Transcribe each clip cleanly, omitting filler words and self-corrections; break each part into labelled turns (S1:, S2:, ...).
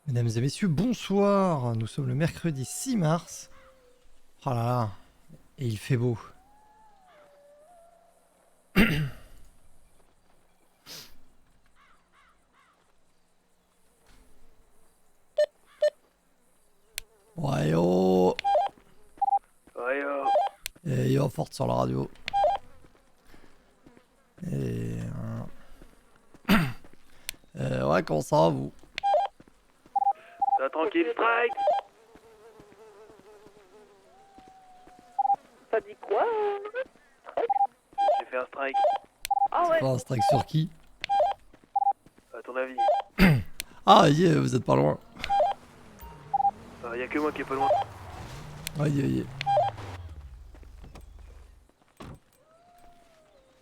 S1: Mesdames et messieurs, bonsoir. Nous sommes le mercredi 6 mars. Oh là là, et il fait beau. Ouais yo.
S2: Ouais,
S1: Et yo, forte sur la radio. Et... ouais, comment ça va vous?
S2: ça tranquille, strike.
S3: T'as dit quoi?
S2: J'ai fait un strike,
S3: Ah ouais.
S1: Pas un strike sur qui?
S2: à ton avis.
S1: Ah, yeah, vous êtes pas loin.
S2: Y a que moi qui est pas loin.
S1: Aïe aïe aïe.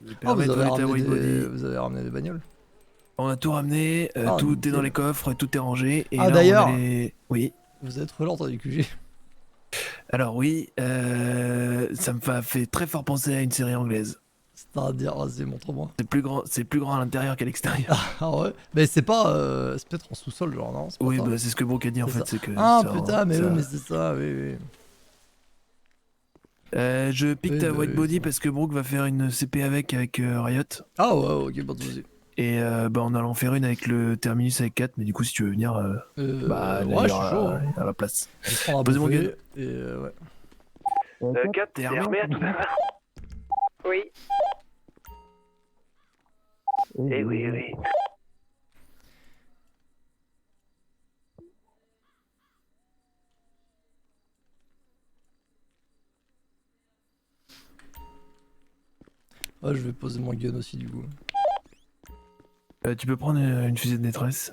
S1: Ah,
S2: Permet de mettre la white body.
S1: vous avez ramené des bagnoles?
S2: On a tout ramené,
S1: Ah,
S2: tout est
S1: nickel.
S2: dans les coffres, tout est rangé. Et
S1: Ah,
S2: là,
S1: d'ailleurs.
S2: Oui.
S1: Vous êtes relent du QG.
S2: Alors oui, ça me fait très fort penser à une série anglaise.
S1: C'est-à-dire, vas-y, montre-moi.
S2: C'est plus grand à l'intérieur qu'à l'extérieur.
S1: Ah ouais? Mais c'est pas... c'est peut-être en sous-sol, genre, non? C'est pas
S2: Oui,
S1: ça.
S2: bah c'est ce que Brooke a dit en
S1: C'est
S2: fait,
S1: ça.
S2: c'est que...
S1: Ah
S2: ça-
S1: putain, mais
S2: ça-
S1: oui, mais c'est ça, oui, oui.
S2: Je pique
S1: Oui,
S2: ta
S1: bah
S2: white
S1: oui,
S2: body
S1: ça.
S2: parce que Brooke va faire une CP avec Riot.
S1: Ah ouais, ok, pas de soucis.
S2: Et bah on allait en faire une avec le Terminus avec 4, mais du coup si tu veux venir, bah il
S1: Ouais,
S2: y
S1: je suis chaud.
S2: aura
S1: Hein.
S2: à la place.
S1: Je vais prendre à
S2: Posez mon
S1: bouffer,
S2: gun.
S1: et ouais.
S2: 4, t'es armé à tout à l'heure?
S3: Oui.
S2: Eh oui, oui.
S1: Ouais, je vais poser mon gun aussi, du coup.
S2: Tu peux prendre une fusée de détresse.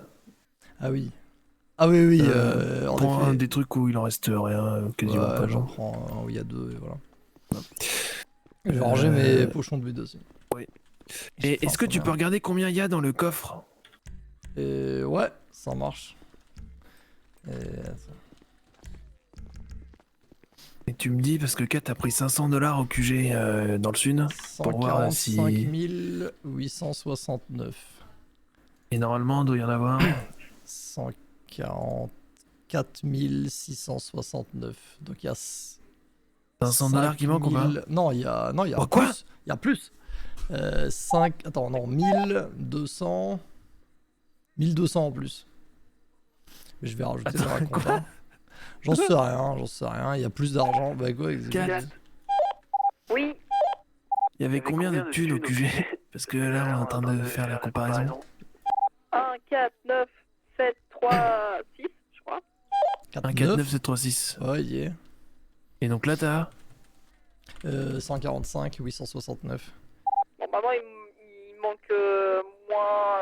S1: Ah oui. Ah oui, oui, en
S2: Prends
S1: effet.
S2: un des trucs où il en reste rien, quasiment
S1: Ouais,
S2: pas.
S1: j'en
S2: Genre.
S1: prends un où il y a deux, et voilà. Je vais ranger mes pochons de but aussi.
S2: Oui. Et est-ce que tu peux regarder combien il y a dans le coffre?
S1: Et ouais, ça marche. Et... attends.
S2: Et tu me dis, parce que 4 a pris 500$ au QG dans le sud, pour voir
S1: 145 869.
S2: et normalement, il doit y en avoir.
S1: 144 669. Donc il y a
S2: 500$ qui manquent ou pas?
S1: Non, il y a, non, il y a
S2: Oh, quoi?
S1: plus. Il y a plus. 5... Attends, non, 1200... 1200 en plus. Je vais rajouter
S2: Attends,
S1: dans la compta. J'en sais rien, j'en sais rien. Il y a plus d'argent. Bah quoi, exactement.
S2: 4.
S3: Oui.
S2: Il y avait combien de thunes au QG? Parce que là, on est en train de faire la comparaison.
S3: 1, 4, 9, 7, 3, 6, je crois.
S2: 1, 4, 9, 7, 3, 6.
S1: Ouais, yeah.
S2: Et donc là, t'as
S1: 145 869.
S3: Bon, maintenant, il manque moins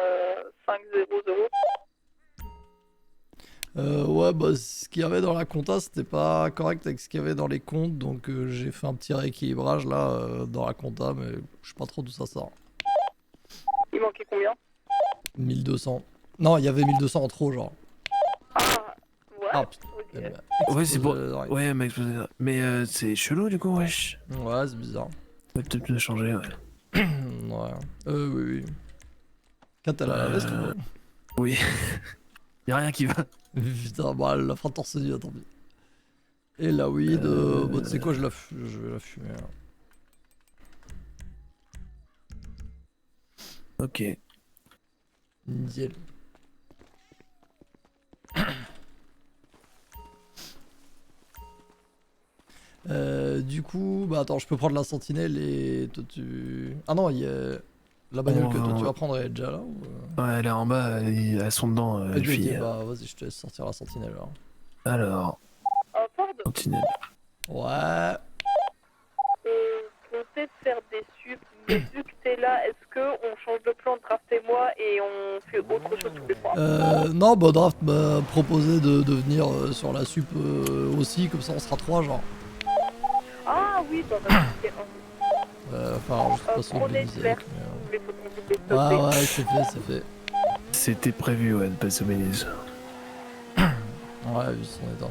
S3: 5, 0, 0.
S1: Ouais, bah ce qu'il y avait dans la compta, c'était pas correct avec ce qu'il y avait dans les comptes, donc j'ai fait un petit rééquilibrage là dans la compta, mais je sais pas trop d'où ça sort.
S3: Il manquait combien?
S1: 1200. Non, il y avait 1200 en trop, genre.
S3: Ah, ouais.
S1: Ah putain.
S3: Ok.
S1: Eh ben,
S2: Ouais, c'est bon.
S1: explosé, ouais.
S2: Ouais, mais, c'est chelou du coup, wesh.
S1: Ouais, c'est bizarre.
S2: On va peut-être le changer, ouais.
S1: Ouais. Oui, oui. Quand elle a la veste ou pas?
S2: Oui. Y'a rien qui va.
S1: Putain, bah elle la fera torse nu, tant pis. Et la weed, bah tu sais quoi, je vais la fumer. Là.
S2: Ok.
S1: Nickel. Du coup, bah attends, je peux prendre la sentinelle et toi tu... Ah non, il y a... La bagnole que toi tu vas prendre, elle est déjà là ou...
S2: Ouais, elle est en bas, elles sont dedans, les
S1: Ok,
S2: filles.
S1: bah vas-y, je te laisse sortir la sentinelle alors.
S2: Alors,
S3: Un Ford,
S2: sentinelle.
S1: Ouais.
S3: on comptait de faire des subs, mais vu que t'es là, est-ce que on change de plan, draft et moi, et on fait autre chose tous les trois?
S1: Non, bah Draft m'a proposé de venir sur la sup aussi, comme ça on sera 3 genre.
S3: Ah oui, bah vas-y, c'est un.
S1: Enfin, je sais pas si on
S3: Prenez
S1: le
S3: le
S1: disait.
S3: vert.
S1: Mais...
S3: Il faut qu'on se déplace.
S1: Ouais, ouais, c'est fait, c'est fait.
S2: C'était prévu, ouais, de passer au Belize.
S1: Ouais, vu son état.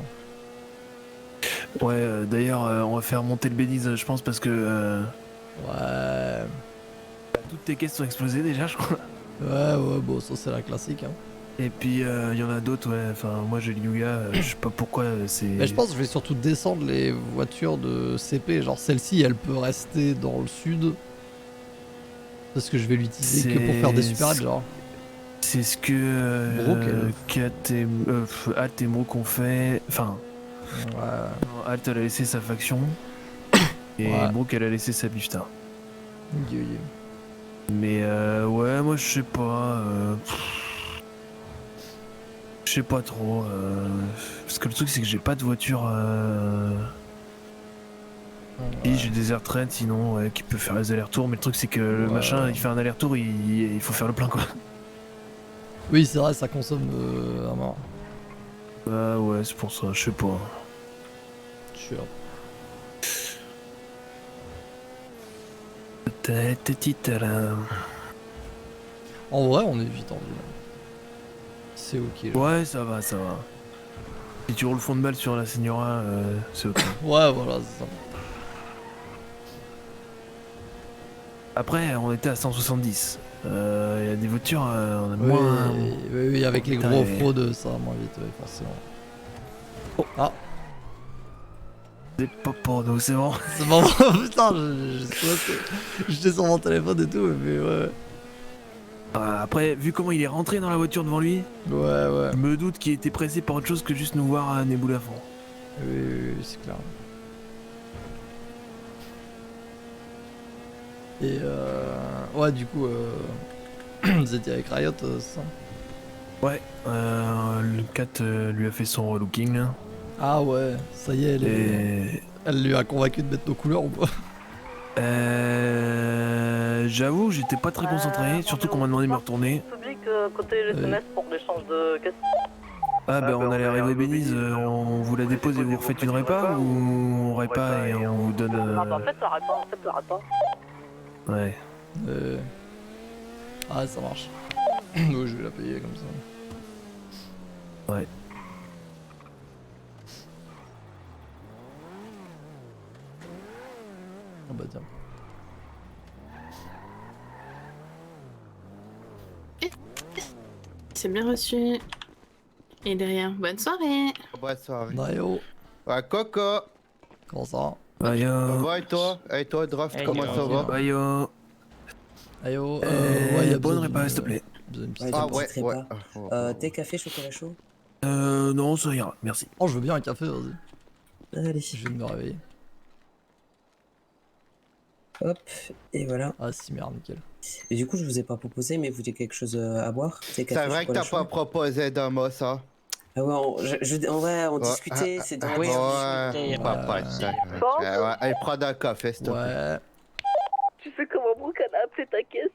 S2: Ouais, d'ailleurs, on va faire monter le Belize, je pense, parce que
S1: Ouais.
S2: toutes tes caisses sont explosées déjà, je crois.
S1: Ouais, ouais, bon, ça c'est la classique. Hein.
S2: Et puis il y en a d'autres, ouais. Enfin, moi j'ai le Yuga, je sais pas pourquoi c'est.
S1: Mais je pense que je vais surtout descendre les voitures de CP. Genre celle-ci, elle peut rester dans le sud. Parce que je vais l'utiliser que pour faire des super aides, genre.
S2: C'est ce que
S1: Brooke,
S2: Alt et Brooke ont fait. Enfin,
S1: Ouais.
S2: Alt elle a laissé sa faction. Et
S1: Ouais.
S2: Brooke elle a laissé sa bifta.
S1: Yeah, yeah.
S2: Mais ouais, moi je sais pas. Je sais pas trop. Parce que le truc c'est que j'ai pas de voiture.
S1: Ouais.
S2: Et j'ai des air trains sinon ouais, qui peut faire les allers-retours. Mais le truc c'est que le
S1: Ouais.
S2: machin il fait un aller-retour, il faut faire le plein quoi.
S1: Oui, c'est vrai, ça consomme à mort.
S2: Ah ouais, c'est pour ça, je sais pas.
S1: Sûr. En vrai, on est vite en ville. C'est ok. Là.
S2: Ouais, ça va, ça va. Si tu roules fond de balle sur la Señora, c'est ok.
S1: Ouais, voilà, c'est ça.
S2: Après, on était à 170. Il y a des voitures, on a
S1: Oui,
S2: moins.
S1: oui, avec les
S2: Putain,
S1: gros
S2: et-
S1: fraudes, ça va moins vite, ouais, forcément.
S2: Oh.
S1: Ah,
S2: C'est pas pour nous, c'est bon.
S1: c'est bon, putain, j'étais sur mon téléphone et tout, mais ouais.
S2: Après, vu comment il est rentré dans la voiture devant lui,
S1: Ouais.
S2: je me doute qu'il était pressé par autre chose que juste nous voir à Neboula à fond.
S1: Oui, c'est clair. Et ouais, du coup, vous étiez avec Riot, c'est ça?
S2: Ouais, le 4 lui a fait son relooking là.
S1: Ah ouais, ça y est,
S2: Et.
S1: elle lui a convaincu de mettre nos couleurs ou pas?
S2: J'avoue, j'étais pas très concentré, surtout qu'on m'a demandé de me retourner.
S3: Public côté SMS pour l'échange de questions.
S2: Ah bah on allait arriver Bénise, on vous la dépose et vous refaites une répa ou on répa et on vous donne...
S3: Ah bah faites la réponse, faites la réponse.
S2: Ouais.
S1: Ah, ça marche. Oui, je vais la payer comme ça.
S2: Ouais.
S1: Ah bah tiens.
S4: C'est bien reçu. Et derrière, bonne soirée.
S5: Bonne soirée.
S1: Nayo,
S5: Ouais, Coco,
S1: comment ça
S5: ça
S2: Ayo.
S5: va et toi? Et toi, Draft, comment ça va?
S2: Ayo.
S1: Ayo, ouais, y a
S2: bonne
S1: besoin
S2: répa,
S1: d'une-
S2: s'il te plaît.
S1: besoin d'une
S6: Ouais,
S1: petite-
S5: Ah
S6: d'une
S5: ouais,
S6: petite
S5: ouais.
S6: répa. Thé, café, chocolat chaud?
S2: Non, ça ira, merci.
S1: Oh, je veux bien un café, vas-y.
S6: Allez,
S1: Je viens de me réveiller.
S6: hop, et voilà.
S1: Ah si, merde, nickel.
S6: Et du coup, je vous ai pas proposé, mais vous voulez quelque chose à boire? Thé, café,
S5: C'est vrai que
S6: chocolat
S5: t'as pas
S6: chaud?
S5: proposé d'un mot, ça?
S6: Ah ouais, en vrai, on
S5: Ouais,
S6: discutait, c'est dans la
S5: ouais,
S6: discussion.
S5: papa, ouais, elle prend un café, s'il te plaît.
S1: Ouais,
S3: Tu sais comment Brooke elle a appelé ta caisse?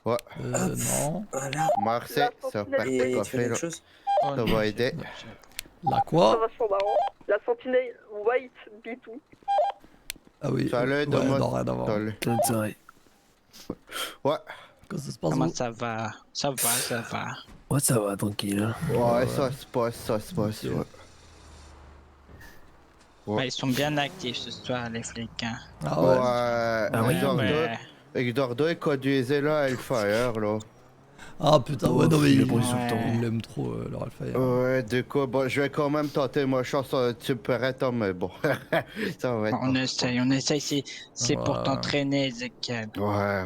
S5: Ouais,
S1: non.
S6: Voilà.
S5: merci, ça
S3: sentinelle.
S5: fait
S6: Et
S5: le
S6: tu fais
S5: café,
S6: quelque
S5: là.
S6: chose?
S5: Ça va aider.
S1: La
S3: C'est
S1: quoi?
S3: vachement marrant. La sentinelle White B2.
S1: Ah oui,
S5: Salut,
S1: ouais,
S5: Thomas.
S1: non, rien à voir.
S5: Salut.
S2: Bonne soirée.
S5: Ouais,
S1: Quand ça se passe
S7: Comment
S1: où?
S7: ça va? Ça va, ça va.
S2: Ouais, ça va, tranquille.
S5: ouais, ça se passe, ouais. Ouais.
S7: Ouais, ils sont bien actifs ce soir, les flics. Hein.
S1: Ah ouais.
S2: Ah oui,
S5: Eduardo, il conduisait là, Hellfire, là.
S1: Ah putain, ouais, non mais
S2: il est
S1: il
S2: brûlé sur le temps.
S1: il l'aime trop, leur Alpha.
S5: Ouais, du coup, bon, je vais quand même tenter ma chance sur Superetta, mais bon, ça va être...
S7: On essaye, c'est
S1: Ouais.
S7: pour t'entraîner, Ezekiel.
S5: Ouais.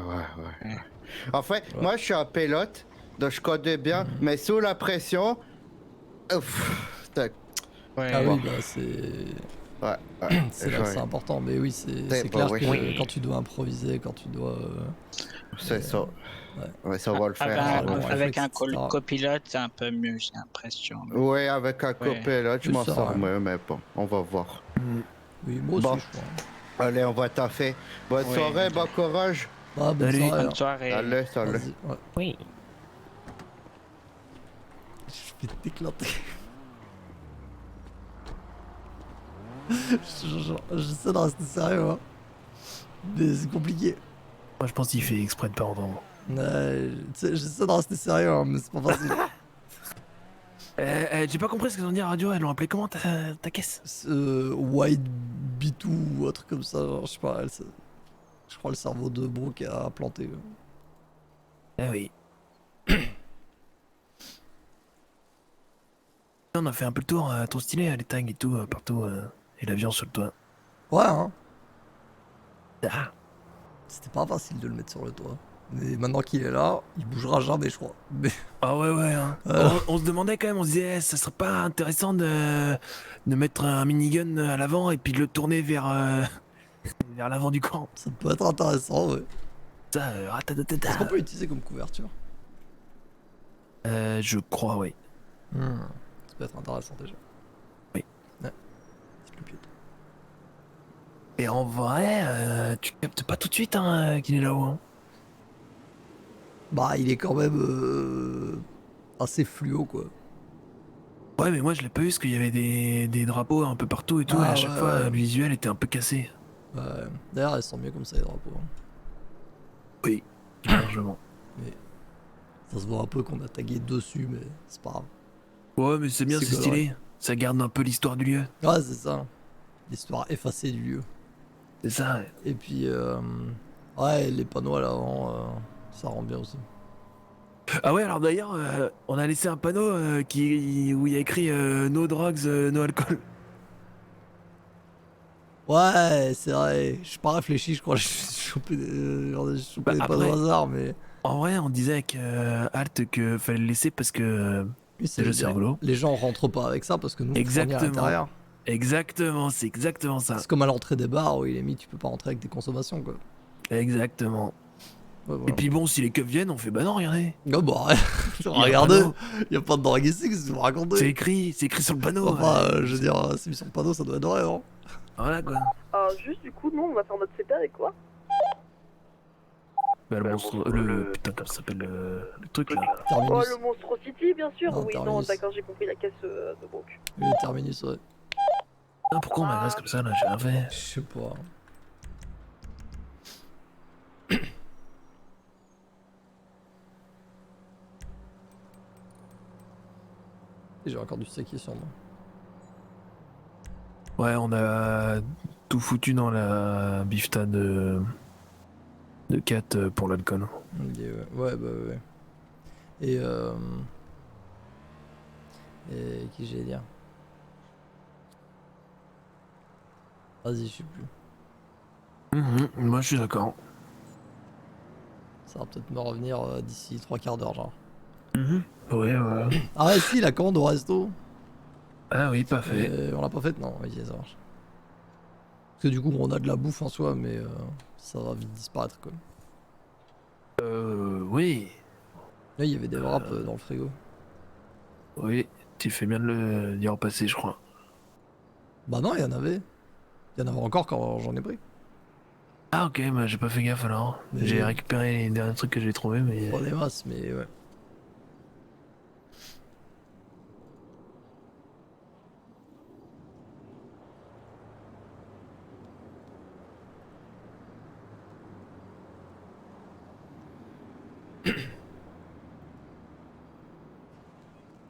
S5: En fait, moi, je suis un pilote, donc je conduis bien, mais sous la pression... Ouf, tac.
S7: Ouais.
S1: Ah
S5: bon.
S1: oui, bah c'est...
S5: Ouais,
S1: C'est là que c'est important, mais oui, c'est
S5: bah
S1: clair
S5: oui.
S1: que
S5: Oui.
S1: quand tu dois improviser, quand tu dois...
S5: c'est ça. Ouais, ça va le faire.
S1: Ah,
S5: ça va
S1: bon,
S5: le faire.
S7: Avec un
S1: etc.
S7: copilote, c'est un peu mieux, j'ai l'impression.
S5: Oui, avec un copilote, je
S1: Oui,
S5: m'en
S1: ça
S5: sors
S1: va.
S5: mieux, mais bon, on va voir.
S1: Oui, moi aussi,
S5: Bon.
S1: je crois.
S5: Allez, on va taffer. Bonne
S7: Oui.
S5: soirée, bon courage.
S1: Ah, bonne
S2: Salut.
S1: soirée,
S7: Bonne
S1: alors.
S7: soirée.
S5: Allez, salut.
S1: Vas-y, ouais.
S7: Oui.
S1: Je vais t'éclater. J'essaie de rester sérieux, hein. Mais c'est compliqué.
S2: Moi, je pense qu'il fait exprès de pas entendre.
S1: Ouais, tu sais, j'essaie de rester sérieux, hein, mais c'est pas facile.
S2: J'ai pas compris ce qu'ils ont dit à la radio, elles l'ont appelé comment ta caisse?
S1: White B2 ou un truc comme ça, genre, je sais pas, je crois le cerveau de Brooke a planté.
S2: Ah oui. On a fait un peu le tour, ton stylé, les tags et tout, partout, et l'avion sur le toit.
S1: Ouais, hein.
S2: Ah.
S1: C'était pas facile de le mettre sur le toit. Mais maintenant qu'il est là, il bougera jamais, je crois. Mais
S2: Ah ouais, hein. On se demandait quand même, on se disait, ça serait pas intéressant de mettre un minigun à l'avant et puis de le tourner vers, vers l'avant du camp.
S1: ça peut être intéressant, ouais.
S2: Ça,
S1: Est-ce qu'on peut l'utiliser comme couverture?
S2: Je crois, oui.
S1: Ça peut être intéressant déjà.
S2: Oui.
S1: Ouais. C'est plus pied.
S2: Et en vrai, tu captes pas tout de suite qu'il est là-haut. Hein.
S1: Bah, il est quand même assez fluo, quoi.
S2: Ouais, mais moi je l'ai pas vu parce qu'il y avait des drapeaux un peu partout et tout, et
S1: Ah,
S2: à chaque
S1: ouais,
S2: fois
S1: ouais.
S2: le visuel était un peu cassé.
S1: Ouais. D'ailleurs, elles sont mieux comme ça, les drapeaux. Hein.
S2: Oui, largement.
S1: Ça se voit un peu qu'on a tagué dessus, mais c'est pas grave.
S2: Ouais, mais c'est bien,
S1: C'est
S2: c'est stylé. Ça garde un peu l'histoire du lieu.
S1: Ouais, c'est ça. L'histoire effacée du lieu.
S2: C'est ça.
S1: Et puis, ouais, les panneaux à l'avant, ça rend bien aussi.
S2: Ah ouais, alors d'ailleurs, on a laissé un panneau où il y a écrit No drugs, no alcool.
S1: Ouais, c'est vrai. Je suis pas réfléchi, je crois. J'ai chopé j'ai chopé
S2: Bah,
S1: des panneaux
S2: après-
S1: au hasard, mais.
S2: En vrai, on disait avec Alt que fallait le laisser parce que
S1: Oui, ça veut
S2: déjà c'est
S1: dire,
S2: rigolo.
S1: les gens rentrent pas avec ça parce que nous, on fournit à
S2: Exactement.
S1: l'intérieur.
S2: Exactement, c'est exactement ça.
S1: C'est comme à l'entrée des bars où il est mis, tu peux pas rentrer avec des consommations, quoi.
S2: Exactement.
S1: Ouais, voilà.
S2: Et puis bon, si les keufs viennent, on fait bah non, regardez.
S1: Ah bah,
S2: Il y a un
S1: regardez,
S2: panneau.
S1: y a pas de drogue ici, qu'est-ce que vous
S2: C'est
S1: racontez?
S2: écrit sur le panneau.
S1: Enfin,
S2: ouais.
S1: je veux dire, c'est mis sur le panneau, ça doit être vrai, hein.
S2: Voilà quoi.
S3: Juste du coup, nous, on va faire notre CP avec quoi?
S2: Bah, le monstre, putain, comment ça s'appelle le truc là.
S3: Oh,
S1: Terminus.
S3: le Monstrosity, bien sûr.
S1: Non,
S3: Oui, non,
S1: Terminus.
S3: d'accord, j'ai compris la caisse de Brooke.
S1: Le terminus, ouais.
S2: Ah, pourquoi on m'agresse comme ça là? J'ai rien fait.
S1: Je sais pas. Et j'ai encore du saké sur moi.
S2: Ouais, on a tout foutu dans la bifta de 4 pour l'alcool.
S1: Ok, ouais, bah ouais. Et qui j'allais dire? Vas-y, je sais plus.
S2: Moi je suis d'accord.
S1: Ça va peut-être me revenir d'ici 3/4 d'heure, genre.
S2: Ouais.
S1: Ah ouais, si, la commande au resto.
S2: Ah oui, pas fait.
S1: On l'a pas faite, non, ok, ça marche. Parce que du coup, on a de la bouffe en soi, mais ça va vite disparaître, quoi.
S2: Oui.
S1: Là, il y avait des wraps dans le frigo.
S2: Oui, tu fais bien de le dire passer, je crois.
S1: Bah non, il y en avait. Il y en avait encore quand j'en ai pris.
S2: Ah ok, bah j'ai pas fait gaffe alors.
S1: Mais-
S2: J'ai récupéré les derniers trucs que j'ai trouvés, mais...
S1: Pas des masses, mais ouais.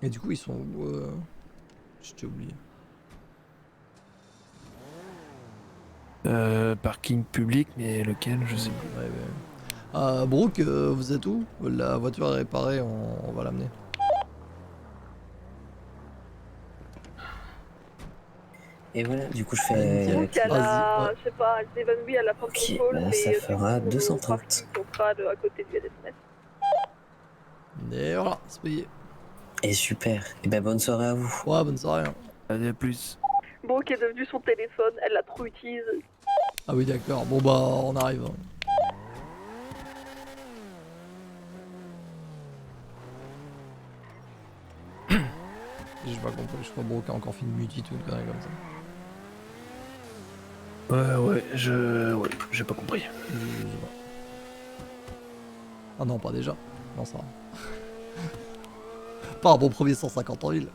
S1: Et du coup, ils sont où je t'ai oublié.
S2: Parking public, mais lequel, je sais plus.
S1: Ouais. Brooke, vous êtes où? La voiture est réparée, on va l'amener.
S6: Et voilà, du coup, je
S1: Nickel.
S6: fais.
S3: Donc, elle
S1: Vas-y,
S3: a,
S1: ouais.
S3: je sais pas, elle s'évanouit à la fin de
S6: Ok,
S3: son call,
S6: bah,
S3: mais
S6: ça
S3: du
S6: fera
S3: coup,
S6: 230.
S3: on sera à côté du LSNF.
S1: Et voilà, c'est payé.
S6: Et super. Et ben bonne soirée à vous.
S1: Ouais, bonne soirée. Hein.
S2: Allez, à plus.
S3: Brooke est devenue son téléphone, elle l'a trop utilisé.
S1: Ah oui, d'accord. Bon, bah, on arrive. Hein. J'ai pas compris, je crois que Brooke a encore fait une mutie ou une connerie comme ça.
S2: Ouais, j'ai pas compris.
S1: Je sais pas. Ah non, pas déjà. Non, ça va. Pas un bon premier 150 en ville.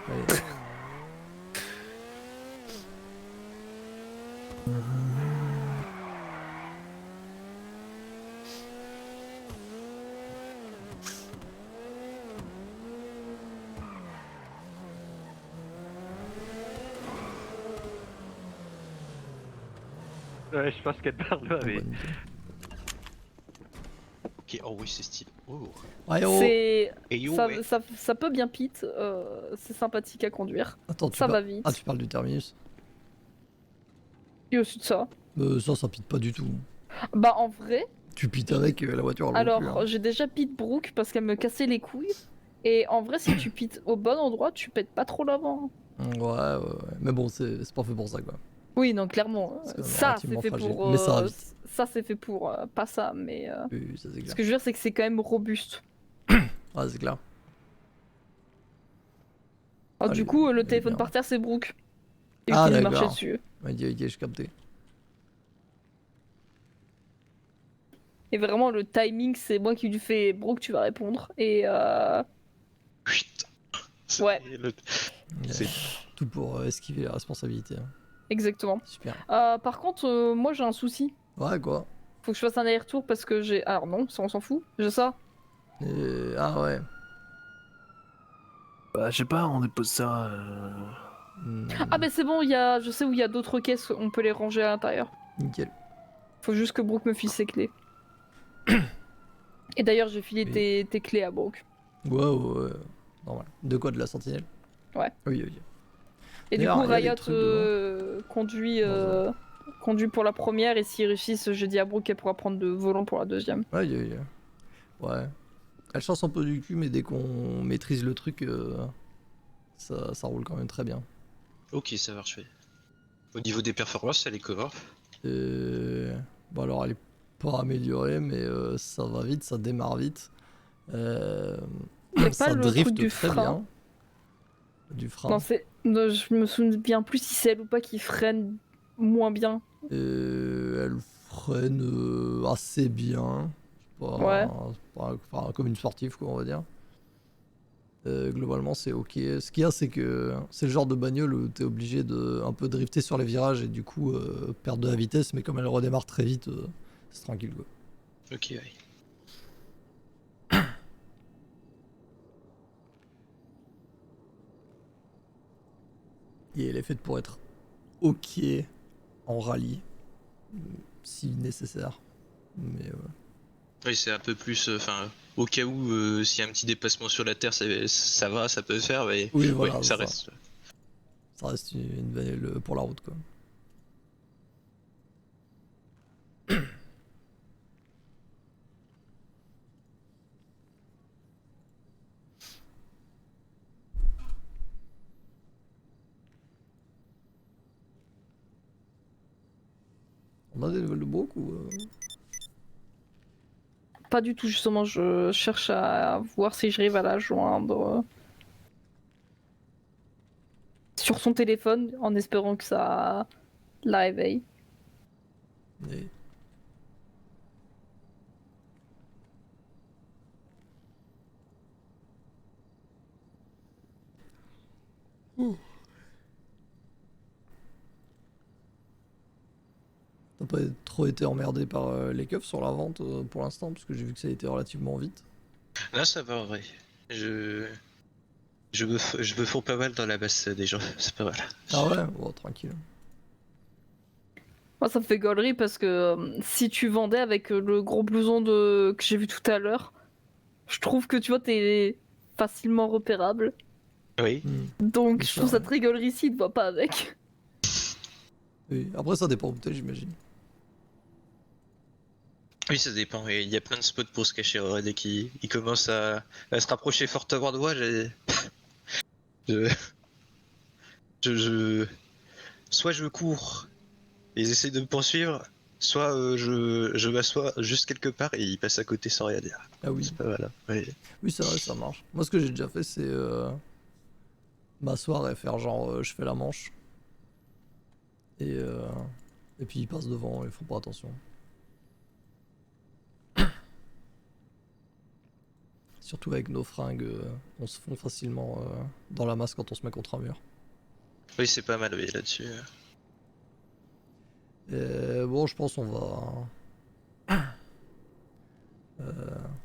S1: Allez.
S8: Ouais, je pense qu'elle parle avec.
S1: Bonne idée.
S8: Ok, oh oui, c'est stylé. Oh.
S1: Ouais, oh.
S9: C'est
S8: Et yo,
S9: ça,
S8: ouais.
S9: ça peut bien pit, c'est sympathique à conduire.
S1: Attends,
S9: Ça va vite.
S1: Ah, tu parles du terminus.
S9: Et aussi de ça.
S1: Ça pite pas du tout.
S9: Bah en vrai,
S1: Tu pites avec la voiture, elle vaut plus,
S9: alors
S1: hein.
S9: j'ai déjà pit Brooke parce qu'elle me cassait les couilles. Et en vrai, si tu pites au bon endroit, tu pètes pas trop l'avant.
S1: Ouais. Mais bon, c'est pas fait pour ça, quoi.
S9: Oui, non, clairement.
S1: C'est quand même
S9: Ça,
S1: relativement
S9: c'est fait
S1: fragile.
S9: pour.
S1: Mais ça va vite.
S9: Ça, c'est fait pour. Pas ça, mais.
S1: Oui, ça c'est
S9: Ce
S1: clair.
S9: que je veux dire, c'est que c'est quand même robuste.
S1: Ah, c'est clair.
S9: Alors,
S1: Ah,
S9: du
S1: elle
S9: coup,
S1: est
S9: le
S1: bien.
S9: téléphone par terre, c'est Brooke. Et
S1: Ah,
S9: qui marchait
S1: d'accord.
S9: dessus.
S1: Ok, j'ai capté.
S9: Et vraiment, le timing, c'est moi qui lui fais Brooke, tu vas répondre. Et.
S8: Chut.
S9: Ouais.
S8: C'est-
S1: Tout pour esquiver la responsabilité, hein.
S9: Exactement.
S1: Super.
S9: Par contre, moi, j'ai un souci.
S1: Ouais, quoi.
S9: Faut que je fasse un aller-retour parce que j'ai. Alors, non, ça, on s'en fout. J'ai ça.
S1: Ah ouais.
S2: Bah, je sais pas, on dépose ça.
S9: Ah, ben c'est bon, je sais où il y a d'autres caisses, on peut les ranger à l'intérieur.
S1: Nickel.
S9: Faut juste que Brooke me file ses clés. Et d'ailleurs, j'ai filé
S1: Mais-
S9: tes clés à Brooke.
S1: Ouais. Normal. De quoi, de la sentinelle?
S9: Ouais.
S1: Oui.
S9: Et du
S1: D'ailleurs,
S9: coup,
S1: il y a des
S9: Riot
S1: trucs dedans.
S9: conduit pour la première, et s'ils réussissent, je dis à Brooke qu'elle pourra prendre de volant pour la deuxième.
S1: Ouais. Elle chance un peu du cul, mais dès qu'on maîtrise le truc, ça roule quand même très bien.
S8: Ok, ça marche. Ouais. Au niveau des performances, elle est comment?
S1: Bon, alors, elle est pas améliorée, mais ça va vite, ça démarre vite.
S9: Y a pas
S1: Ça
S9: le
S1: drift
S9: truc du
S1: très
S9: frein.
S1: bien. Du frein.
S9: Non, je me souviens plus si c'est elle ou pas qui freine moins bien.
S1: Elle freine assez bien.
S9: Ouais.
S1: Enfin, comme une sportive, quoi, on va dire. Globalement, c'est ok. Ce qu'il y a, c'est que c'est le genre de bagnole où t'es obligé de un peu drifter sur les virages et du coup perdre de la vitesse, mais comme elle redémarre très vite, c'est tranquille, quoi.
S8: Ok, ouais.
S1: Et elle est faite pour être ok en rallye, si nécessaire. Mais
S8: Oui, c'est un peu plus. Enfin, au cas où, s'il y a un petit dépassement sur la terre, ça va, ça peut se faire, mais.
S1: oui,
S8: Ouais,
S1: voilà,
S8: ça
S1: ça
S8: reste.
S1: reste une bagnole pour la route, quoi. On a des nouvelles de Brooke ou
S9: Pas du tout, justement, je cherche à voir si j'arrive à la joindre sur son téléphone en espérant que ça la réveille.
S1: Et- T'as pas trop été emmerdé par les keufs sur la vente pour l'instant, parce que j'ai vu que ça a été relativement vite.
S8: Là, ça va en vrai. Je. Je me fonds pas mal dans la masse des gens, c'est pas mal.
S1: Ah ouais? Bon, tranquille.
S9: Moi, ça me fait gaulerie parce que si tu vendais avec le gros blouson que j'ai vu tout à l'heure, je trouve que tu vois, t'es facilement repérable.
S8: Oui.
S9: Donc,
S1: Oui,
S9: je
S1: ça,
S9: trouve ça
S1: ouais.
S9: très gaulerie s'il te voit pas avec.
S1: Oui. Après, ça dépend où t'es, j'imagine.
S8: Oui, ça dépend. Il y a plein de spots pour se cacher. Ouais, dès qu'il commence à se rapprocher fortement de moi, je... je- soit je cours et ils essaient de me poursuivre, soit je m'assois juste quelque part et ils passent à côté sans rien dire.
S1: Ah oui.
S8: C'est pas mal. Hein. Ouais.
S1: Oui, c'est vrai, ça marche. Moi, ce que j'ai déjà fait, c'est m'asseoir et faire genre je fais la manche. Et puis ils passent devant, ils font pas attention. Surtout avec nos fringues, on se fond facilement dans la masse quand on se met contre un mur.
S8: Oui, c'est pas mal oui, là-dessus.
S1: Et bon, je pense on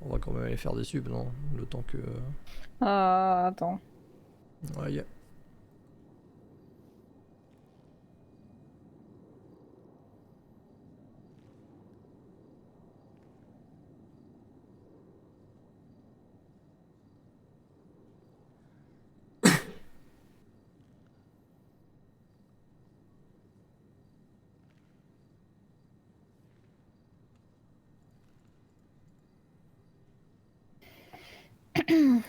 S1: va quand même aller faire des subs, non? Le temps que...
S9: Attends.
S1: Ouais,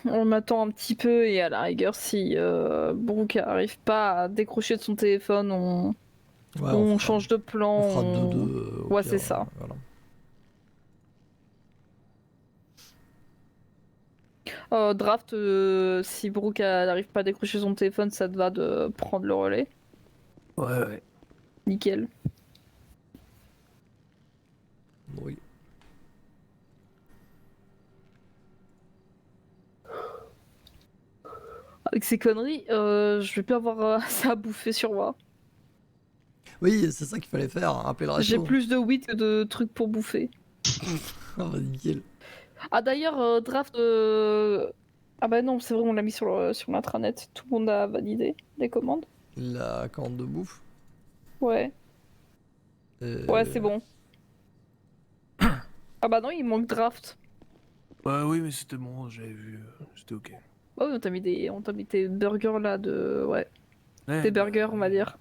S9: On attend un petit peu et à la rigueur, si Brooke arrive pas à décrocher de son téléphone,
S1: Ouais,
S9: on
S1: fera-
S9: change de plan.
S1: On fera
S9: on-
S1: 2-2. Au
S9: Ouais,
S1: pire,
S9: c'est ça.
S1: Voilà.
S9: Draft, si Brooke n'arrive pas à décrocher son téléphone, ça te va de prendre le relais.
S2: Ouais.
S9: Nickel.
S1: Oui.
S9: Avec ces conneries, je vais plus avoir ça à bouffer sur moi.
S1: Oui, c'est ça qu'il fallait faire, appeler le resto.
S9: J'ai plus de weed que de trucs pour bouffer.
S1: Ah bah nickel.
S9: Ah d'ailleurs, draft. Ah bah non, c'est vrai, on l'a mis sur l'intranet. Tout le monde a validé les commandes.
S1: La commande de bouffe.
S9: Ouais. Ouais, c'est bon. Ah bah non, il manque draft.
S2: Oui, mais c'était bon, j'avais vu. C'était ok.
S9: Oh, on t'a mis tes burgers là de. Ouais.
S2: Ouais,
S9: Des
S2: bah,
S9: burgers, on va dire.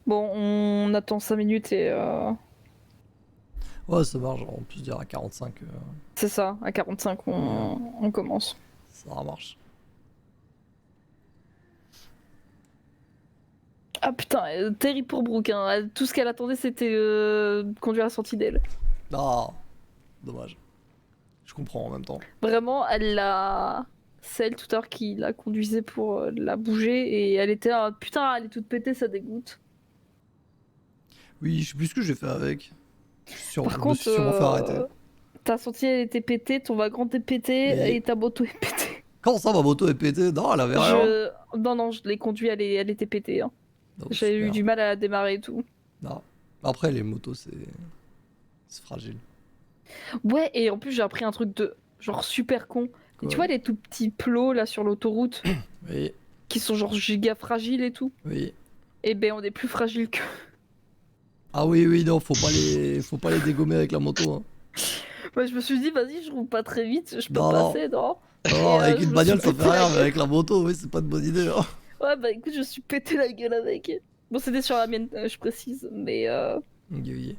S9: Bon, on attend 5 minutes et.
S1: Ouais, ça marche, on peut se dire à 45,
S9: C'est ça, à 45, on commence.
S1: ça marche.
S9: Ah putain, terrible pour Brooke. Hein. Tout ce qu'elle attendait, c'était conduire la sentinelle.
S1: Ah, dommage. Je comprends en même temps.
S9: Vraiment, elle l'a. C'est elle tout à l'heure qui la conduisait pour la bouger et elle était là, putain, elle est toute pétée, ça dégoûte.
S1: Oui, je sais plus ce que j'ai fait avec. Je
S9: Par
S1: me
S9: contre,
S1: suis sûrement fait arrêter.
S9: ta sentinelle était pétée, ton wagon était pété
S1: Mais-
S9: et ta moto est pétée.
S1: Comment ça, ma moto est pétée? Non, elle avait rien.
S9: Non, je l'ai conduit, elle était pétée. Hein.
S1: Non,
S9: J'avais eu
S1: super.
S9: du mal à la démarrer et tout.
S1: Non. Après, les motos, c'est fragile.
S9: Ouais, et en plus, j'ai appris un truc de genre super con.
S1: Quoi.
S9: Tu vois les tout petits plots là sur l'autoroute
S1: Oui,
S9: qui sont genre giga fragiles et tout?
S1: oui.
S9: Eh ben, on est plus fragile que.
S1: Ah oui, non, faut pas les dégommer avec la moto. Hein.
S9: Moi, je me suis dit, vas-y, je roule pas très vite, je peux
S1: Non, non.
S9: passer, non?
S1: Non,
S9: Et,
S1: avec
S9: je
S1: une
S9: me
S1: bagnole,
S9: suis
S1: ça fait
S9: pété la
S1: rien, mais
S9: gueule.
S1: avec la moto, oui, c'est pas une bonne idée. Hein.
S9: Ouais, bah écoute, je suis pété la gueule avec. Bon, c'était sur la mienne, je précise, mais.
S1: Oui.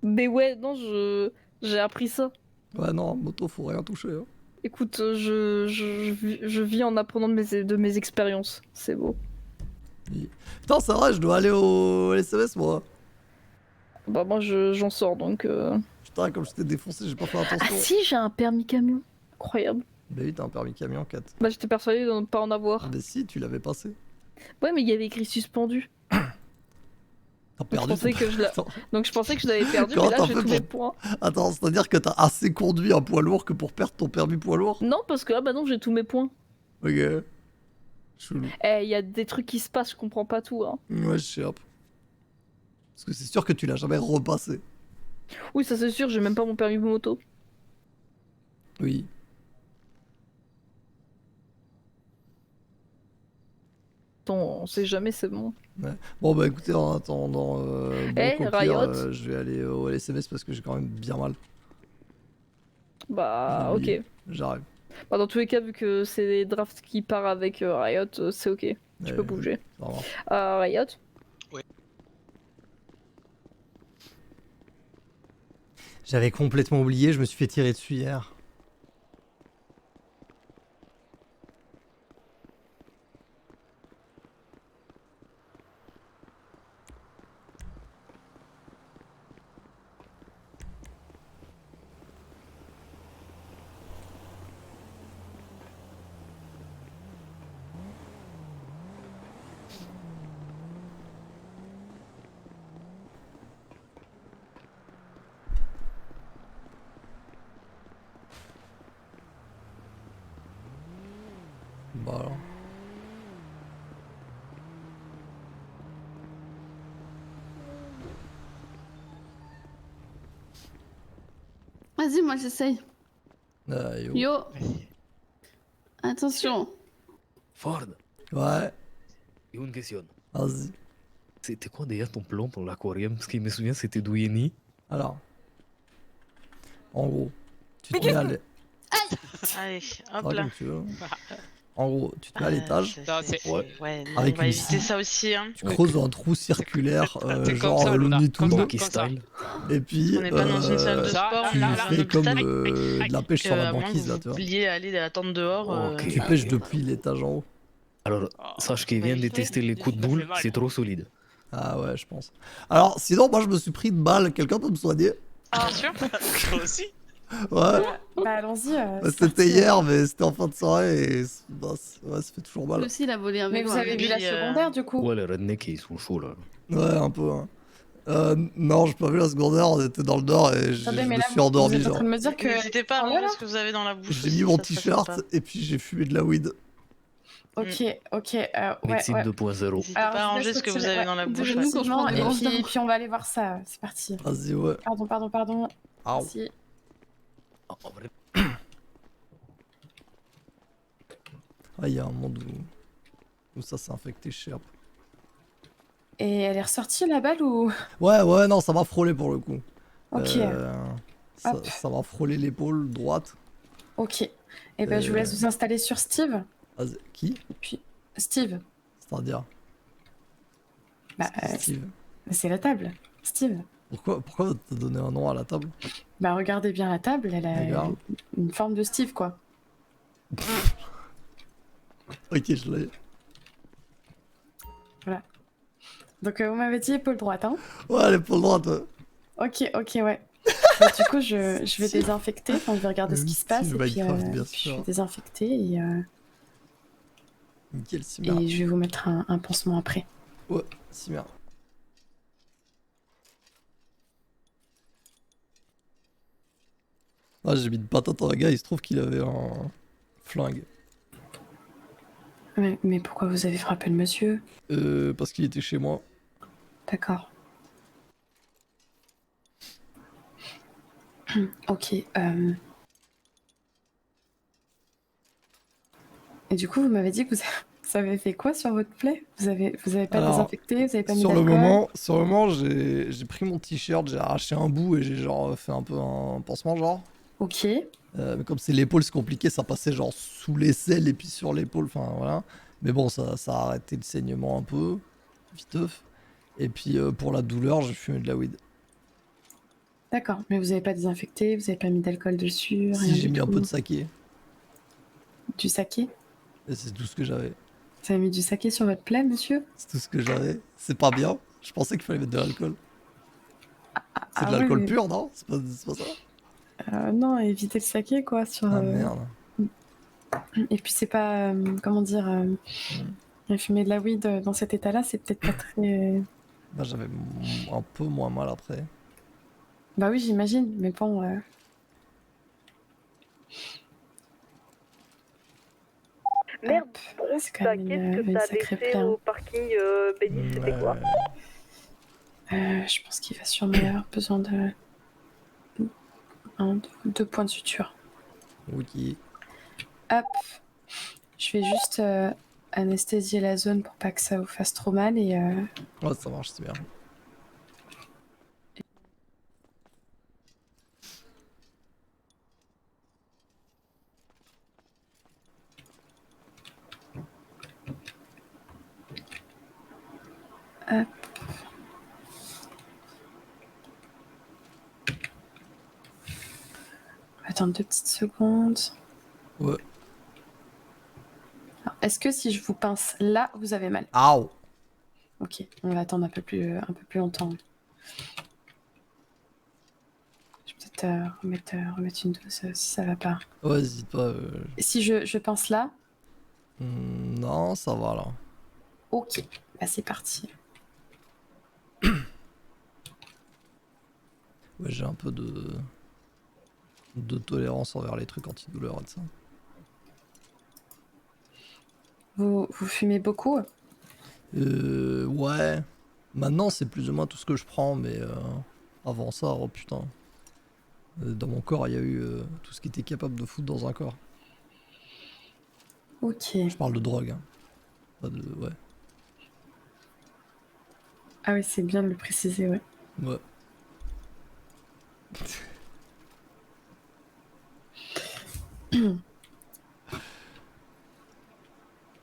S9: Mais ouais, non, j'ai appris ça.
S1: Ouais, non, moto, faut rien toucher. Hein.
S9: Écoute, je vis en apprenant de mes expériences. C'est beau.
S1: Putain, c'est vrai, je dois aller au SMS, moi.
S9: Bah, moi, j'en sors donc.
S1: Putain, comme je t'ai défoncé, j'ai pas fait
S9: Ah,
S1: attention.
S9: si, j'ai un permis camion. Incroyable.
S1: Bah oui, t'as un permis camion, 4.
S9: Bah, j'étais persuadée de ne pas en avoir.
S1: Mais si, tu l'avais passé.
S9: Ouais, mais il y avait écrit suspendu.
S1: T'as perdu.
S9: pensais que je l'a-
S1: Attends,
S9: Donc, je pensais que je l'avais perdu,
S1: Comment
S9: mais là,
S1: t'as
S9: j'ai
S1: fait
S9: tous
S1: pour-
S9: mes points.
S1: Attends, c'est-à-dire que t'as assez conduit un poids lourd que pour perdre ton permis poids lourd?
S9: Non, parce que là, bah non, j'ai tous mes points.
S1: Ok. Chelou.
S9: Eh, il y a des trucs qui se passent, je comprends pas tout. Hein.
S1: Ouais, je sais. Hop. Parce que c'est sûr que tu l'as jamais repassé.
S9: Oui, ça c'est sûr, j'ai même pas mon permis moto.
S1: Oui.
S9: Attends, on sait jamais, c'est bon.
S1: Bon, bah écoutez, en attendant,
S9: Eh,
S1: au pire,
S9: Riot.
S1: je vais aller au LSMS parce que j'ai quand même bien mal.
S9: Bah,
S1: J'ai
S9: ok.
S1: oublié. J'arrive.
S9: Bah, dans tous les cas, vu que c'est des drafts qui partent avec Riot, c'est ok. Tu peux
S1: Ouais,
S9: bouger.
S1: ça marche.
S9: Riot?
S1: J'avais complètement oublié, je me suis fait tirer dessus hier. Bah alors.
S10: Vas-y, moi j'essaye.
S1: Yo.
S10: Yo. Attention.
S2: Ford,
S1: Ouais,
S2: une question.
S1: vas-y.
S2: C'était quoi déjà ton plan pour l'aquarium? Parce qu'il me souvient, c'était Douyeni.
S1: Alors, En gros, tu te mets à l'é-
S11: Allez, hop
S1: Ah,
S11: là.
S1: comme tu veux. En gros, tu te mets à l'étage,
S11: Ouais, non,
S1: avec
S11: on va
S1: une
S11: éviter
S1: scie.
S11: ça aussi, hein.
S1: Tu creuses un trou circulaire,
S2: C'est comme
S1: genre
S2: ça, Luna,
S1: Looney
S2: comme
S1: Tunes,
S2: ça.
S1: et puis
S11: On n'est pas dans une salle de sport,
S1: tu
S11: on est dans un
S1: fais comme
S11: hôpital.
S1: de la pêche sur la
S11: À moins que
S1: banquise là,
S11: vous
S1: tu vois.
S11: vouliez aller attendre dehors.
S12: Ok.
S1: Tu pêches depuis l'étage en haut.
S12: Alors, sache qu'il vient de tester les coups de boule, c'est trop solide.
S1: Ah ouais, je pense. Alors, sinon, moi je me suis pris une balle, quelqu'un peut me soigner?
S11: Bien sûr.
S2: Toi aussi.
S1: Ouais.
S13: Bah allons-y.
S1: C'était hier, mais c'était en fin de soirée et bah, ouais, ça fait toujours mal.
S10: Lui aussi, il a volé un
S13: Mais
S10: vélo.
S13: vous avez vu la secondaire du coup?
S12: Ouais, les rednecks, ils sont chauds là.
S1: Ouais, un peu. Hein. Non, j'ai pas vu la secondaire, on était dans le nord et je
S13: Attendez, mais
S1: me
S13: là,
S1: suis
S13: vous
S1: endormi.
S13: êtes en
S1: Genre.
S13: train de me dire que.
S11: N'hésitez pas à
S13: Oh là
S11: manger
S13: là.
S11: ce que vous avez dans la bouche.
S1: J'ai
S11: aussi,
S1: mis mon
S11: ça serait
S1: t-shirt
S11: sympa.
S1: et puis j'ai fumé de la weed.
S13: Ok, ok. Ouais,
S12: Médecine
S13: ouais.
S12: 2.0.
S11: N'hésitez pas à ranger ce que vous avez dans la bouche.
S10: Nous, quand je prends des
S13: Et
S10: grosses
S13: puis,
S10: dents.
S13: puis on va aller voir ça. C'est parti.
S1: Vas-y, ouais.
S13: Pardon.
S1: Au.
S13: Merci.
S12: En vrai,
S1: Ah, il y a un monde où ça s'est infecté cher.
S13: Et elle est ressortie la balle ou?
S1: Ouais, non, ça m'a frôlé pour le coup.
S13: Ok. Hop.
S1: Ça m'a frôlé l'épaule droite.
S13: Ok. Et ben je vous laisse vous installer sur Steve.
S1: Vas-y, qui?
S13: Et puis Steve.
S1: C'est-à-dire
S13: Bah
S1: Steve.
S13: c'est la table. Steve.
S1: Pourquoi t'as donné un nom à la table?
S13: Bah regardez bien la table, elle a
S1: Regarde.
S13: une forme de Steve quoi.
S1: Ok, je l'ai.
S13: Voilà. Donc vous m'avez dit épaule droite hein?
S1: Ouais, l'épaule droite. Ouais.
S13: Ok, ouais. Bah, du coup je vais désinfecter, enfin je vais regarder ce qui se passe
S1: Si,
S13: et puis
S1: Minecraft, bien
S13: je
S1: sûr.
S13: vais désinfecter et
S1: Nickel, Simère.
S13: je vais vous mettre un pansement après.
S1: Ouais, Simère. Ah, j'ai mis une patate à un gars, il se trouve qu'il avait un flingue.
S13: Mais pourquoi vous avez frappé le monsieur?
S1: Parce qu'il était chez moi.
S13: D'accord. Ok. Et du coup, vous m'avez dit que vous avez fait quoi sur votre plaie? Vous avez pas
S1: Alors,
S13: désinfecté, vous avez pas mis
S1: Sur le
S13: d'alcool?
S1: moment, j'ai pris mon t-shirt, j'ai arraché un bout et j'ai genre fait un peu un pansement genre.
S13: Ok.
S1: Mais comme c'est l'épaule, c'est compliqué, ça passait genre sous l'aisselle et puis sur l'épaule, enfin voilà. Mais bon, ça a arrêté le saignement un peu, viteuf. Et puis pour la douleur, j'ai fumé de la weed.
S13: D'accord. Mais vous avez pas désinfecté, vous avez pas mis d'alcool dessus, rien
S1: Si, j'ai
S13: du
S1: mis un
S13: tout?
S1: peu de saké.
S13: Du saké?
S1: Et c'est tout ce que j'avais.
S13: Vous avez mis du saké sur votre plaie, monsieur?
S1: C'est tout ce que j'avais. C'est pas bien. Je pensais qu'il fallait mettre de l'alcool. C'est de
S13: oui,
S1: l'alcool
S13: mais-
S1: pur, non? C'est pas ça?
S13: Non, évitez le saké, quoi, sur...
S1: Ah merde.
S13: Et puis c'est pas... comment dire... fumer de la weed dans cet état-là, c'est peut-être pas très...
S1: Bah, j'avais un peu moins mal après.
S13: Bah oui, j'imagine, mais bon...
S3: Merde,
S13: c'est quand même
S3: qu'est-ce que
S13: une
S3: t'as
S13: sacrée
S3: laissé
S13: plaie, hein.
S3: au parking Bélis, c'était quoi?
S13: Je pense qu'il va sûrement y avoir besoin de... 2 points de suture.
S1: Ok.
S13: Hop. Je vais juste anesthésier la zone pour pas que ça vous fasse trop mal et...
S1: Ouais, ça marche, c'est bien.
S13: Hop. On va attendre 2 petites secondes.
S1: Ouais.
S13: Alors, est-ce que si je vous pince là, vous avez mal?
S1: Aouh!
S13: Ok, on va attendre un peu plus longtemps. Je vais peut-être remettre une dose si ça va pas.
S1: Ouais, n'hésite pas.
S13: Si je pince là,
S1: Non, ça va là.
S13: ok, bah c'est parti.
S1: Ouais, j'ai un peu de tolérance envers les trucs antidouleurs et de ça.
S13: Vous fumez beaucoup?
S1: Ouais. Maintenant, c'est plus ou moins tout ce que je prends, mais avant ça, oh putain. Dans mon corps, il y a eu tout ce qui était capable de foutre dans un corps.
S13: Ok.
S1: Je parle de drogue, hein. Pas de... Ouais.
S13: Ah oui, c'est bien de le préciser, ouais.
S1: Ouais.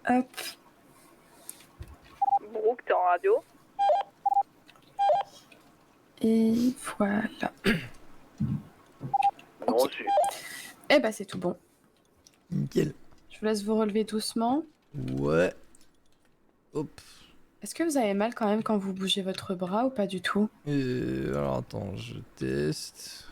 S13: Hop.
S3: Brooke, t'es en radio.
S13: Et voilà.
S3: Reçu.
S13: Eh bah c'est tout bon.
S1: Nickel.
S13: Je vous laisse vous relever doucement.
S1: Ouais. Hop.
S13: Est-ce que vous avez mal quand même quand vous bougez votre bras ou pas du tout?
S1: Alors attends, je teste.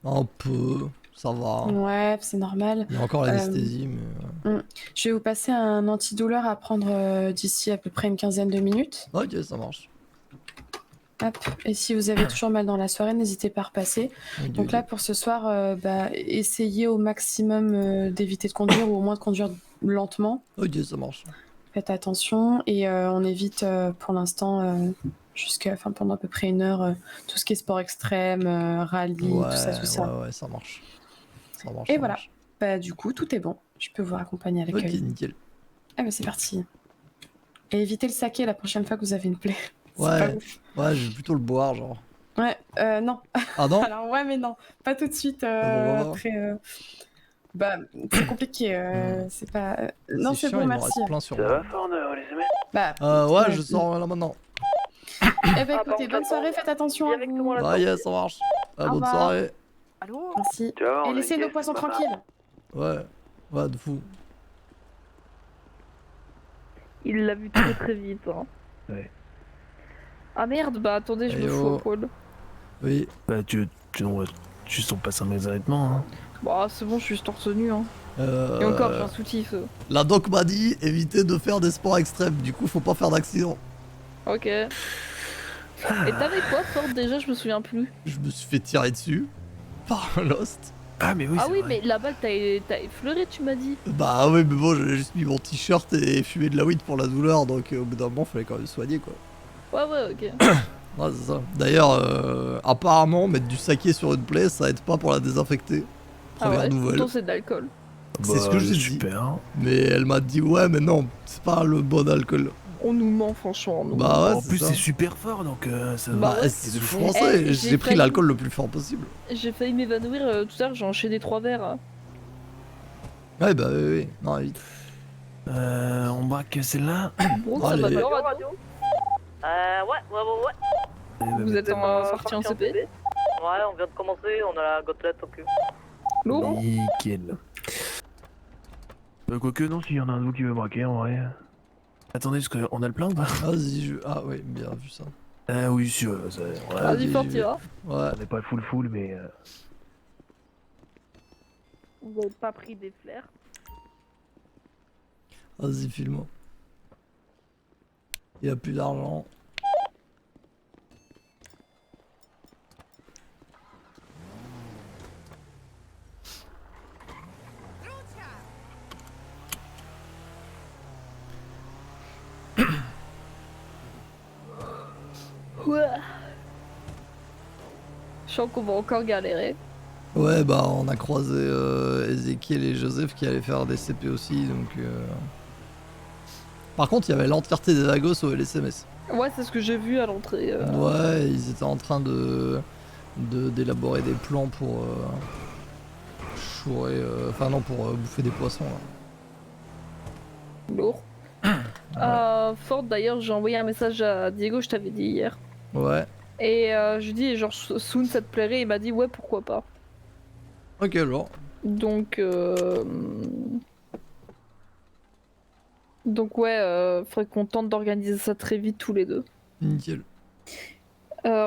S1: Un peu, ça va.
S13: Ouais, c'est normal.
S1: Il y a encore l'anesthésie, mais...
S13: Je vais vous passer un antidouleur à prendre d'ici à peu près une quinzaine de minutes.
S1: Ok, ça marche.
S13: Hop. Et si vous avez toujours mal dans la soirée, n'hésitez pas à repasser. Donc là, pour ce soir, essayez au maximum d'éviter de conduire ou au moins de conduire lentement.
S1: Ok, ça marche.
S13: Faites attention et on évite pour l'instant, pendant à peu près 1 heure, tout ce qui est sport extrême, rallye, tout ça.
S1: Ouais, ça marche. Ça marche.
S13: Et
S1: ça
S13: voilà.
S1: marche.
S13: Bah, du coup, tout est bon. Je peux vous raccompagner à
S1: Ok,
S13: l'accueil.
S1: nickel.
S13: Ah bah c'est parti. Et évitez le saké la prochaine fois que vous avez une plaie. C'est pas
S1: Ouais,
S13: ouf.
S1: ouais, je vais plutôt le boire, genre.
S13: Ouais, non.
S1: Ah non?
S13: Alors ouais, mais non. Pas tout de suite.
S1: bon,
S13: Après, bah, c'est compliqué. C'est pas... Non, c'est
S1: chiant,
S13: bon,
S1: il m'en
S13: merci.
S1: reste plein sur moi.
S13: Bah,
S1: Ouais, je sors là maintenant.
S13: Eh bah écoutez, bonne soirée, faites attention à vous.
S1: Ouais, yes, ça marche.
S13: Au
S1: Bonne
S13: revoir.
S1: soirée.
S3: Allô?
S13: Merci. Et laissez nos poissons tranquilles.
S1: Ouais, de fou.
S9: Il l'a vu très très vite. Hein.
S2: Ouais.
S9: Ah merde, bah attendez, je me fous au poil.
S1: Oui.
S2: Bah, tu sens pas ça mes vêtements, hein.
S9: Bah c'est bon, je suis torse nu. Hein. Et
S1: Euh...
S9: encore, j'ai un soutif.
S1: La doc m'a dit éviter de faire des sports extrêmes, du coup faut pas faire d'accident.
S9: Ok. Et t'avais quoi, Ford, déjà? Je me souviens plus.
S1: Je me suis fait tirer dessus par Lost.
S2: Ah mais oui,
S9: Ah
S2: c'est
S9: oui,
S2: vrai.
S9: mais la balle t'as effleuré, tu m'as dit.
S1: Bah oui, mais bon, j'ai juste mis mon t-shirt et fumé de la weed pour la douleur, donc au bout d'un moment fallait quand même soigner quoi.
S9: Ouais, ok.
S1: Ouais, c'est ça. D'ailleurs, apparemment, mettre du saké sur une plaie, ça aide pas pour la désinfecter.
S9: Ah
S1: Première
S9: ouais,
S1: nouvelle.
S9: pourtant c'est de l'alcool.
S1: C'est ce que j'ai dit.
S2: Super.
S1: Mais elle m'a dit ouais, mais non, c'est pas le bon alcool.
S9: On nous ment, franchement. on nous
S1: Bah
S9: ment.
S1: ouais,
S2: En plus,
S1: ça.
S2: c'est super fort, donc ça
S9: Bah ouais.
S1: c'est
S2: de fou.
S1: français.
S9: Eh,
S1: J'ai
S9: j'ai
S1: pris
S9: failli-
S1: l'alcool le plus fort possible.
S9: J'ai failli m'évanouir tout à l'heure, j'ai enchaîné 3 verres.
S1: Ouais, bah oui. Non, vite.
S2: On braque celle-là.
S9: Bon, ça va
S1: Allez.
S9: bien, radio.
S3: Ouais.
S9: Vous êtes parti en CP?
S3: Ouais, on vient de commencer, on a la gotelette au cul.
S9: Lourd.
S2: Nickel. Quoique, non, s'il y en a un autre qui veut braquer, en vrai. Attendez, est-ce qu'on a le plan ou pas?
S1: Vas-y, Ah oui, bien vu ça.
S2: Ah oui, sûr.
S9: Vas-y, Ford, tu vas.
S1: Ouais.
S2: On n'est pas full, mais...
S9: Vous avez pas pris des flares?
S1: Vas-y, file-moi. Il y a plus d'argent.
S9: Ouais. Je sens qu'on va encore galérer.
S1: Ouais, bah on a croisé Ezekiel et Joseph qui allaient faire des CP aussi, donc... Par contre, il y avait l'entièreté des Lagos au LSMS.
S9: Ouais, c'est ce que j'ai vu à l'entrée.
S1: Ouais, ils étaient en train d'élaborer des plans pour chourer... Enfin non, pour bouffer des poissons, là.
S9: Lourd. Ford, d'ailleurs, j'ai envoyé un message à Diego, je t'avais dit hier.
S1: Ouais.
S9: Et je lui dis, genre, Soon, ça te plairait? Il m'a dit, ouais, pourquoi pas.
S1: Ok, alors.
S9: Donc ouais, faudrait qu'on tente d'organiser ça très vite tous les deux.
S1: Nickel.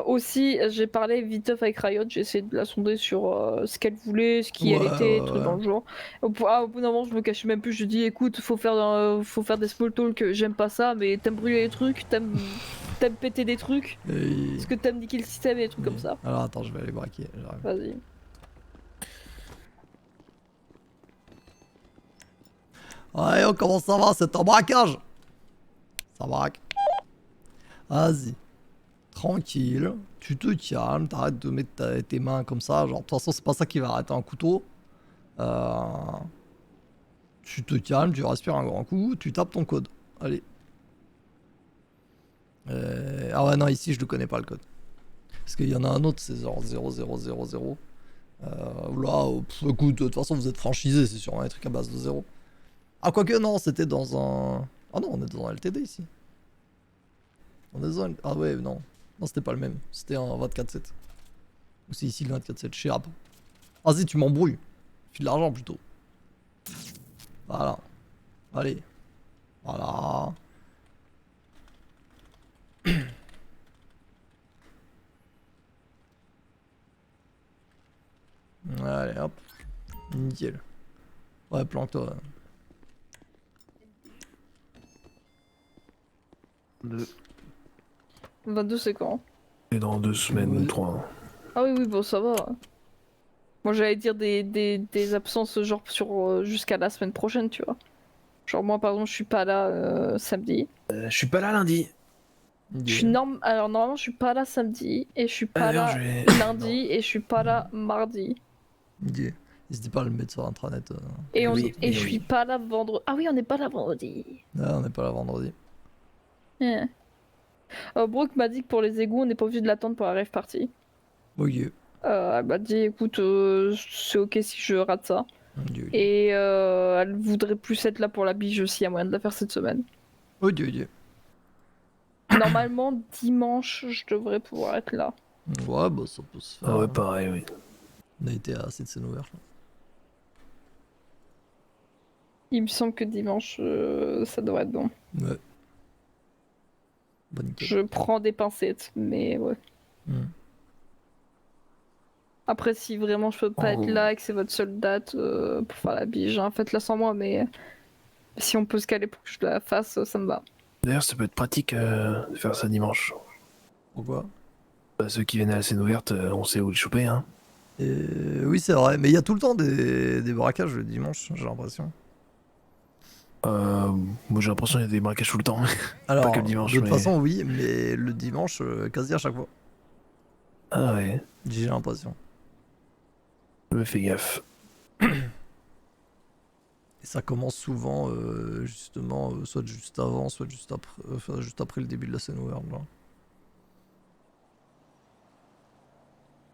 S9: Aussi, j'ai parlé vite avec Riot, j'ai essayé de la sonder sur ce qu'elle voulait, ce qui elle était, trucs dans le genre. Au bout d'un moment, je me cachais même plus, je dis écoute, faut faire des small talk, j'aime pas ça, mais t'aimes brûler les trucs, t'aimes péter des trucs, est-ce que t'aimes niquer le système et des trucs comme ça.
S1: Alors attends, je vais aller braquer, j'arrive.
S9: Vas-y.
S1: Ouais, comment ça va? C'est un braquage. Ça braque. Vas-y. Tranquille. Tu te calmes, t'arrêtes de mettre tes mains comme ça. Genre, de toute façon, c'est pas ça qui va arrêter un couteau. Tu te calmes, tu respires un grand coup, tu tapes ton code. Allez. Ah ouais, non, ici, je le connais pas le code. Parce qu'il y en a un autre, c'est genre 0000. Écoute, de toute façon, vous êtes franchisé, c'est sûrement un truc à base de 0. Ah, quoique, non, c'était dans un. Ah non, on est dans un LTD ici. On est dans un. Ah ouais, non. Non, c'était pas le même. C'était un 24/7. Ou c'est ici le 24/7, je sais pas. Vas-y, tu m'embrouilles. File de l'argent plutôt. Voilà. Allez. Voilà. Allez, hop. Nickel. Ouais, planque-toi.
S9: 22, c'est quand?
S2: Et dans 2 semaines ou 3.
S9: Ah oui, bon, ça va. Moi, j'allais dire des absences, genre, sur jusqu'à la semaine prochaine, tu vois. Genre, moi, par exemple, je suis pas là samedi.
S2: Je suis pas là lundi.
S9: Alors, normalement, je suis pas là samedi, et je suis pas là lundi, et je suis pas là mardi.
S1: N'hésitez pas à le mettre sur intranet.
S9: Et je suis pas là vendredi. Ah oui, on n'est pas là vendredi.
S1: Ouais, on n'est pas là vendredi.
S9: Yeah. Brooke m'a dit que pour les égouts, on n'est pas obligé de l'attendre pour la rave party.
S1: Ok.
S9: Elle m'a dit, écoute, c'est ok si je rate ça.
S1: Ok.
S9: Et elle voudrait plus être là pour la bige s'il y a moyen de la faire cette semaine.
S1: Ok.
S9: Normalement, dimanche, je devrais pouvoir être là.
S1: Ouais, bah ça peut se faire.
S2: Ah ouais, pareil, oui.
S1: On a été à assez de scènes ouvertes.
S9: Il me semble que dimanche, ça devrait être bon.
S1: Ouais. Bonne
S9: Je prends des pincettes, mais ouais. Après, si vraiment je peux pas être là et que c'est votre seule date pour faire la bige, hein, faites-la sans moi, mais si on peut se caler pour que je la fasse, ça me va.
S2: D'ailleurs, ça peut être pratique de faire ça dimanche.
S1: Pourquoi?
S2: Bah, ceux qui viennent à la scène ouverte, on sait où les choper, hein.
S1: Oui, c'est vrai, mais il y a tout le temps des braquages le dimanche, j'ai l'impression.
S2: Moi j'ai l'impression qu'il y a des braquages tout le temps.
S1: Alors,
S2: pas que le dimanche.
S1: de toute façon, oui, mais le dimanche, quasi à chaque fois.
S2: Ah ouais.
S1: J'ai l'impression.
S2: Je me fais gaffe.
S1: Et ça commence souvent, justement, soit juste avant, soit juste après le début de la scène ouverte. Là.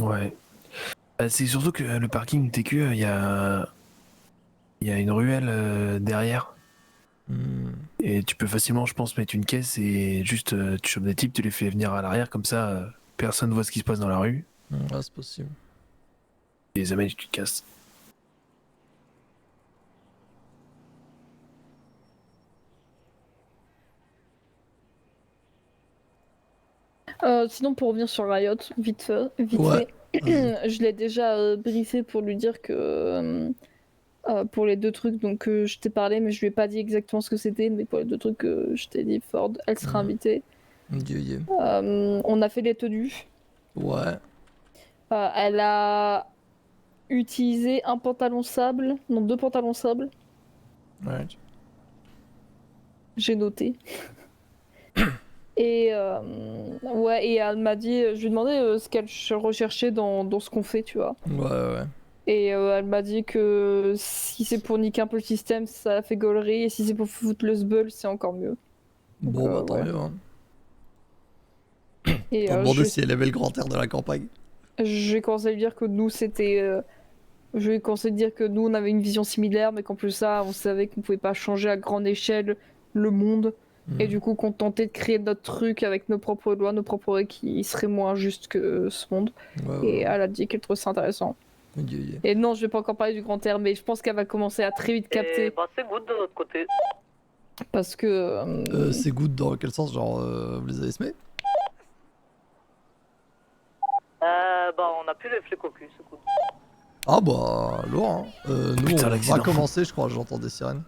S2: Ouais. C'est surtout que le parking TQ, il y a une ruelle derrière. Et tu peux facilement, je pense, mettre une caisse et juste tu chopes des types, tu les fais venir à l'arrière, comme ça personne voit ce qui se passe dans la rue.
S1: Ouais, c'est possible.
S2: Et les amènes, tu te casses.
S9: Sinon, pour revenir sur Riot, vite fait,
S1: Ouais.
S9: je l'ai déjà briefé pour lui dire que pour les 2 trucs donc je t'ai parlé, mais je lui ai pas dit exactement ce que c'était, mais pour les 2 trucs que je t'ai dit, Ford, elle sera invitée. On a fait les tenues.
S1: Ouais.
S9: Elle a utilisé 2 pantalons sable.
S1: Ouais.
S9: J'ai noté. Et ouais, et elle m'a dit, je lui ai demandé ce qu'elle recherchait dans ce qu'on fait, tu vois.
S1: Ouais.
S9: Et elle m'a dit que si c'est pour niquer un peu le système, ça fait gaulerie, et si c'est pour foutre le sbull, c'est encore mieux.
S1: Bon, bah tant mieux. Hein.
S9: Et
S1: t'as demandé si elle aimait le grand air de la campagne.
S9: J'ai commencé à lui dire que nous, c'était. Je lui ai conseillé de dire que nous, on avait une vision similaire, mais qu'en plus ça, on savait qu'on pouvait pas changer à grande échelle le monde. Et du coup, qu'on tentait de créer notre truc avec nos propres lois, nos propres règles qui seraient moins justes que ce monde. Et elle a dit qu'elle trouvait ça intéressant. Et non, je vais pas encore parler du grand air, mais je pense qu'elle va commencer à très vite capter.
S3: Bah, c'est good de notre côté.
S9: Parce que.
S1: C'est good dans quel sens? Genre, vous les avez semés?
S3: Bah, on a plus les flics au cul, c'est good.
S1: Ah bah, lourd, hein. Nous,
S2: Putain,
S1: on va
S2: l'accident.
S1: commencer, je crois, j'entends des sirènes.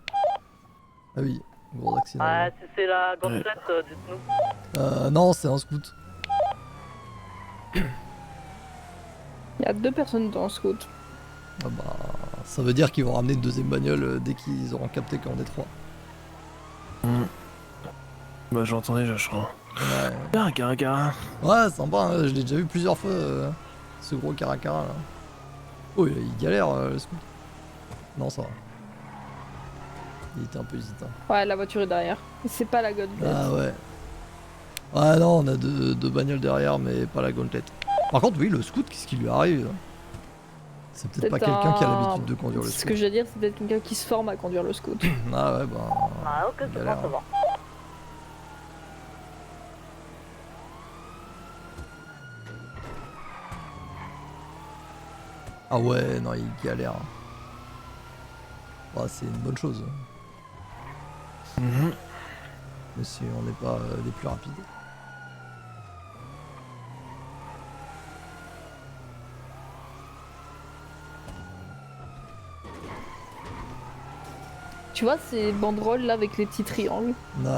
S1: Ah oui, gros accident.
S3: Ah, si c'est la gonflette, dites-nous.
S1: Non, c'est un scout.
S9: Il y a 2 personnes dans le scout.
S1: Ah bah, ça veut dire qu'ils vont ramener une deuxième bagnole dès qu'ils auront capté qu'on est 3.
S2: Bah j'entends déjà, je crois.
S1: Ouais.
S2: Ah, Caracara.
S1: Ouais, sympa, hein, je l'ai déjà vu plusieurs fois, ce gros caracara là. Oh, il galère le scout. Non, ça va. Il était un peu hésitant.
S9: Ouais, la voiture est derrière. C'est pas la gonflette.
S1: Ah ouais. Ouais, non, on a deux bagnoles derrière, mais pas la gonflette. Par contre, oui, le scout, qu'est-ce qui lui arrive? C'est peut-être pas quelqu'un qui a l'habitude de conduire le
S9: Ce
S1: scoot.
S9: que je veux dire, c'est peut-être quelqu'un qui se forme à conduire le scoot.
S1: Ah ouais, bah.
S3: Ah, ok, c'est bon,
S1: galère.
S3: ça va.
S1: Ah ouais, non, il galère. Bah, c'est une bonne chose.
S2: Mhm.
S1: Mais si on n'est pas des plus rapides.
S9: Tu vois ces banderoles là avec les petits triangles?
S1: Ouais.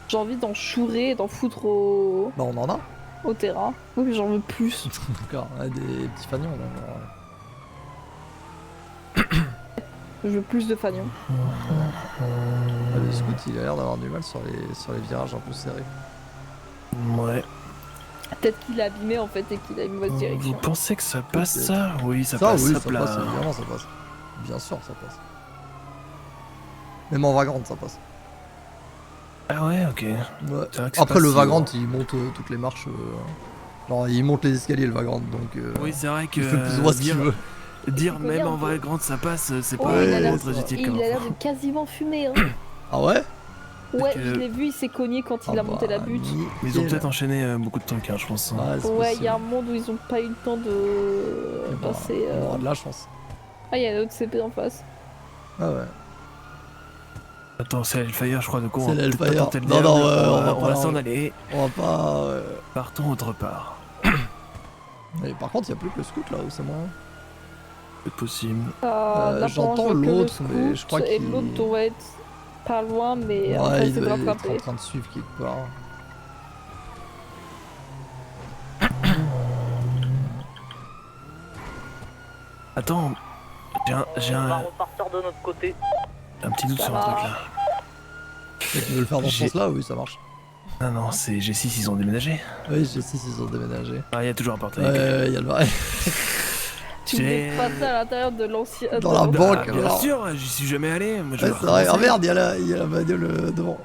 S9: J'ai envie d'en chourer et d'en foutre au...
S1: Bah, on en a.
S9: au terrain. Oui, mais j'en veux plus.
S1: D'accord, ouais, des petits fagnons là.
S9: Je veux plus de fagnons.
S1: Ah, le scoot il a l'air d'avoir du mal sur les virages un peu serrés.
S2: Ouais.
S9: Peut-être qu'il est abîmé en fait et qu'il a une mauvaise
S2: Vous
S9: direction.
S2: pensez que ça passe
S1: Peut-être.
S2: ça? Oui, ça
S1: Ça,
S2: passe.
S1: oui,
S2: hop
S1: ça
S2: là.
S1: passe, évidemment ça passe. Bien sûr ça passe. Même en vagrant ça passe.
S2: Ah ouais, ok.
S1: Ouais.
S2: C'est vrai que c'est
S1: Après
S2: pas
S1: le
S2: si
S1: vagrant
S2: lourd.
S1: il monte toutes les marches. Genre il monte les escaliers le vagrant donc
S2: Oui, c'est vrai que
S1: il fait plus ou moins ce qu'il veut.
S2: dire même en
S9: un peu.
S2: vagrant ça passe, c'est
S9: Oh,
S2: pas
S9: il a l'air
S2: très utile
S9: il
S2: comme
S9: a l'air
S2: info.
S9: de quasiment fumer. Hein.
S1: Ah ouais?
S9: Ouais,
S2: que-
S9: je l'ai vu, il s'est cogné quand il
S1: Ah
S9: a monté
S1: bah,
S9: la butte.
S2: Mais ils ont peut-être enchaîné beaucoup de trucs, hein, je pense.
S1: Ouais, c'est
S9: Ouais, il y a un
S1: possible.
S9: monde où ils ont pas eu le temps de
S1: Eh ben,
S9: passer.
S1: on aura de la chance.
S9: Ah, il y a un autre CP en face.
S1: Ah ouais.
S2: Attends, c'est l'Hellfire, je crois, de quoi
S1: C'est
S2: on va peut-être pas
S1: l'Hellfire.
S2: tenter le
S1: Non,
S2: diable,
S1: non, ouais,
S2: on
S1: on va
S2: va
S1: pas-
S2: s'en aller.
S1: On va pas.
S2: Partons autre part.
S1: Mais par contre, il y a plus que le scout là où c'est moi.
S2: C'est possible.
S1: J'entends l'autre, mais je crois
S9: Et
S1: qu'il.
S9: l'autre doit être pas loin, mais en
S1: Ouais,
S9: fait,
S1: il
S9: c'est de
S1: doit être
S9: rattraper.
S1: en train de suivre quelque part.
S2: Attends, j'ai
S3: On va
S2: un
S3: repartir de notre côté.
S2: petit doute
S9: Ça
S2: sur un truc là.
S1: Et tu veux le faire dans ce
S2: J'ai-
S1: sens-là? Oui, ça marche.
S2: Ah non, c'est G6, ils ont déménagé.
S1: Oui, j'ai 6, ils ont déménagé.
S2: Ah, il y a toujours un portail.
S1: Ouais, il y a le vrai.
S9: Tu voulais passer à l'intérieur de l'ancien.
S1: Dans la
S9: de-
S1: banque,
S2: Bien
S1: alors.
S2: sûr, j'y suis jamais allé. Moi, je
S1: Ouais,
S2: vais
S1: c'est vrai. Ah
S2: recommencer.
S1: merde, il y a la bagnole devant.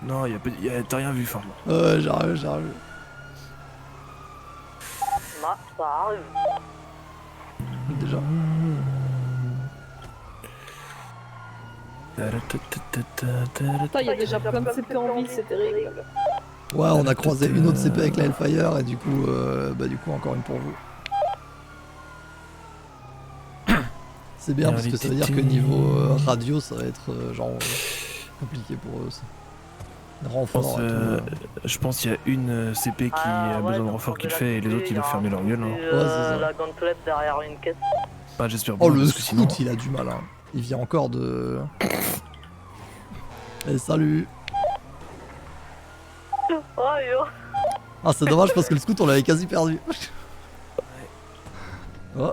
S2: Non, t'as rien vu, Forme.
S1: Ouais, j'arrive.
S3: Bah, ça arrive.
S1: Déjà.
S9: Putain, il y a déjà plein de CP en ville, c'est terrible.
S1: Ouais, on a croisé une autre CP avec la Hellfire et du coup encore une pour vous. C'est bien parce que ça veut dire que niveau radio, ça va être compliqué pour eux aussi. Renfort.
S2: Je pense qu'il y a une CP qui a besoin de renfort qu'il fait et les autres ils doivent fermer leur gueule. Hein.
S1: Ouais, c'est ça.
S3: La gantelette derrière une caisse.
S2: Bah, j'espère bien.
S1: Oh, le
S2: parce que
S1: scout,
S2: sinon...
S1: il a du mal. Hein. Il vient encore de. Eh, salut.
S3: Oh, yo.
S1: Ah, c'est dommage parce que le scout, on l'avait quasi perdu. Oh.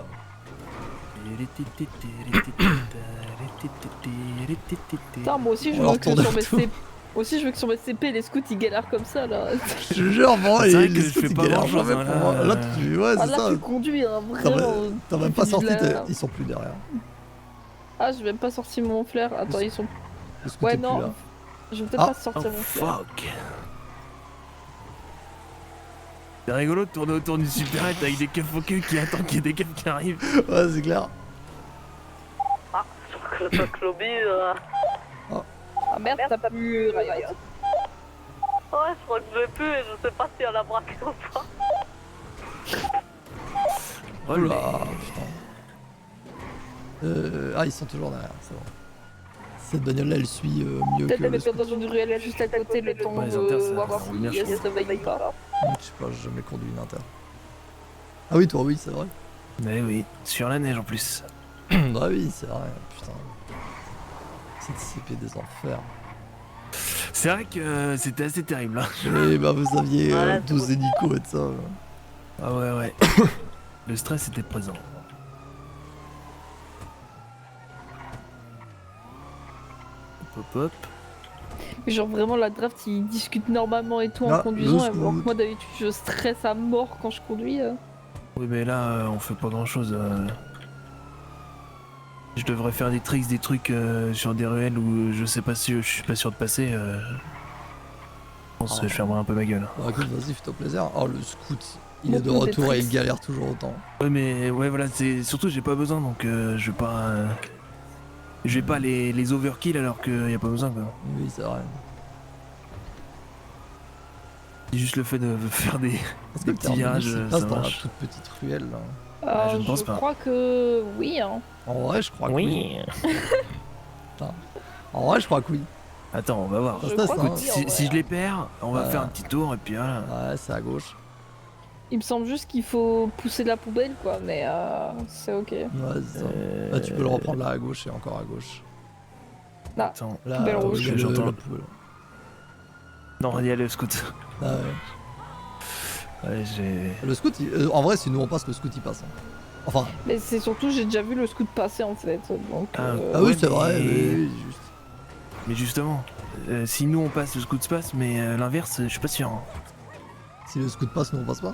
S9: Putain, moi aussi je
S1: On va
S9: veux que
S1: retourner
S9: sur mes
S1: autour.
S9: CP. Aussi, je veux que sur mes CP, les scouts ils galèrent comme ça là.
S1: Je te jure, bon,
S2: C'est
S1: et
S2: vrai
S1: les
S2: que je
S1: scouts,
S2: fais
S1: ils
S2: pas
S1: galèrent
S2: grand-chose,
S1: jamais
S2: hein,
S1: pour moi.
S2: là.
S1: Là, ouais,
S9: Ah
S1: c'est
S9: là,
S1: ça.
S9: tu conduis, hein,
S1: T'as
S9: vraiment.
S1: t'as même
S9: tu
S1: pas
S9: fais
S1: sorti,
S9: de la-
S1: ils sont plus derrière.
S9: Ah, j'ai même pas sorti mon flair. Attends, ils sont.
S1: Le scout
S9: Ouais,
S1: est plus
S9: non.
S1: là.
S9: Je vais peut-être
S1: Ah.
S9: pas sortir
S2: Oh
S9: mon flair.
S2: fuck. C'est rigolo de tourner autour d'une supérette avec des keufs au cul qui attendent qu'il y ait des keufs qui arrivent.
S1: Ouais, c'est clair.
S3: Ah, je crois que le Cloby.
S9: Ah merde, t'as pas pu. Riot.
S3: Ouais, je crois que je l'ai plus et je sais pas si elle a braqué ou pas.
S2: Oh
S1: Oula,
S2: là.
S1: putain. Ah, ils sont toujours derrière, c'est bon. Cette bagnole là, elle suit mieux
S9: Peut-être
S1: que
S9: la
S1: le
S9: mettre
S1: scout.
S9: dans une ruelle juste à côté le temps
S2: Ouais, les inters,
S9: de
S2: ça
S9: voir
S2: roule bien,
S9: si
S2: je
S9: elle se veille pas.
S1: Je sais pas, j'ai jamais conduit une inter. Ah oui, toi, oui, c'est vrai.
S2: Mais oui, sur la neige en plus.
S1: Ah oui, c'est vrai, putain. Cette CP des enfers.
S2: C'est vrai que c'était assez terrible. Hein.
S1: Oui, bah vous aviez
S3: Ouais,
S1: 12 hélicos et tout ça.
S2: Ah ouais, ouais. Le stress était présent. Hop hop.
S9: Mais genre vraiment la draft ils discutent normalement et tout en
S1: Ah,
S9: conduisant
S1: le
S9: alors que
S1: scout.
S9: moi d'habitude je stresse à mort quand je conduis.
S2: Oui, mais là, on fait pas grand chose. Je devrais faire des tricks, des trucs sur des ruelles où je sais pas si je suis pas sûr de passer. Je pense que je fermerai un peu ma gueule.
S1: Bah écoute, vas-y, fais-toi plaisir. Oh, le scout, Il est de
S9: Beaucoup
S1: retour et il
S9: Tetris.
S1: galère toujours autant.
S2: Ouais, mais ouais, voilà, c'est surtout j'ai pas besoin donc je vais pas. Je vais pas les overkill alors qu'il y a pas besoin quoi.
S1: Oui, c'est vrai.
S2: C'est juste le fait de faire des
S1: Est-ce que
S2: petits
S1: Terminus,
S2: virages,
S1: il passe
S2: ça
S1: dans la
S2: marche.
S1: toute petite ruelle là?
S2: Ah, je ne pense pas.
S9: crois que oui. Hein.
S1: En vrai, je crois que oui.
S12: Oui.
S1: Putain. En vrai, je crois que oui.
S2: Attends, on va voir.
S1: Ça se
S9: Je
S1: teste,
S9: crois
S1: hein.
S9: que oui, en
S2: Si,
S9: vrai.
S2: si je les perds, on va
S1: Ouais.
S2: faire un petit tour et puis voilà.
S1: Ouais, c'est à gauche.
S9: Il me semble juste qu'il faut pousser la poubelle, quoi, mais c'est ok.
S1: Ouais, c'est ça. Là, tu peux le reprendre là à gauche et encore à gauche.
S2: Attends.
S1: Là,
S9: Poubelle rouge.
S1: il y a
S2: J'entends.
S1: la poubelle.
S2: Non, il y a le scout.
S1: Ah ouais.
S2: Ouais, j'ai.
S1: Le scout, en vrai, si nous on passe, le scout il passe. Hein. Enfin,
S9: Mais c'est surtout, j'ai déjà vu le scout passer en fait. Donc,
S2: Ah,
S1: ah oui,
S2: ouais,
S1: c'est
S2: mais-
S1: vrai, oui, juste.
S2: Mais justement, si nous on passe, le scout se passe, mais l'inverse, je suis pas sûr. Hein.
S1: Si le scout passe, nous on passe pas?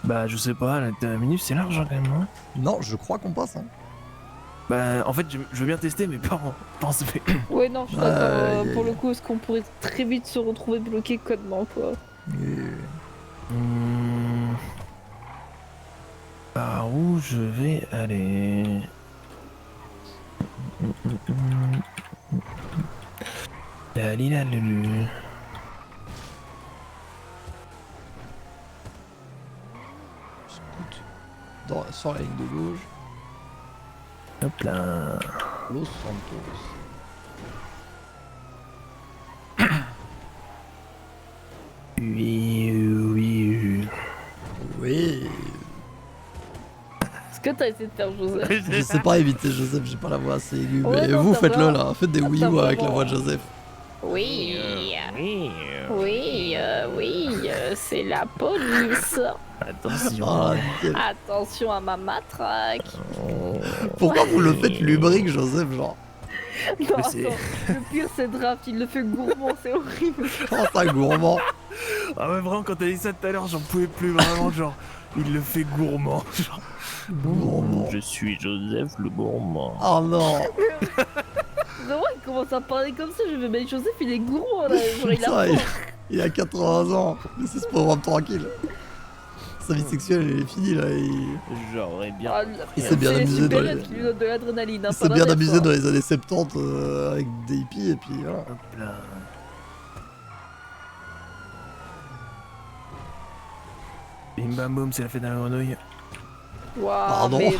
S2: Bah, je sais pas, la minute c'est large hein, quand même. Hein.
S1: Non, je crois qu'on passe. Hein.
S2: Bah, en fait, je veux bien tester, mais pas en SP.
S9: ouais, non, je suis
S1: Ouais,
S9: d'accord.
S1: ouais,
S9: Pour
S1: ouais.
S9: le coup, est-ce qu'on pourrait très vite se retrouver bloqué codement, quoi?
S2: Par où je vais aller? La lila lulu.
S1: Sur la ligne de gauche,
S2: Hop là.
S1: Los Santos.
S2: Oui.
S1: Oui.
S9: Est-ce que t'as essayé de faire Joseph?
S1: Je sais pas éviter Joseph, j'ai pas la voix assez aiguë.
S9: Ouais,
S1: mais
S9: non,
S1: vous
S9: t'as
S1: faites-le
S9: pas-
S1: là, faites des oui
S9: t'as
S1: ou avec la
S9: vraiment-
S1: voix de Joseph.
S9: Oui,
S12: Oui.
S9: c'est la police.
S2: Attention.
S1: Ah, quel-
S9: Attention à ma matraque.
S1: Pourquoi vous le faites lubrique, Joseph, genre?
S9: Non,
S2: Mais c'est-
S9: attends, le pire c'est Draft, il le fait gourmand, c'est horrible.
S1: Oh, ça gourmand.
S2: Ah ouais, vraiment, quand t'as dit ça tout à l'heure, j'en pouvais plus vraiment, genre, il le fait gourmand. Genre.
S1: Gourmand.
S12: Je suis Joseph le gourmand.
S1: Oh non.
S9: Vraiment, il commence à parler comme ça, je vais mettre Joseph, il est gourmand là, genre il
S1: Ça,
S9: a
S1: il a 80 ans. Laissez ce pauvre homme tranquille. Sa vie sexuelle, elle est finie là.
S12: J'aurais bien.
S9: Ah,
S1: Il s'est bien
S9: c'est les
S1: amusé dans
S9: super
S1: les-
S9: qui lui donnent de l'adrénaline. hein,
S1: Il
S9: pas
S1: s'est bien
S9: l'inverse,
S1: amusé
S9: hein.
S1: dans les années 70 avec des hippies et puis voilà.
S2: Hop là. Bim bam boum, c'est la fête à la grenouille.
S9: Waouh,
S1: Pardon.
S9: mais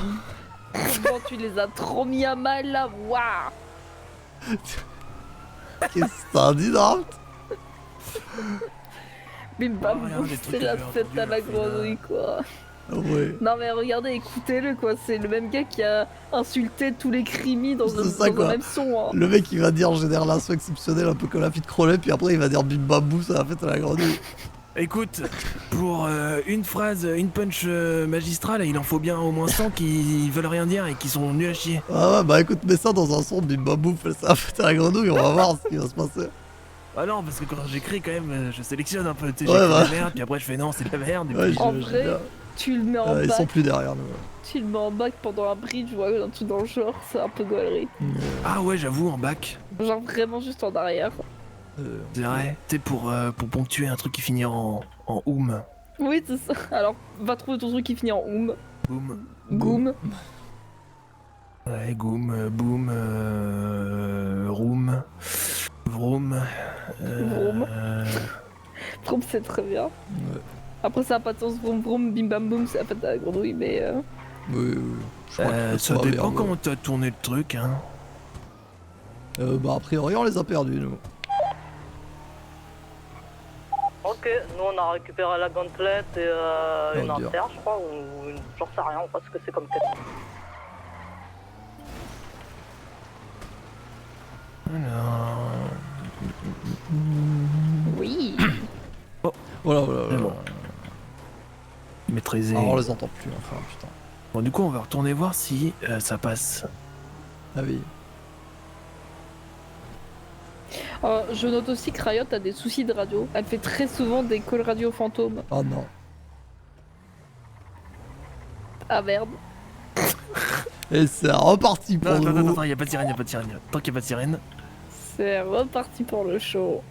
S9: comment tu les as trop mis à mal là, waouh.
S1: Qu'est-ce que t'as dit, Draft?
S9: Bim bam
S2: Oh, regarde,
S9: boum,
S2: les trucs
S9: c'est
S2: que
S9: la
S2: j'avais
S9: fête à la
S2: entendus, là.
S9: grenouille quoi.
S1: Ah ouais.
S9: Non mais regardez, écoutez-le quoi, c'est le même gars qui a insulté tous les crimis dans,
S1: C'est
S9: un,
S1: ça,
S9: dans
S1: quoi.
S9: un même son. Hein.
S1: Le mec il va dire j'ai des relations exceptionnelles un peu comme la fille de Crowley, puis après il va dire bim bam bou, ça a fait à la grenouille.
S2: Écoute, pour une phrase, une punch magistrale, il en faut bien au moins 100 qui veulent rien dire et qui sont nuls à chier.
S1: Ah ouais, bah écoute, mets ça dans un son, bim bam bou, fais ça a fait à la grenouille, on va voir ce qui va se passer.
S2: Ah non, parce que quand j'écris quand même, je sélectionne un peu, tu sais,
S1: Ouais,
S2: j'écris
S1: bah.
S2: la merde, puis après je fais non, c'est de la merde, et
S1: Ouais,
S2: puis...
S9: En
S1: j'imagine
S9: vrai,
S1: bien.
S9: tu le mets en
S1: Ils sont
S9: bac,
S1: plus derrière nous.
S9: tu le mets en bac pendant un bridge ou un truc dans le genre, c'est un peu gaulerie.
S2: Ah ouais, j'avoue, en bac,
S9: Genre vraiment juste en arrière.
S2: c'est vrai, tu sais, pour ponctuer un truc qui finit en oum.
S9: Oui, c'est ça. Alors, va trouver ton truc qui finit en oum.
S2: Boum.
S9: Goom.
S2: Ouais, goum, boum, room, vroom.
S9: Vroom. Vroom, c'est très bien.
S1: Ouais.
S9: Après, ça a pas de sens. Vroom, vroom, bim bam boum, c'est la fête à la grenouille, mais.
S1: Oui, oui. Je crois que
S2: Ça
S1: va
S2: dépend
S1: bien,
S2: comment t'as tourné le truc, hein.
S1: Bah a priori on les a perdus nous.
S3: Ok, nous on a récupéré la gantelette et une
S1: Oh, Dieu.
S3: inter, je crois, ou une... j'en sais rien, parce que c'est comme quête.
S2: Alors...
S9: Oui.
S1: Voilà,
S2: C'est
S1: voilà.
S2: bon. Maîtriser.
S1: Ah, on les entend plus enfin, putain.
S2: Bon, du coup, on va retourner voir si ça passe.
S1: Ah oui.
S9: Je note aussi que Riot a des soucis de radio. Elle fait très souvent des calls radio fantômes.
S1: Oh non.
S9: Ah merde.
S1: Et c'est reparti pour
S2: Non,
S1: nous.
S2: attends, y'a pas de sirène, y'a pas de sirène. Tant qu'il y a pas de sirène.
S9: C'est reparti pour le show.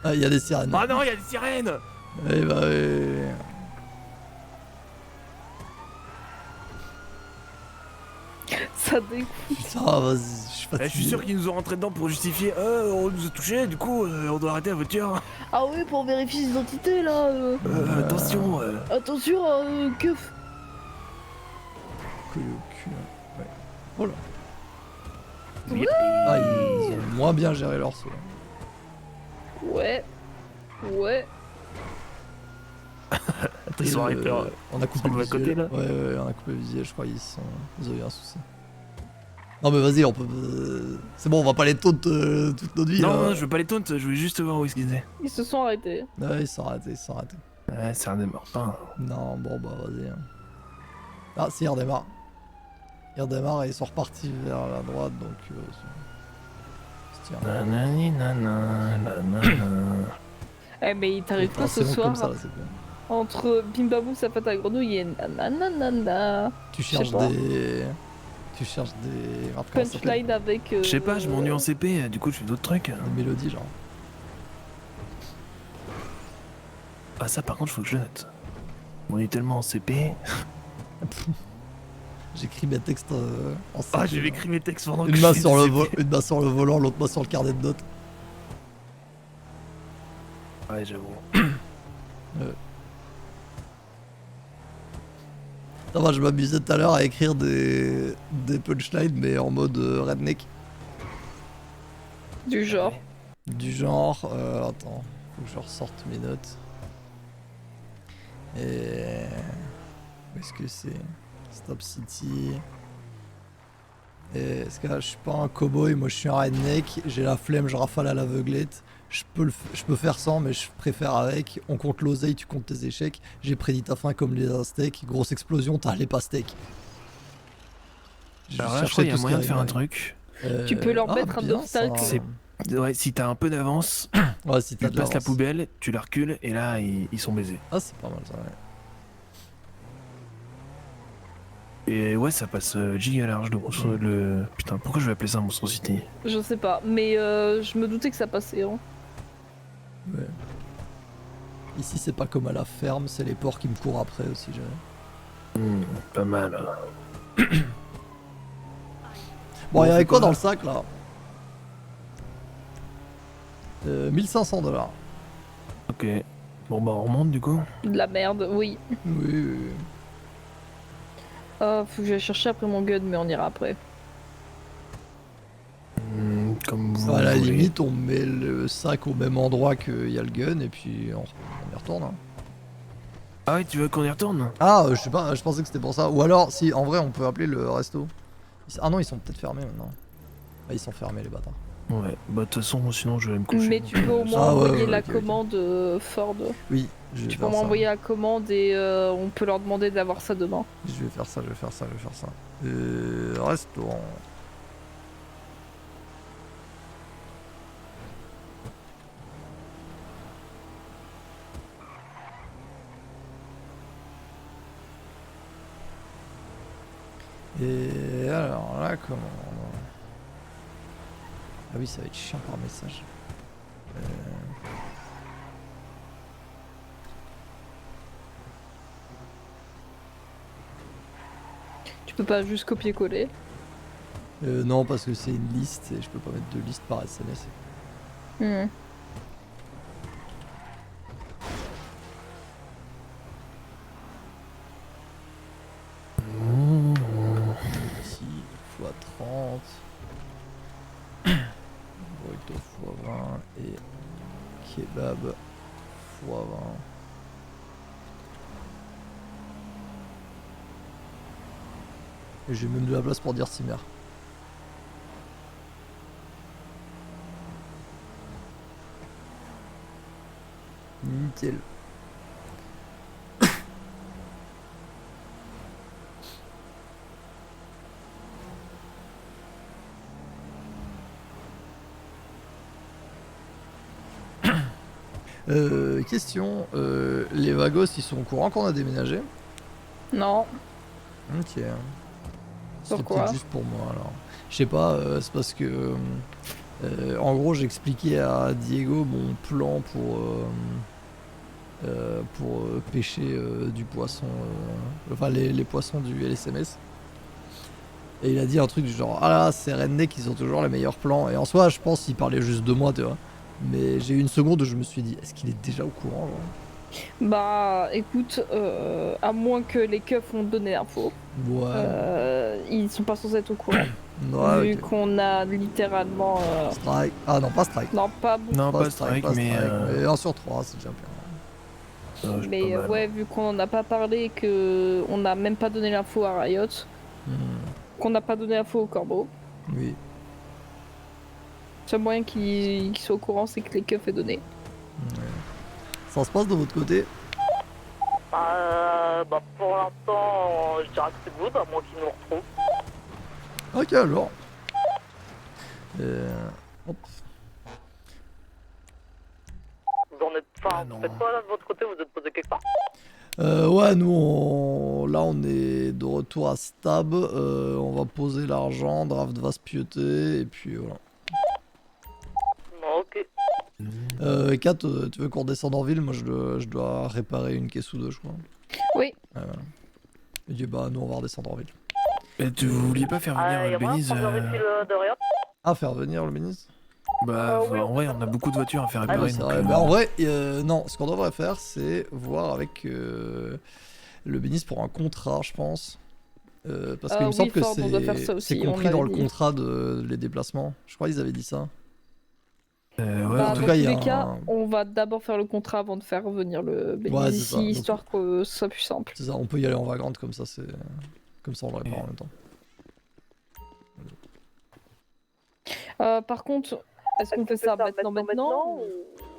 S1: Ah, il y a des sirènes.
S2: Ah non, y'a des sirènes.
S1: Eh bah ouais.
S9: Ça dégoûte.
S1: Putain, vas-y, je suis fatigué.
S12: Je suis sûr qu'ils nous ont rentré dedans pour justifier. On nous a touché, du coup, on doit arrêter la voiture.
S9: Ah oui, pour vérifier les identités là.
S12: Attention.
S9: Attention, que.
S1: Collé au cul. Ouais. Oh là.
S12: Oui.
S1: Ah, ils ont moins bien géré leur saut.
S9: Ouais. Ouais.
S12: Ils sont arrêtés.
S1: On a coupé
S12: sur
S1: le
S12: le côté,
S1: visuel.
S12: là.
S1: Ouais, on a coupé le visuel, je crois. Ils ont eu un souci. Non, mais vas-y, on peut. C'est bon, on va pas les taunt toute notre vie.
S12: Non,
S1: là.
S12: je veux pas les taunt, je voulais juste voir où est-ce qu'ils étaient.
S9: Ils se sont arrêtés.
S1: Ouais, ils sont arrêtés, ils sont arrêtés.
S12: Ouais, c'est un des morts pas.
S1: Non, bon, bah vas-y. Ah, si, ils redémarrent. Ils redémarrent et ils sont repartis vers la droite, donc. Se tient.
S12: Nanani, nana, nanana.
S9: Eh, mais il t'arrive pas ce
S1: C'est bon
S9: soir
S1: comme ça, là, c'est bien.
S9: entre Bimbabou, sa pâte à grenouille et nananana.
S1: Tu
S9: Je sais
S1: cherches
S9: pas.
S1: des. Tu cherches des. Ah, comment ça s'appelle
S9: Punchline avec.
S12: Je sais pas, je m'ennuie en CP, du coup je fais d'autres trucs.
S1: Des mélodies, genre.
S12: Ah, ça par contre, faut que je le note. On est tellement en CP.
S1: J'écris mes textes en
S12: Ah,
S1: CP,
S12: j'ai
S1: là.
S12: écrit mes textes pendant que
S1: Une
S12: je
S1: main
S12: faisais
S1: sur
S12: du
S1: le
S12: CP.
S1: une main sur le volant, l'autre main sur le carnet de notes.
S12: Ouais, j'avoue.
S1: Ça va, je m'amusais tout à l'heure à écrire des punchlines, mais en mode redneck.
S9: Du genre.
S1: Du genre. Attends, faut que je ressorte mes notes. Et. Où est-ce que c'est Stop City. Et est-ce que là, je suis pas un cowboy, moi je suis un redneck, j'ai la flemme, je rafale à l'aveuglette. Je peux faire sans, mais je préfère avec. On compte l'oseille, tu comptes tes échecs. J'ai prédit ta fin comme les Aztèques. Grosse explosion, t'as les pastèques.
S12: Alors là, je crois qu'il y a moyen de faire un truc.
S9: Tu peux leur mettre un
S1: bien,
S9: obstacle.
S1: ça.
S12: Ouais, si t'as un peu d'avance,
S1: Ouais, si t'as
S12: tu
S1: de
S12: passes la
S1: l'avance.
S12: poubelle, tu la recules, et là, ils sont baisés.
S1: Ah, c'est pas mal ça, ouais.
S12: Et ouais, ça passe giga large le. Putain, pourquoi je vais appeler ça Monster City?
S9: Je sais pas, mais je me doutais que ça passait. Hein.
S1: Ouais. Ici, c'est pas comme à la ferme, c'est les porcs qui me courent après aussi.
S12: Pas mal.
S1: Bon, il y
S12: on
S1: avait
S12: fait
S1: quoi
S12: quoi
S1: dans le sac là 1500 $.
S12: Ok. Bon bah on remonte du coup.
S9: De la merde, oui.
S1: Oui.
S9: Ah, faut que j'aille chercher après mon gun, mais on ira après.
S12: Comme vous
S1: À la
S12: voulez.
S1: limite, on met le sac au même endroit qu'il y a le gun et puis on y retourne. Hein.
S12: Ah ouais, tu veux qu'on y retourne?
S1: Ah, je sais pas, je pensais que c'était pour ça. Ou alors, si, en vrai, on peut appeler le resto. Ah non, ils sont peut-être fermés maintenant. Ah, ils sont fermés, les bâtards.
S12: Ouais, bah de toute façon, sinon je vais me coucher.
S9: Mais tu peux au moins
S1: Ah, ouais,
S9: envoyer
S1: ouais,
S9: la
S1: ok, ok.
S9: commande Ford.
S1: Oui, je vais
S9: Tu peux
S1: faire ça.
S9: m'envoyer la commande et on peut leur demander d'avoir ça demain.
S1: Je vais faire ça. Restaurant. Et alors là, comment... Ah oui, ça va être chiant par message.
S9: Tu peux pas juste copier-coller.
S1: Non, parce que c'est une liste et je peux pas mettre de liste par SMS.
S9: Hmm.
S1: Ici, x30. Burrito x20 et kebab x20. Et j'ai même de la place pour dire Cimer. Nickel. Question, les Vagos ils sont au courant qu'on a déménagé?
S9: Non.
S1: Ok. C'est
S9: Pourquoi
S1: peut-être juste pour moi alors. Je sais pas, c'est parce que en gros j'expliquais à Diego mon plan pour pêcher du poisson, enfin les poissons du LSMS. Et il a dit un truc du genre, ah là, c'est redneck, ils ont toujours les meilleurs plans. Et en soi, je pense qu'il parlait juste de moi, tu vois. Mais j'ai eu une seconde où je me suis dit, est-ce qu'il est déjà au courant, genre?
S9: Bah écoute, à moins que les keufs ont donné l'info, ils sont pas censés être au courant.
S1: Ouais,
S9: vu qu'on a littéralement.
S1: Strike. Ah non, pas strike.
S9: Non, pas beaucoup.
S12: Non, pas strike, mais.
S1: Mais 1 sur 3, c'est déjà bien.
S9: Mais ouais, vu qu'on en a pas parlé et qu'on n'a même pas donné l'info à Riot, qu'on n'a pas donné l'info au Corbeau.
S1: Oui.
S9: Le seul moyen qu'il soit au courant, c'est que les keufs aient donné.
S1: Ouais. Ça se passe de votre côté?
S3: Bah pour l'instant, je dirais que c'est good, à moins qu'ils nous retrouvent.
S1: Ok alors. Hop.
S3: Vous en êtes... Enfin, vous faites quoi là de votre côté? Vous êtes posé quelque part?
S1: Ouais, nous, là, on est de retour à Stab. On va poser l'argent, Draft va se pioter, et puis voilà.
S3: Ok.
S1: Kat, tu veux qu'on redescende en ville? Moi, je dois réparer une caisse ou deux, je crois.
S9: Oui.
S1: Voilà. Et puis, bah, nous, on va redescendre en ville.
S12: Et tu vouliez pas faire venir le Béniz
S1: Ah, faire venir le Béniz?
S12: Bah, en vrai, on a beaucoup de voitures à faire réparer.
S1: C'est
S12: donc,
S1: vrai. Bah, en vrai, non, ce qu'on devrait faire, c'est voir avec le Béniz pour un contrat, je pense. Parce qu'il me semble que c'est compris dans le contrat de les déplacements. Je crois qu'ils avaient dit ça.
S12: Ouais,
S1: en tout
S9: dans
S1: cas,
S9: tous
S1: il y a
S9: les cas, on va d'abord faire le contrat avant de faire venir le Béniz ici, histoire que ce soit plus simple.
S1: C'est ça, on peut y aller en vagrante comme ça, comme ça on le répare en même temps.
S9: Par contre, est-ce qu'on fait ça maintenant ou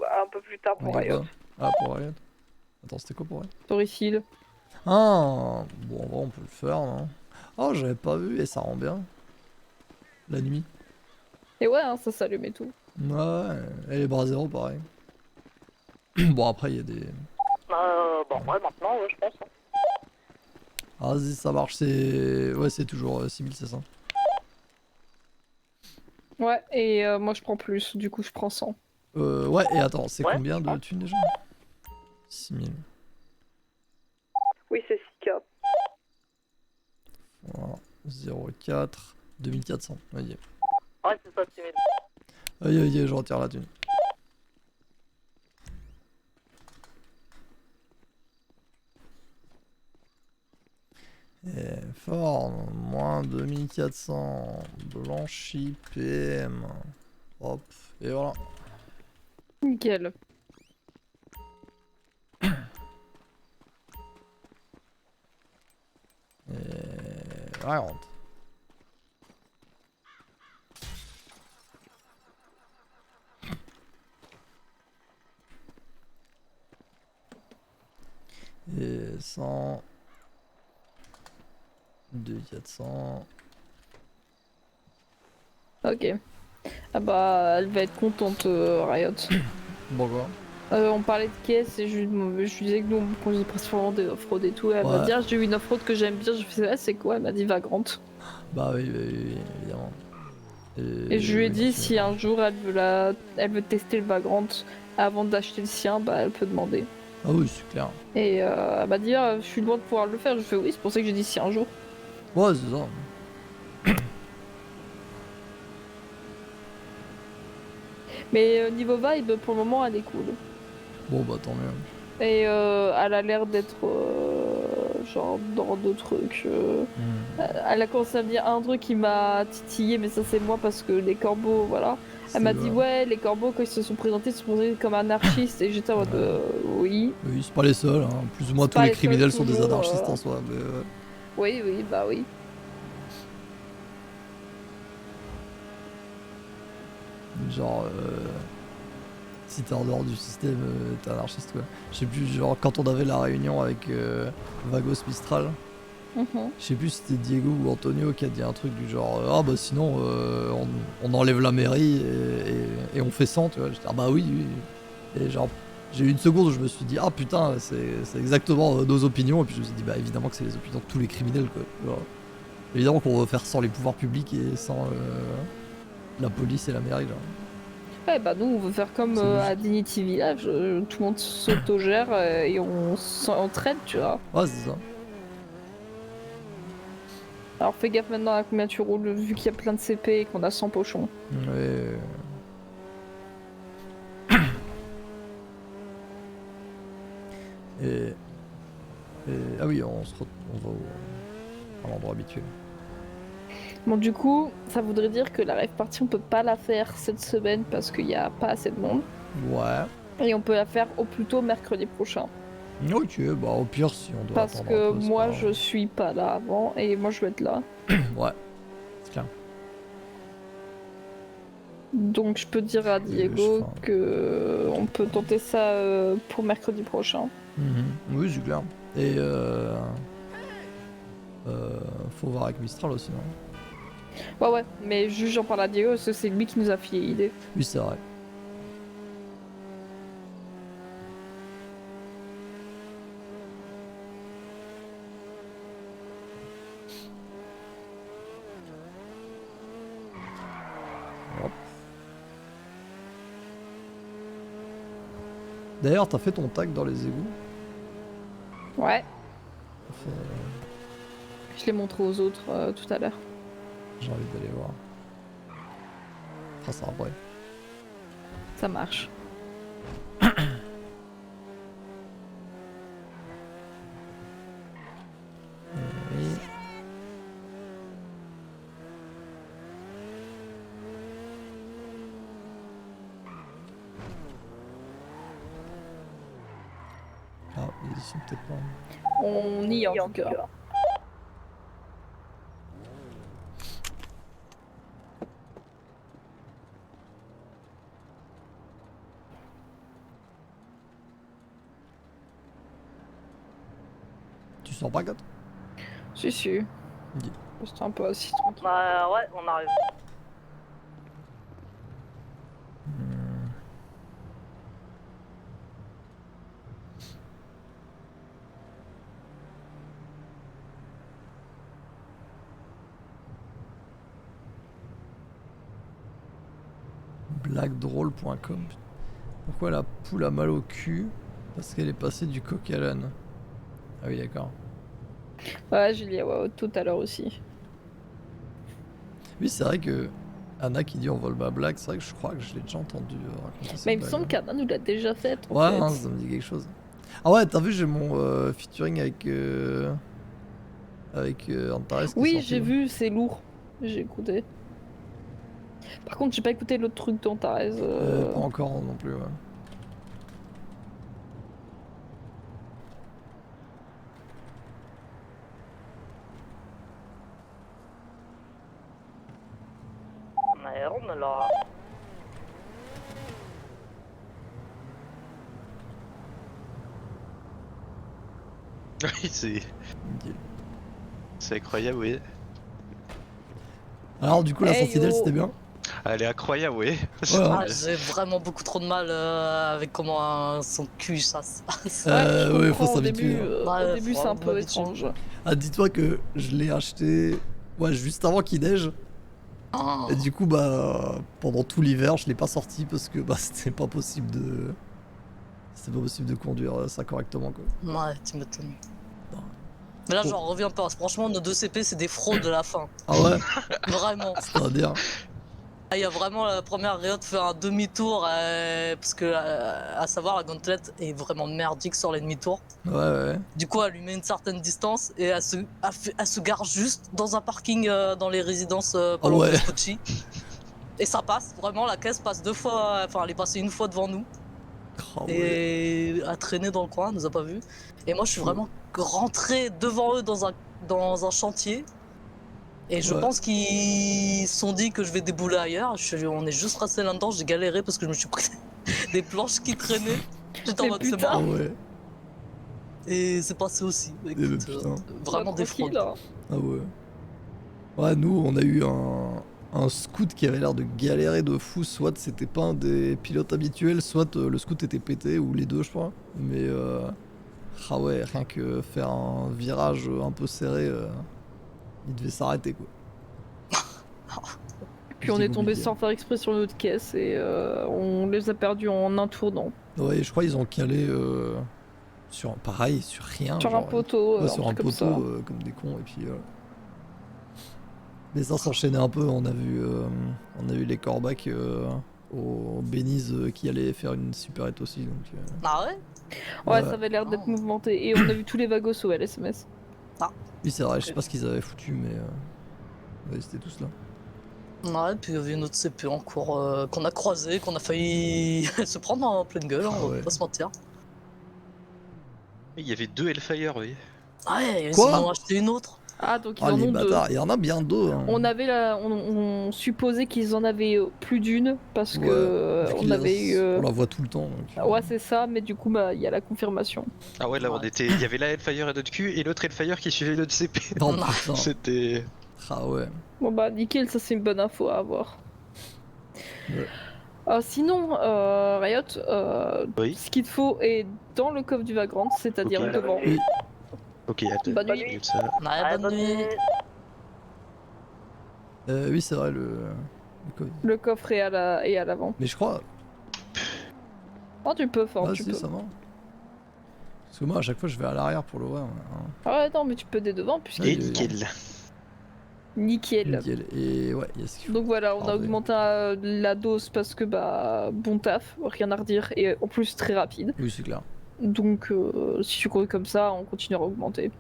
S9: un peu plus tard pour Riot?
S1: Ah, pour Riot. Attends, c'était quoi pour Riot?
S9: Toricil.
S1: Ah, bon, en vrai, on peut le faire, non? Oh, j'avais pas vu, et ça rend bien. La nuit.
S9: Et ouais, hein, ça s'allume et tout.
S1: Ouais, et les bras zéro, pareil. Bon, après, il y a des...
S3: Bon, ouais, maintenant, ouais, je pense.
S1: Ah, vas-y, ça marche, c'est... Ouais, c'est toujours 6000, c'est ça.
S9: Ouais, et moi je prends plus, du coup je prends 100.
S1: Ouais, et attends, c'est combien de thunes déjà? 6000.
S3: Oui, c'est 6K.
S1: Voilà, 0,4, 2400, vas-y.
S3: Ouais, c'est ça, 6000.
S1: Vas-y, je retire la thune. Et fort, moins 2400, blanchi PM. Hop, et voilà.
S9: Nickel.
S1: Et... Ouais, rentre. Et 100... 2400...
S9: Ok. Ah bah, elle va être contente, Riot.
S1: Pourquoi?
S9: On parlait de caisse et je lui disais que nous on conduisait principalement des off-road et tout. Et elle m'a dit, j'ai eu une off-road que j'aime bien. Je fais, c'est quoi? Elle m'a dit Vagrante.
S1: Bah oui, évidemment.
S9: Et je lui ai dit, si un jour elle veut tester le Vagrante avant d'acheter le sien, bah elle peut demander.
S1: Ah oui, c'est clair.
S9: Et elle m'a dit, je suis loin de pouvoir le faire. Je fais, oui, c'est pour ça que j'ai dit si un jour.
S1: Ouais, c'est ça.
S9: Mais niveau vibe, pour le moment, elle est cool.
S1: Bon, bah tant mieux.
S9: Et elle a l'air d'être genre dans d'autres trucs. Elle a commencé à me dire un truc qui m'a titillé, mais ça c'est moi parce que les corbeaux, voilà. Elle m'a dit ouais, les corbeaux quand ils se sont présentés comme anarchistes et j'étais en mode oui.
S1: Oui, c'est pas les seuls, hein. Plus ou moins tous les criminels sont des anarchistes en soi. Mais,
S9: oui, bah oui.
S1: Genre, si t'es en dehors du système, t'es anarchiste quoi. Je sais plus, genre quand on avait la réunion avec Vagos Mistral, je sais plus si c'était Diego ou Antonio qui a dit un truc du genre ah bah sinon on enlève la mairie et on fait 100, tu vois. J'étais ah bah oui. Et genre j'ai eu une seconde où je me suis dit ah putain c'est exactement nos opinions, et puis je me suis dit bah évidemment que c'est les opinions de tous les criminels quoi. Genre, évidemment qu'on va faire sans les pouvoirs publics et sans la police et la mairie genre.
S9: Ouais, bah nous on veut faire comme à Dignity Village, tout le monde s'autogère et on s'entraide, tu vois.
S1: Ouais, c'est ça.
S9: Alors fais gaffe maintenant à combien tu roules, vu qu'il y a plein de CP et qu'on a 100 pochons.
S1: Ouais. Et... Ah oui, on va à l'endroit habituel.
S9: Bon, du coup, ça voudrait dire que la rave party, on peut pas la faire cette semaine parce qu'il y a pas assez de monde.
S1: Ouais.
S9: Et on peut la faire au plus tôt mercredi prochain.
S1: Ok, bah au pire si on doit
S9: Parce
S1: attendre
S9: que
S1: un peu, c'est
S9: moi
S1: pas
S9: je suis pas là avant et moi je vais être là.
S1: grave. Ouais, c'est clair.
S9: Donc je peux dire à Diego que on peut tenter ça pour mercredi prochain.
S1: Oui, c'est clair. Et faut voir avec Mistral aussi, non?
S9: Ouais, mais juste j'en parle à Diego parce que c'est lui qui nous a filé l'idée.
S1: Oui, c'est vrai. Hop. D'ailleurs, t'as fait ton tag dans les égouts?
S9: Ouais,
S1: Enfin,
S9: je l'ai montré aux autres tout à l'heure.
S1: j'ai envie d'aller voir. On fera ça après.
S9: Ça marche.
S1: Oui. Ah, ils y sont peut-être pas.
S9: On y est en tout cas.
S1: Tu sors pas, Kat?
S9: Si, si.
S1: Ok.
S9: C'était un peu assis tranquille.
S3: Bah ouais, on arrive.
S1: Blackdroll.com. Pourquoi la poule a mal au cul? Parce qu'elle est passée du coq à l'âne. Ah oui, d'accord.
S9: Ouais, Julia, ouais, tout à l'heure aussi.
S1: Oui, c'est vrai que Anna qui dit on vole ma blague, c'est vrai que je crois que je l'ai déjà entendu raconter cette
S9: Mais il me
S1: blague.
S9: semble qu'Anna nous l'a déjà faite. En
S1: Ouais,
S9: fait.
S1: hein, ça me dit quelque chose. Ah ouais, t'as vu, j'ai mon featuring avec Antares qui est
S9: Oui,
S1: sorti,
S9: j'ai
S1: là.
S9: vu, c'est lourd. J'ai écouté. Par contre, j'ai pas écouté l'autre truc d'Antares.
S1: Pas encore non plus, ouais.
S3: Merde là.
S8: Oui, c'est.
S1: Ok.
S8: C'est incroyable, oui.
S1: Alors, du coup, la
S9: Hey,
S1: sortie d'elle,
S9: yo.
S1: c'était bien?
S8: Elle est incroyable, oui.
S1: Ouais,
S14: Ah,
S1: hein.
S14: j'ai vraiment beaucoup trop de mal avec comment son cul ça se passe.
S9: Ouais, je
S1: Ouais,
S9: comprends,
S1: faut
S9: au
S1: s'habituer.
S9: début,
S14: Ouais,
S9: au début
S14: faut
S9: c'est un peu
S14: m'habituer.
S9: étrange.
S1: Ah, dis-toi que je l'ai acheté ouais, juste avant qu'il neige.
S14: Oh.
S1: Et du coup, bah, pendant tout l'hiver, je l'ai pas sorti parce que bah, c'était pas possible de. C'était pas possible de conduire ça correctement, quoi.
S14: Ouais, tu m'étonnes.
S1: Non.
S14: Mais là,
S1: Bon.
S14: j'en reviens pas. Franchement, nos deux CP, c'est des fraudes de la fin.
S1: Ah ouais?
S14: Vraiment.
S1: C'est-à-dire?
S14: Ah, il y a vraiment la première Riot fait un demi-tour parce que, à savoir, la Gauntlet est vraiment merdique sur les demi-tours.
S1: Ouais.
S14: Du coup, elle lui met une certaine distance et elle se gare juste dans un parking dans les résidences pas loin de Scotchy. Et ça passe, vraiment, la caisse passe deux fois, enfin, elle est passée une fois devant nous.
S1: Oh,
S14: Et a traîné dans le coin, elle nous a pas vu. Et moi, je suis vraiment rentré devant eux dans un chantier. Et je pense qu'ils se sont dit que je vais débouler ailleurs. On est juste resté là-dedans, j'ai galéré parce que je me suis pris des planches qui traînaient. J'étais en mode c'est
S9: putain.
S14: mort.
S1: Ouais.
S14: Et c'est passé aussi. Écoute, vraiment des fraudes.
S1: Ah ouais. Ouais, nous, on a eu un scout qui avait l'air de galérer de fou. Soit c'était pas un des pilotes habituels, soit le scout était pété, ou les deux, je crois. Mais ah ouais, rien que faire un virage un peu serré, il devait s'arrêter, quoi.
S9: Puis on
S1: C'est
S9: est tombé
S1: compliqué.
S9: sans faire exprès sur notre caisse et on les a perdus en un tournant.
S1: Ouais, je crois qu'ils ont calé sur pareil, sur rien.
S9: Sur un
S1: genre,
S9: poteau,
S1: ouais, sur un
S9: truc comme
S1: poteau comme des cons et puis. Mais ça s'enchaînait un peu. On a vu les corbacs au Beniz qui allaient faire une superette aussi. Donc,
S14: Ah ouais?
S9: Ouais, ça avait l'air d'être mouvementé. Et on a vu tous les vagos au LSMS.
S1: Oui, c'est vrai. Je sais pas ce qu'ils avaient foutu, mais ouais, c'était tous là.
S14: Ouais, puis il y avait une autre CP en cours qu'on a croisé, qu'on a failli se prendre en pleine gueule, hein, on va pas se mentir.
S8: Il y avait 2 Hellfire, oui.
S14: Ouais, ils
S1: Quoi
S14: en ont acheté une autre.
S9: Ah, donc ils
S1: Ah,
S9: en
S1: les
S9: ont deux.
S1: bâtards, il y en a bien deux. Hein.
S9: On supposait qu'ils en avaient plus d'une parce que
S1: parce
S9: on
S1: qu'il y a-
S9: avait eu.
S1: On la voit tout le temps. donc,
S9: Ouais, c'est ça, mais du coup, bah, il y a la confirmation.
S8: Ah ouais, là on était. Il y avait la Hellfire à notre cul et l'autre Hellfire qui suivait notre CP.
S1: Oh putain.
S8: C'était.
S1: Ah ouais.
S9: Bon, bah, nickel, ça c'est une bonne info à avoir.
S1: Ouais.
S9: Sinon, Riot, ce qu'il te faut est dans le coffre du Vagrant, c'est-à-dire
S8: Ok.
S9: devant.
S1: Oui.
S8: Ok, attends.
S9: Bonne nuit.
S8: Comme ça.
S14: Ouais, bonne nuit.
S1: Oui, c'est vrai, le Covid.
S9: Le coffre est à l'avant.
S1: Mais je crois.
S9: Oh, tu peux, Ford,
S1: Ah,
S9: tu
S1: si,
S9: peux.
S1: ça va. Parce que moi, à chaque fois, je vais à l'arrière pour le voir. Hein.
S9: Ah ouais, non, mais tu peux dès devant, puisque...
S8: Et nickel.
S9: Nickel.
S1: Nickel. Et ouais, il y a ce qu'il faut.
S9: Donc voilà, on a
S1: Parfait.
S9: augmenté la dose parce que, bah, bon taf, rien à redire, et en plus très rapide.
S1: Oui, c'est clair.
S9: Donc, si tu courais comme ça, on continuera à augmenter.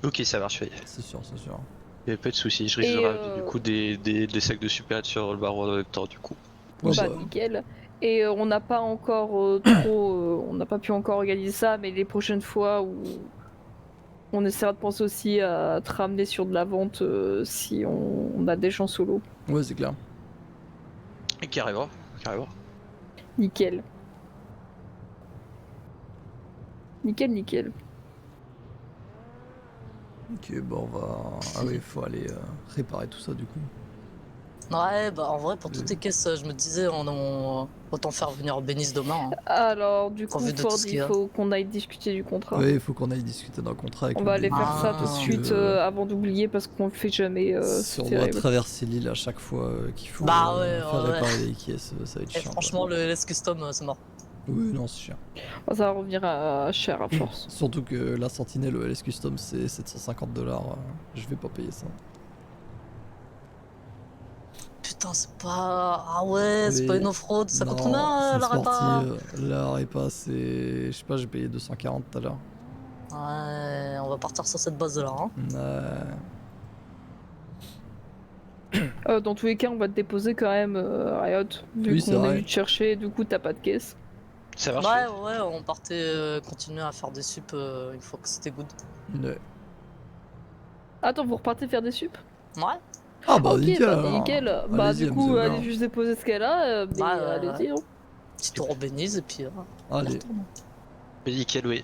S8: Ok, ça marche, oui.
S1: C'est sûr, c'est sûr.
S8: Y'a pas de soucis, je risque
S9: Et,
S8: de rajouter du coup des sacs de super sur le baron de temps du coup.
S1: Ouais,
S9: Bah,
S1: bah,
S9: nickel. Et on n'a pas encore on n'a pas pu encore organiser ça, mais les prochaines fois où on essaiera de penser aussi à te ramener sur de la vente si on a des gens solo.
S1: ouais, c'est clair.
S8: Et carrément, carrément.
S9: Nickel. Nickel, nickel.
S1: Ok, bon, on va. Ah oui, il faut aller réparer tout ça du coup.
S14: Ouais, bah en vrai, pour toutes les caisses, je me disais, autant faire venir Bénis demain. Hein.
S9: Alors, du coup,
S14: Au vu de tout
S9: Ford,
S14: ce qu'il y
S9: il
S14: a.
S9: faut qu'on aille discuter du contrat.
S1: Oui, il faut qu'on aille discuter d'un contrat avec
S9: On
S1: le
S9: va aller
S1: Bénin,
S9: faire ça tout de
S1: parce
S9: suite
S1: que,
S9: avant d'oublier parce qu'on le fait jamais.
S1: si
S9: c'est
S1: on doit
S9: terrible.
S1: traverser l'île à chaque fois qu'il faut
S14: Bah ouais,
S1: faire
S14: ouais.
S1: réparer les caisses, ça va être
S14: Et
S1: chiant.
S14: franchement, le LS Custom, c'est mort.
S1: quoi. Oui, non, c'est chiant.
S9: Ça va revenir à cher à force.
S1: Surtout que la sentinelle au LS Custom c'est $750. Je vais pas payer ça.
S14: Putain, c'est pas. Ah ouais, c'est
S1: Oui.
S14: pas une off-road. Ça coûte
S1: Non,
S14: combien
S1: c'est une
S14: la répa?
S1: sportive. La répa, c'est. Je sais pas, j'ai payé 240 tout à l'heure.
S14: Ouais, on va partir sur cette base-là. Hein.
S9: Dans tous les cas, on va te déposer quand même, Riot. Vu
S1: Oui, c'est
S9: qu'on est
S1: vrai.
S9: venu te chercher, du coup, t'as pas de caisse.
S8: Ça marche.
S14: Ouais, on partait continuer à faire des sup une fois que c'était good.
S1: Ouais.
S9: Attends, vous repartez faire des sup?
S14: Ouais.
S1: Ah bah
S9: ok,
S1: nickel.
S9: bah
S1: alors.
S9: nickel. Bah
S1: Allez-y,
S9: du coup,
S1: amusez-vous
S9: allez
S1: bien.
S9: juste déposer ce qu'elle a, mais
S14: Ouais,
S9: allez-y. hein.
S14: Petit tour au Bénis et puis.
S1: Allez.
S8: Mais nickel, oui.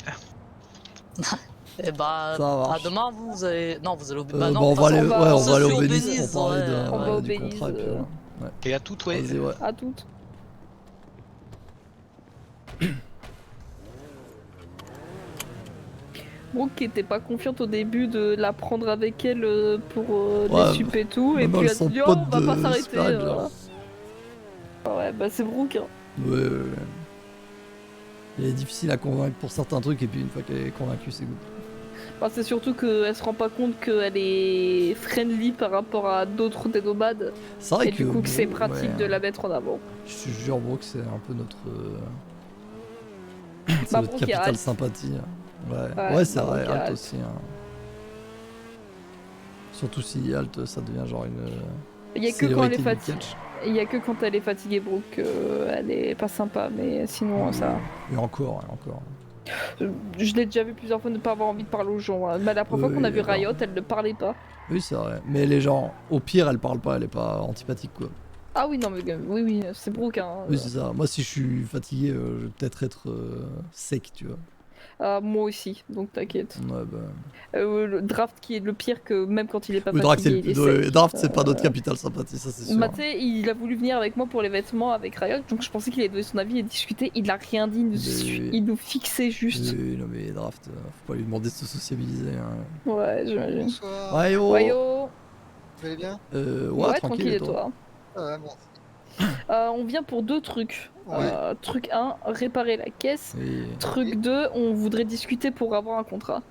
S14: Et bah,
S1: Ça marche.
S14: à demain, vous allez. Non, vous allez au Bénis.
S1: Bah,
S14: non,
S1: on
S14: de
S1: va
S14: toute
S1: aller,
S14: façon,
S1: ouais, on
S14: se
S1: va aller
S14: suit
S1: au Bénis
S14: Bénis,
S1: pour parler
S14: ouais.
S9: On va au
S1: du
S9: Bénis,
S1: contrat et puis voilà. Ouais.
S8: Et à toutes, ouais.
S1: Vas-y, ouais.
S9: À toutes. Brooke qui était pas confiante au début de la prendre avec elle pour
S1: Ouais,
S9: les sup et tout, et
S1: maintenant,
S9: puis
S1: elles
S9: elle
S1: sont
S9: s'est dit oh,
S1: potes
S9: on va
S1: de
S9: pas s'arrêter.
S1: Spirit, genre.
S9: Ouais, bah c'est Brooke. Hein.
S1: Ouais. Elle est difficile à convaincre pour certains trucs et puis une fois qu'elle est convaincue, c'est good.
S9: Enfin, c'est surtout qu'elle se rend pas compte qu'elle est friendly par rapport à d'autres des nomades.
S1: C'est vrai
S9: et
S1: que
S9: du coup que c'est
S1: Brooke,
S9: pratique
S1: ouais.
S9: de la mettre en avant.
S1: Je te jure, Brooke, c'est un peu notre.
S9: Bah,
S1: c'est notre
S9: Brooke, il y a
S1: capitale
S9: Alt.
S1: sympathie. Ouais,
S9: Ouais,
S1: ouais c'est
S9: bah,
S1: vrai,
S9: Brooke, il y a
S1: Alt
S9: Alt.
S1: aussi. Hein. Surtout si Alt, ça devient genre une.
S9: Il y a que quand elle est
S1: célébrité du
S9: fatiguée.
S1: catch.
S9: Il y a que quand elle est fatiguée, Brooke, elle est pas sympa, mais sinon ça.
S1: Et encore, et encore.
S9: Je l'ai déjà vu plusieurs fois ne pas avoir envie de parler aux gens. Hein. Bah, la première fois qu'on a vu
S1: d'accord.
S9: Riot, elle ne parlait pas.
S1: Oui, c'est vrai. Mais les gens, au pire, elle parle pas, elle est pas antipathique quoi.
S9: Ah oui, non, mais oui, c'est Brooke. Hein.
S1: Oui, c'est ça. Moi, si je suis fatigué, je vais peut-être être sec, tu vois.
S9: Moi aussi, donc t'inquiète.
S1: Ouais, bah.
S9: Le draft qui est le pire que même quand il est pas
S1: Oui, Draft,
S9: fatigué, il est
S1: ouais,
S9: sec.
S1: Draft, c'est pas notre capitale sympathie, ça c'est sûr.
S9: Bah, tu sais, il a voulu venir avec moi pour les vêtements avec Riot, donc je pensais qu'il allait donner son avis et discuter. Il a rien dit, il nous fixait juste.
S1: Oui, non mais Draft, faut pas lui demander de se sociabiliser. Hein.
S9: Ouais, j'imagine.
S1: Ouais, yo.
S9: Ouais, yo.
S5: Vous allez bien?
S1: Ouais, tranquille et toi.
S15: Ouais, merci.
S9: On vient pour 2 trucs.
S15: Ouais.
S9: Truc 1, réparer la caisse.
S1: Et...
S9: Truc 2, on voudrait discuter pour avoir un contrat.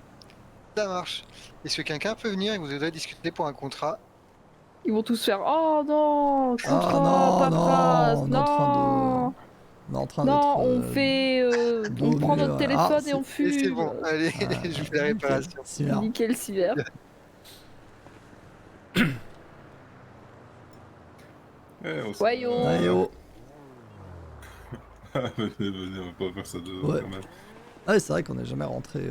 S15: Ça marche. Est-ce que quelqu'un peut venir et vous voudrez discuter pour un contrat?
S9: Ils vont tous faire oh non,
S1: Ah
S9: contrat,
S1: non,
S9: paperasse,
S1: on est
S9: non,
S1: en train de... On est en train
S9: non,
S1: d'être...
S9: on fait, on prend
S1: dommé,
S9: notre
S1: ouais.
S9: téléphone
S1: Ah,
S9: et on
S15: Et
S9: fume.
S15: c'est bon, allez, je fais la réparation.
S1: Cyber.
S9: Nickel, cyber. Ouais yo.
S1: Ouais, yo.
S16: Venez, on va pas faire ça dehors
S1: Ouais.
S16: quand même.
S1: Ah ouais, c'est vrai qu'on n'est jamais rentré.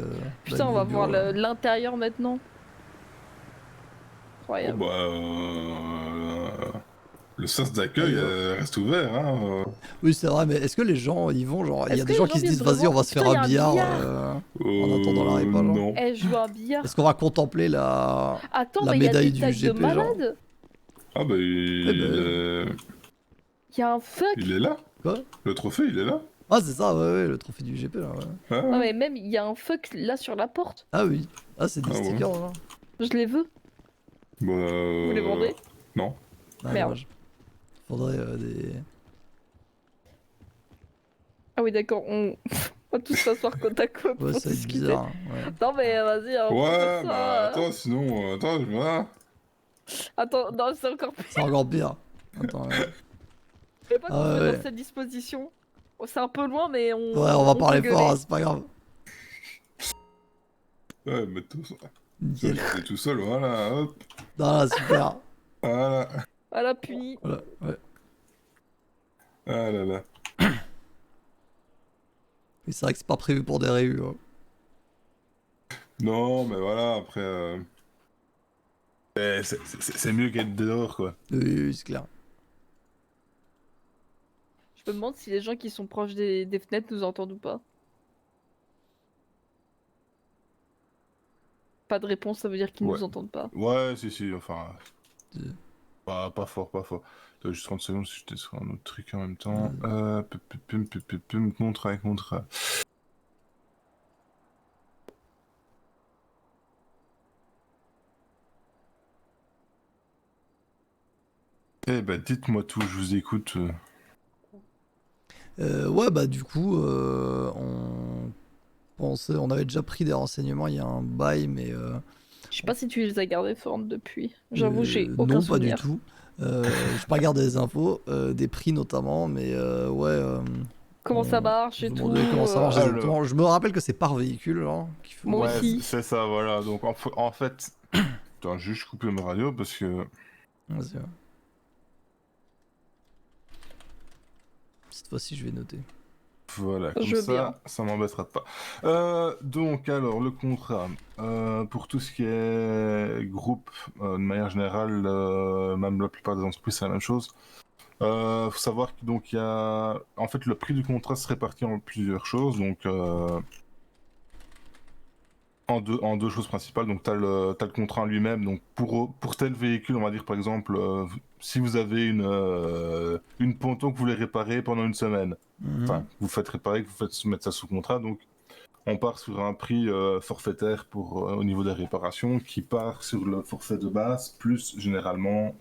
S9: Putain, on va voir l'intérieur maintenant.
S16: Oh,
S9: Incroyable.
S16: le sas d'accueil reste ouvert. Hein.
S1: Oui, c'est vrai, mais est-ce que les gens ils vont genre. Il y a
S9: Est-ce
S1: des
S9: que
S1: gens
S9: les
S1: qui se
S9: gens
S1: disent
S9: viennent
S1: vas-y, on va se faire
S9: vraiment-
S1: un
S9: Putain, y a un
S1: billard en attendant la répa, genre.
S16: Non.
S9: Eh, je joue à un billard.
S1: Est-ce qu'on va contempler la.
S9: Attends,
S1: la
S9: mais il y a
S1: médaille
S9: des
S1: du
S9: tags de
S1: GP, genre
S9: malade.
S16: Ah bah
S9: Il y a un fuck.
S16: il est là.
S1: Quoi?
S16: Le trophée, il est là.
S1: Ah, c'est ça, ouais, le trophée du GP là, ouais.
S16: Ah,
S9: Non, mais même, il y a un fuck là sur la porte.
S1: Ah oui. Ah, c'est des
S16: Ah ouais.
S1: stickers, genre.
S9: Je les veux.
S16: Bah,
S9: Vous les vendez?
S16: Non.
S1: Ah,
S9: Merde.
S1: dommage. Faudrait des.
S9: Ah oui, d'accord, on va tous s'asseoir côte à côte pour
S1: Ouais, ça va être
S9: discuter.
S1: bizarre. Ouais.
S9: Non, mais vas-y, on peut
S16: Ouais,
S9: faire ça.
S16: bah attends, sinon, attends, je vois.
S9: Attends, non, c'est encore pire.
S1: C'est encore pire. Attends, ouais.
S9: Je sais pas
S1: Ah
S9: qu'on fait
S1: ouais.
S9: dans cette disposition. Oh, c'est un peu loin, mais on.
S1: Ouais, on va parler
S9: peut
S1: fort,
S9: gueuler.
S1: hein, c'est pas grave.
S16: Ouais, mais tout ça.
S1: Nickel.
S16: T'es tout seul, voilà, hop.
S1: Ah, super.
S16: Voilà.
S9: Voilà, puni.
S1: Voilà, ouais.
S16: Ah là là.
S1: Mais c'est vrai que c'est pas prévu pour des réus. Hein.
S16: Non, mais voilà, après. C'est mieux qu'être dehors, quoi.
S1: Oui, c'est clair.
S9: Je me demande si les gens qui sont proches des fenêtres nous entendent ou pas. Pas de réponse, ça veut dire qu'ils
S16: Ouais.
S9: nous entendent pas.
S16: Ouais, si, enfin. Pas fort. Attends, juste 30 secondes si j'étais sur un autre truc en même temps. Contrat. Eh ben, dites-moi tout, je vous écoute.
S1: Ouais, bah du coup, on avait déjà pris des renseignements il y a un bail, mais
S9: Je sais pas si tu les as gardés fortes depuis. J'avoue, j'ai aucun
S1: non,
S9: souvenir.
S1: pas du tout. J'ai pas gardé des infos, des prix notamment, mais ouais.
S9: Comment ça marche et
S1: je me
S9: tout.
S1: demandais comment ça marche
S16: Alors-
S1: exactement. Je me rappelle que c'est par véhicule, genre. qu'il faut-
S9: Moi
S16: Ouais,
S9: aussi.
S16: c'est ça, voilà. Donc en fait. Attends, juste couper ma radio parce que.
S1: Vas-y, ouais. Cette fois-ci, je vais noter.
S16: Voilà, comme
S9: Je veux bien.
S16: ça m'embêtera pas. Donc, alors, le contrat. Pour tout ce qui est groupe, de manière générale, même la plupart des entreprises, c'est la même chose. Faut savoir que donc il y a, en fait, le prix du contrat se répartit en plusieurs choses. Donc, en deux choses principales. Donc, t'as le contrat en lui-même. Donc, pour tel véhicule, on va dire par exemple, si vous avez une ponton que vous voulez réparer pendant une semaine. Enfin, vous faites réparer, que vous faites mettre ça sous contrat, donc on part sur un prix forfaitaire pour au niveau des réparations qui part sur le forfait de base, plus généralement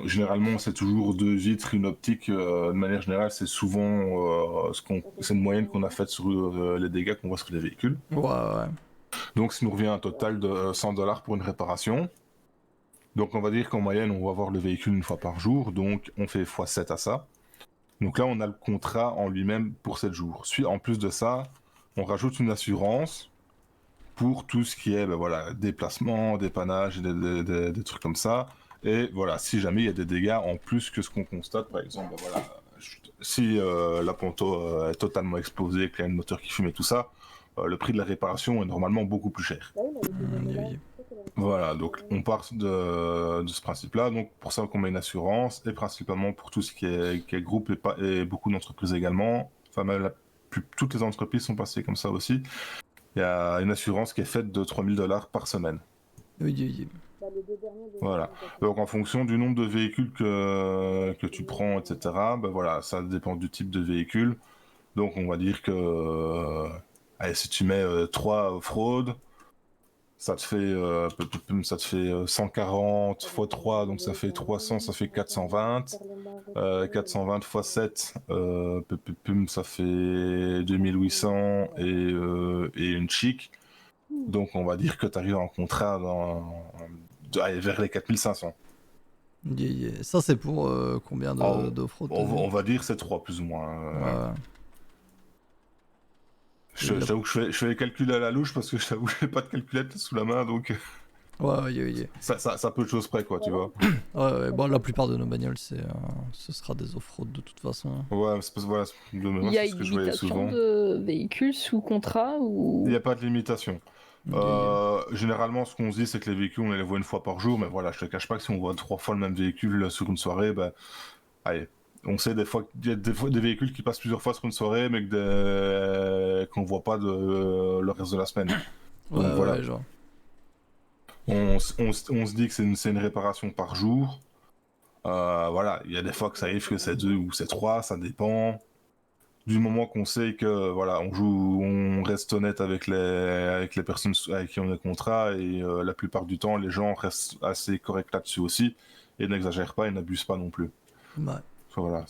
S16: généralement c'est toujours 2 vitres, une optique, de manière générale c'est souvent c'est une moyenne qu'on a faite sur les dégâts qu'on voit sur les véhicules.
S1: Ouais.
S16: Donc ça nous revient à un total de $100 pour une réparation. Donc on va dire qu'en moyenne on va voir le véhicule une fois par jour, donc on fait x7 à ça. Donc là, on a le contrat en lui-même pour 7 jours. En plus de ça, on rajoute une assurance pour tout ce qui est déplacement, dépannage, des trucs comme ça. Et voilà, si jamais il y a des dégâts en plus que ce qu'on constate, par exemple, si la ponto est totalement explosée, qu'il y a un moteur qui fume et tout ça, le prix de la réparation est normalement beaucoup plus cher. Voilà, donc on part de ce principe-là, donc pour ça qu'on met une assurance, et principalement pour tout ce qui est groupe et beaucoup d'entreprises également, enfin même toutes les entreprises sont passées comme ça aussi, il y a une assurance qui est faite de $3000 par semaine.
S1: Oui.
S16: Voilà, donc en fonction du nombre de véhicules que tu prends, etc., voilà, ça dépend du type de véhicule, donc on va dire que, allez, si tu mets 3 fraudes, ça te fait 140 x 3, donc ça fait 300, ça fait 420. 420 x 7, ça fait 2800 et une chic. Donc on va dire que tu arrives en contrat vers les 4500.
S1: Ça, c'est pour combien d'off-road
S16: on va dire c'est 3 plus ou moins. Je t'avoue que je fais les calculs à la louche parce que je t'avoue que j'ai pas de calculette sous la main, donc
S1: Ouais.
S16: ça peu de choses près, quoi, tu vois.
S1: Ouais, bon, la plupart de nos bagnoles, ce sera des off-road de toute façon.
S16: Ouais, c'est parce que voilà,
S9: Il y a une limitation de véhicules sous contrat ou...
S16: Il n'y a pas de limitation. Généralement, ce qu'on se dit, c'est que les véhicules, on les voit une fois par jour, mais voilà, je te cache pas que si on voit 3 fois le même véhicule sur une soirée, ben, allez, on sait des fois qu'il y a des véhicules qui passent plusieurs fois sur une soirée, mais qu'on voit pas le reste de la semaine. Donc, voilà.
S1: Ouais, genre.
S16: On se dit que c'est une réparation par jour. Voilà, il y a des fois que ça arrive que c'est 2 ou c'est 3, ça dépend. Du moment qu'on sait que voilà, on reste honnête avec les personnes avec qui on a le contrat, et la plupart du temps, les gens restent assez corrects là-dessus aussi et n'exagèrent pas et n'abusent pas non plus.
S1: Ouais.
S16: Voilà,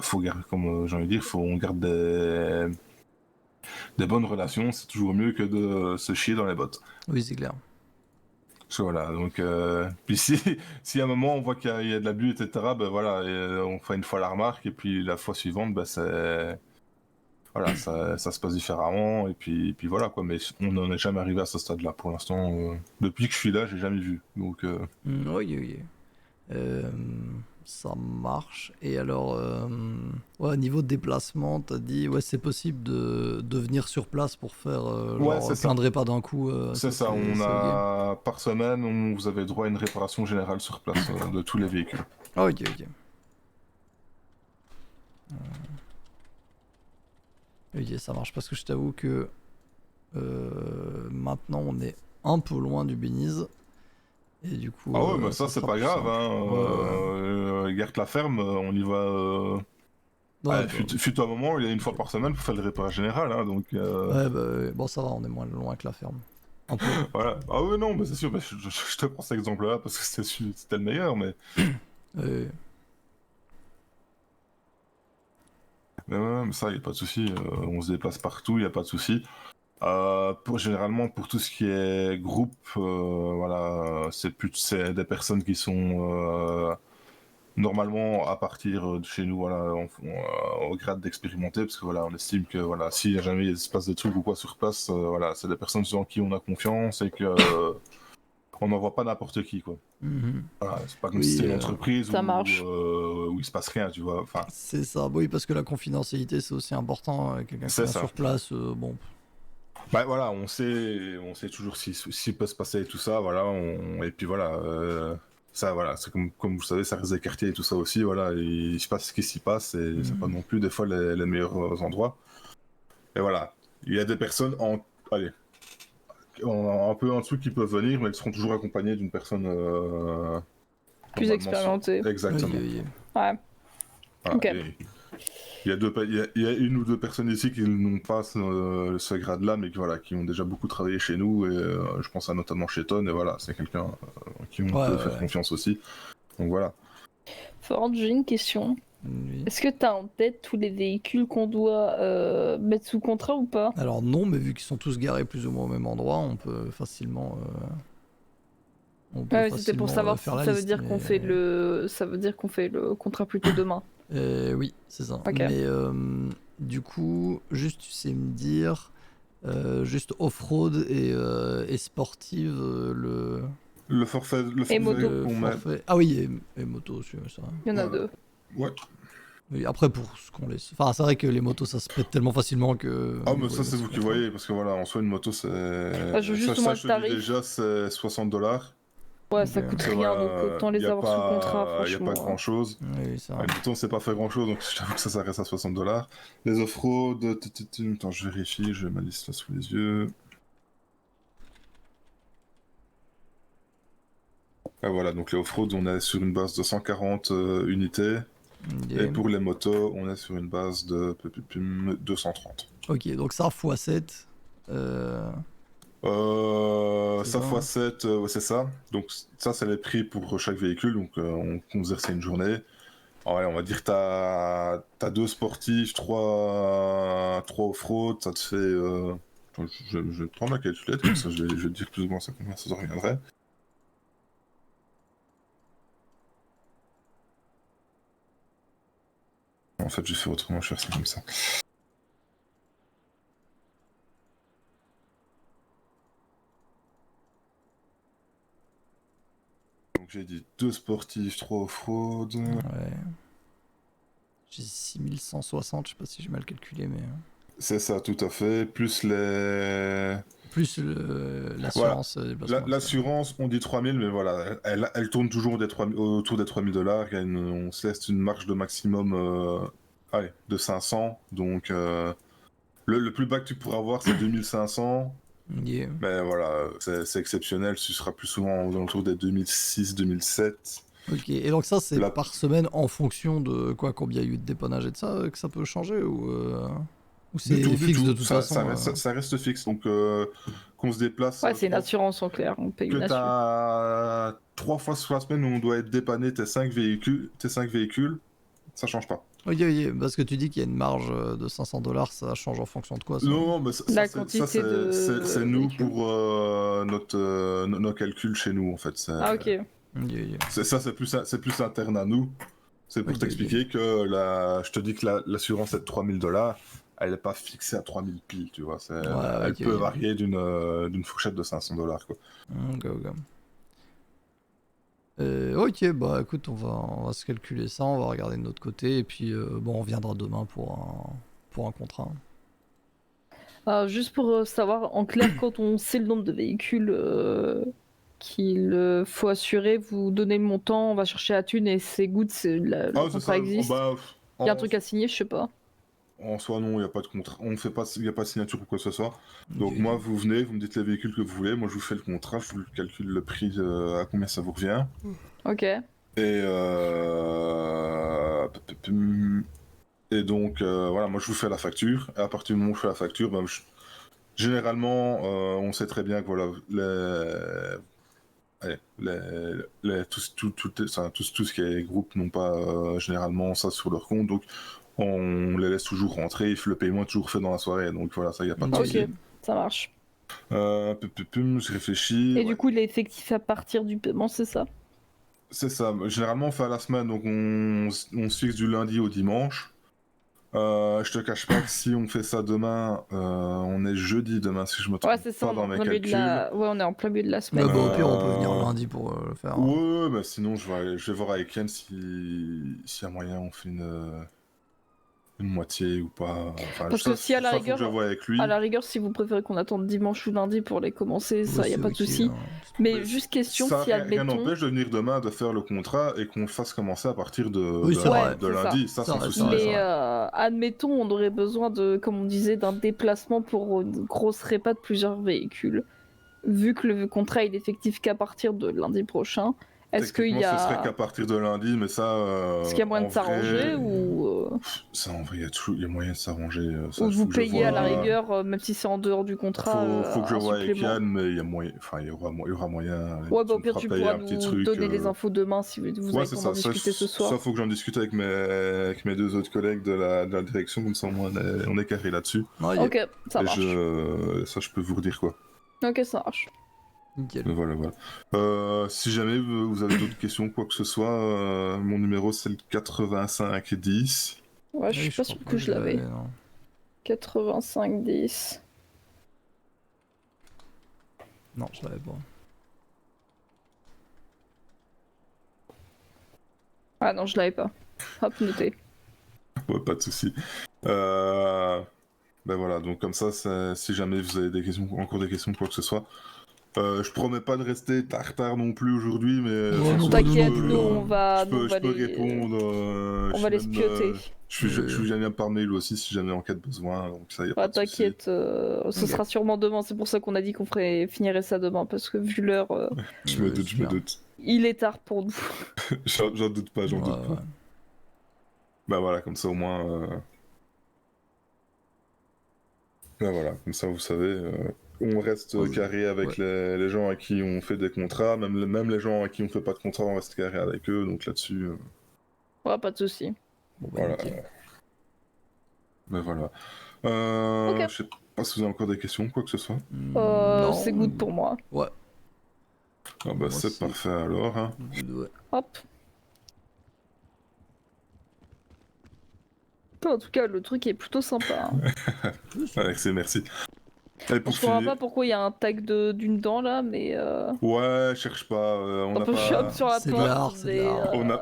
S16: faut garder, comme j'ai envie de dire, on garde des bonnes relations, c'est toujours mieux que de se chier dans les bottes.
S1: Oui, c'est clair.
S16: Voilà, donc puis si à un moment on voit qu'il y a de l'abus, etc., ben voilà, on fait une fois la remarque, et puis la fois suivante, ben voilà, ça se passe différemment, et puis voilà, quoi. Mais on n'en est jamais arrivé à ce stade-là pour l'instant. Depuis que je suis là, j'ai jamais vu. Donc
S1: oui. Ça marche. Et alors, ouais, niveau de déplacement, t'as dit, ouais, c'est possible de venir sur place pour faire plein de répas d'un coup.
S16: C'est ça, par semaine, vous avez droit à une réparation générale sur place de tous les véhicules.
S1: Ah, ok. Ok, ça marche, parce que je t'avoue que maintenant on est un peu loin du Beniz. Et du coup.
S16: Ah ouais, bah ça c'est pas grave, hein. Garde la ferme, on y va. Fut un moment, il y a une fois par semaine pour faire le réparage général, hein, donc.
S1: Ouais, bon, ça va, on est moins loin que la ferme. Un peu.
S16: Voilà. Ah ouais, non, bah c'est sûr, je te prends cet exemple-là parce que c'était le meilleur, mais. Mais ça, y a pas de souci. On se déplace partout, y a pas de souci. Généralement, pour tout ce qui est groupe, voilà, c'est des personnes qui sont normalement à partir de chez nous, voilà, au grade d'expérimenter, parce que voilà, on estime que voilà, si jamais il se passe des trucs ou quoi sur place, voilà, c'est des personnes en qui on a confiance et que on n'envoie pas n'importe qui, quoi. Voilà, c'est pas comme si c'était une entreprise où il se passe rien, tu vois. Enfin.
S1: C'est ça, oui, parce que la confidentialité c'est aussi important. Quelqu'un qui est sur place, bon.
S16: Bah voilà, on sait toujours s'il peut se passer tout ça, voilà, et puis voilà, ça voilà, c'est comme vous savez, ça reste des quartiers et tout ça aussi, voilà, il se passe ce qui s'y passe, et c'est pas non plus des fois les meilleurs endroits. Et voilà, il y a des personnes un peu en dessous qui peuvent venir, mais elles seront toujours accompagnées d'une personne
S9: plus expérimentée.
S16: Exactement.
S9: Ouais.
S16: Voilà,
S9: ok.
S16: Il y a une ou deux personnes ici qui n'ont pas ce grade-là, mais qui ont déjà beaucoup travaillé chez nous, et je pense à notamment chez Ton, et voilà, c'est quelqu'un qui on peut faire confiance aussi. Donc voilà.
S9: Ford, j'ai une question. Oui. Est-ce que tu as en tête tous les véhicules qu'on doit mettre sous contrat ou pas?
S1: Alors non, mais vu qu'ils sont tous garés plus ou moins au même endroit, on peut facilement...
S9: c'était pour savoir si ça veut dire qu'on fait le contrat plutôt demain.
S1: Oui, c'est ça. Okay. Mais du coup, juste tu sais me dire, juste off-road et sportive,
S16: le forfait
S9: et moto.
S1: Ah oui, et moto, ça.
S9: Il y en a deux.
S16: Ouais.
S1: Oui, après pour ce qu'on laisse. Enfin, c'est vrai que les motos ça se prête tellement facilement que.
S16: Ah, mais ça c'est vous qui voyez, parce que voilà, en soi une moto c'est.
S9: Je veux juste moi le tarif.
S16: Déjà c'est $60.
S9: Ouais, ça coûte rien, donc autant les avoir sous contrat, franchement.
S16: Il n'y a pas grand chose.
S1: Oui, ça va.
S16: Mettons, c'est pas fait grand chose, donc je t'avoue que ça reste à $60. Les off-road, attends, je vérifie, j'ai ma liste là sous les yeux. Ah voilà, donc les off-road, on est sur une base de 140 unités. Et pour les motos, on est sur une base de 230.
S1: Ok, donc ça x7.
S16: Ça x 7, ouais, c'est ça. Donc ça, c'est les prix pour chaque véhicule. Donc on considère que c'est une journée. Alors, ouais, on va dire que t'as 2 sportifs, 3 off-road, ça te fait... Attends, je vais prendre la calculette, comme ça je vais te dire plus ou moins combien ça reviendrait. En fait, j'ai fait autrement, je suis resté comme ça. Donc j'ai dit 2 sportifs, 3 off-road.
S1: Ouais. J'ai 6160, je sais pas si j'ai mal calculé, mais...
S16: C'est ça, tout à fait. Plus les...
S1: Plus l'assurance.
S16: Voilà. L'assurance, on dit 3000, mais voilà, elle tourne toujours autour des 3000 $. On se laisse une marge de maximum de 500. Donc le plus bas que tu pourras avoir, c'est 2500.
S1: Yeah.
S16: Mais voilà, c'est exceptionnel. Tu seras plus souvent autour des 2006, 2007.
S1: Ok, et donc ça, c'est par semaine en fonction de quoi, combien il y a eu de dépannage et de ça, que ça peut changer ou c'est fixe de toute façon
S16: ça reste fixe, donc qu'on se déplace...
S9: Ouais, c'est une assurance en clair, on paye une assurance.
S16: Que t'as 3 fois sur la semaine où on doit être dépanné tes 5 véhicules, ça change pas.
S1: Ok, parce que tu dis qu'il y a une marge de 500 $, ça change en fonction de quoi ça?
S16: Non, mais c'est nous pour nos calculs chez nous en fait.
S9: Ah ok.
S16: Ça c'est plus interne à nous. C'est pour t'expliquer que je te dis que l'assurance est de 3000 $, elle n'est pas fixée à 3000 piles, tu vois. Elle peut varier d'une fourchette de 500 $, quoi.
S1: Ok, bah écoute, on va se calculer ça, on va regarder de notre côté, et puis on reviendra demain pour un contrat.
S9: Juste pour savoir, en clair, quand on sait le nombre de véhicules qu'il faut assurer, vous donnez le montant, on va chercher la thune et c'est good, le contrat existe. Il y a un truc à signer, je sais pas.
S16: En soi, non, il n'y a pas de contrat. Il n'y a pas de signature ou quoi que ce soit. Donc, moi, vous venez, vous me dites les véhicules que vous voulez. Moi, je vous fais le contrat, je vous calcule le prix, à combien ça vous revient.
S9: Ok.
S16: Et donc, voilà, moi, je vous fais la facture. Et à partir du moment où je fais la facture, généralement, on sait très bien que voilà, tout ce qui est groupe n'ont pas généralement ça sur leur compte. Donc, on les laisse toujours rentrer, le paiement est toujours fait dans la soirée, donc voilà, ça y a pas de souci.
S9: Ok, ça marche.
S16: Je réfléchis.
S9: Et du coup, il est effectif à partir du paiement, c'est ça?
S16: C'est ça, généralement on fait à la semaine, donc on se fixe du lundi au dimanche. Je te cache pas que si on fait ça demain, on est jeudi demain, si je me trompe pas dans mes calculs.
S9: Ouais, on est en plein milieu de la semaine.
S1: Au pire, on peut venir lundi pour le faire.
S16: Ouais, mais sinon je vais voir avec Ken s'il y a moyen, on fait une moitié ou pas. Enfin,
S9: parce que si à la rigueur,
S16: je vois avec lui.
S9: À la rigueur, si vous préférez qu'on attende dimanche ou lundi pour les commencer, ça y a pas de souci. Mais juste question, si admettons.
S16: Rien n'empêche de venir demain, de faire le contrat et qu'on le fasse commencer à partir de lundi. Ça sans souci.
S9: Mais admettons, on aurait besoin de, comme on disait, d'un déplacement pour une grosse répa de plusieurs véhicules. Vu que le contrat il est effectif qu'à partir de lundi prochain. Est-ce qu'il y a...
S16: ce serait qu'à partir de lundi, mais ça...
S9: Est-ce qu'il y a moyen de s'arranger ou...
S16: Ça, en vrai, il y a moyen de s'arranger.
S9: Ou vous payez à la rigueur, même si c'est en dehors du contrat.
S16: Faut que je vois avec Yann, mais il y a moyen... Enfin, il y aura moyen...
S9: Ouais, bah au pire, tu pourras nous donner les infos demain si vous avez en discuter ce soir.
S16: Ça, faut que j'en discute avec mes 2 autres collègues de la direction, comme ça, au moins, on est carré là-dessus.
S9: Ok, ça marche.
S16: Ça, je peux vous redire, quoi.
S9: Ok, ça marche.
S16: Voilà. Si jamais vous avez d'autres questions, quoi que ce soit, mon numéro c'est le 85 10.
S9: Ouais, je suis pas sûr que je l'avais. 85 10.
S1: Non, je l'avais pas.
S9: Ah non, je l'avais pas. Hop, noté.
S16: Ouais, pas de soucis. Ben voilà, donc comme ça, si jamais vous avez encore des questions, quoi que ce soit. Je promets pas de rester tard non plus aujourd'hui, mais...
S9: T'inquiète, nous on va...
S16: Je peux répondre...
S9: on va les spioter.
S16: Je suis jamais par mail aussi, si jamais en cas de besoin, donc ça y a pas de souci.
S9: T'inquiète, ce sera sûrement demain, c'est pour ça qu'on a dit qu'on finirait ça demain, parce que vu l'heure...
S16: Je me doute.
S9: Il est tard pour nous.
S16: J'en doute pas. Bah voilà, comme ça au moins... Bah voilà, comme ça vous savez... on reste carré avec les gens à qui on fait des contrats, même les gens à qui on fait pas de contrat, on reste carré avec eux, donc là-dessus...
S9: Ouais, pas de soucis.
S1: Bon,
S16: voilà. Mais voilà. Je sais pas si vous avez encore des questions, quoi que ce soit.
S9: C'est good pour moi.
S1: Ouais.
S16: Ah bah c'est parfait alors. Hein.
S9: Hop. En tout cas, le truc est plutôt sympa. Hein.
S16: Alexis, merci.
S9: Je comprends pas pourquoi il y a un tag d'une dent là, mais.
S16: Ouais, cherche pas. On n'a pas.
S9: Sur la porte,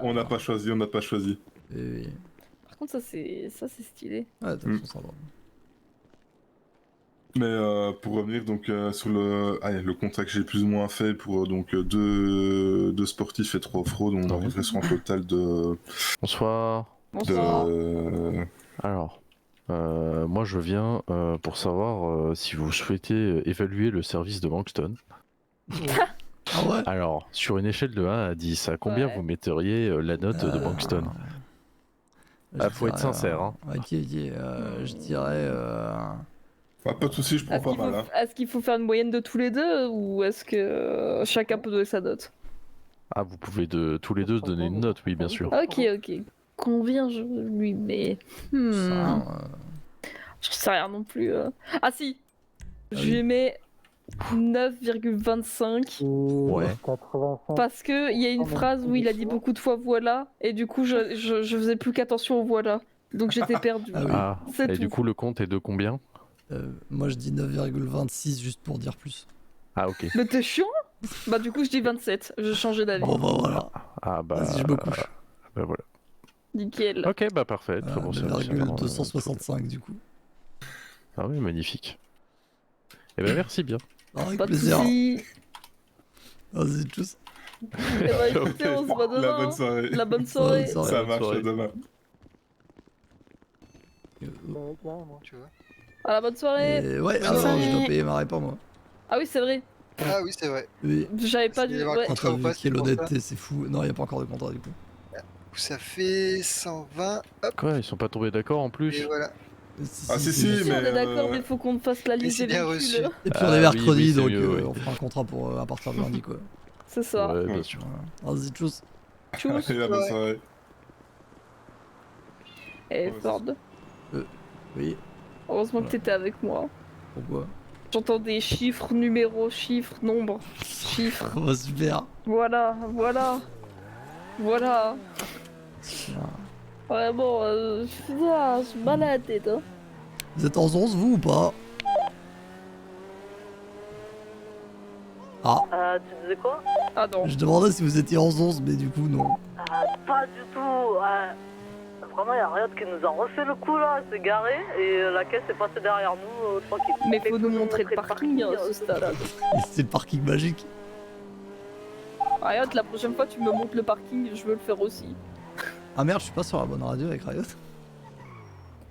S16: On n'a pas choisi, on n'a pas choisi.
S1: Oui.
S9: Par contre, ça c'est stylé.
S1: Ouais, t'as raison, ça va.
S16: Mais pour revenir donc sur le contrat que j'ai plus ou moins fait pour donc deux sportifs et 3 fraudes, on arriverait sur un total de.
S17: Bonsoir.
S9: Bonsoir.
S17: Alors, moi je viens pour savoir si vous souhaitez évaluer le service de Bankston.
S1: Ah ouais.
S17: Alors, sur une échelle de 1 à 10, à combien vous metteriez la note de Bankston? Faut être sincère. Hein.
S1: Ok, je dirais.
S16: Pas de soucis, je prends pas mal.
S9: Est-ce qu'il faut faire une moyenne de tous les deux ou est-ce que chacun peut donner sa note?
S17: Ah, vous pouvez tous les deux donner une note, oui, bien sûr.
S9: Ok. Combien je lui mets Je sais rien non plus. Ah si, je lui mets 9,25.
S17: Ouais.
S9: Parce que il y a une phrase où il a dit beaucoup de fois voilà, et du coup je faisais plus qu'attention au voilà. Donc j'étais perdu.
S17: Ah, et du coup le compte est de combien?
S1: Moi je dis 9,26 juste pour dire plus.
S17: Ah ok.
S9: Mais t'es chiant. Bah du coup je dis 27, je changeais d'avis.
S1: Bon bah voilà.
S17: Ah bah...
S1: Vas-y, je me couche.
S17: Bah voilà.
S9: Nickel.
S17: Ok, bah parfait. Très bon service.
S1: 9,265 du coup.
S17: Ah oui, magnifique. Eh ben merci bien.
S1: Avec
S9: Pas de
S1: plaisir.
S9: soucis.
S1: Vas-y, tchuss.
S9: Eh bah écoutez, on se voit demain.
S16: La bonne soirée.
S9: La bonne soirée.
S16: Ça marche, à demain.
S15: Tu vois.
S9: À la bonne soirée.
S1: Ouais, alors je dois payer ma répa moi.
S9: Ah oui, c'est vrai.
S15: Ah oui, c'est vrai.
S1: Oui.
S9: J'avais pas dû. Ouais.
S1: Contrat vu qu'il y a l'honnêteté, c'est fou. Non, il n'y a pas encore de contrat du coup.
S15: Ça fait 120. Hop.
S17: Quoi, ils sont pas tombés d'accord en plus?
S15: Et voilà.
S16: Ah si,
S9: Si,
S16: mais...
S9: on est d'accord, mais il faut qu'on fasse la liste des
S15: bien
S9: véhicules.
S15: reçu.
S1: Et puis on est mercredi,
S17: c'est
S1: donc
S17: mieux,
S1: on fera un contrat pour à partir de lundi quoi.
S9: C'est ça.
S17: Ouais, bien sûr.
S1: Voilà. Vas-y, tchuss.
S9: Tchuss.
S16: La bonne soirée.
S9: Et Ford.
S1: Oui.
S9: Heureusement que t'étais avec moi.
S1: Pourquoi?
S9: J'entends des chiffres, numéros, chiffres, nombres, chiffres.
S1: Oh super.
S9: Voilà. Vraiment, je suis mal à la tête. Hein.
S1: Vous êtes en 11 vous ou pas? Ah.
S3: Tu disais quoi?
S9: Ah non.
S1: Je demandais si vous étiez en 11, mais du coup non.
S3: Pas du tout. Vraiment, il y a Riot qui nous a refait le coup là, elle s'est garée et la caisse est passée derrière nous, tranquille.
S9: Mais faut nous montrer le parking à ce stade.
S1: C'est le parking magique.
S9: Riot, la prochaine fois tu me montres le parking, je veux le faire aussi.
S1: Ah merde, je suis pas sur la bonne radio avec Riot.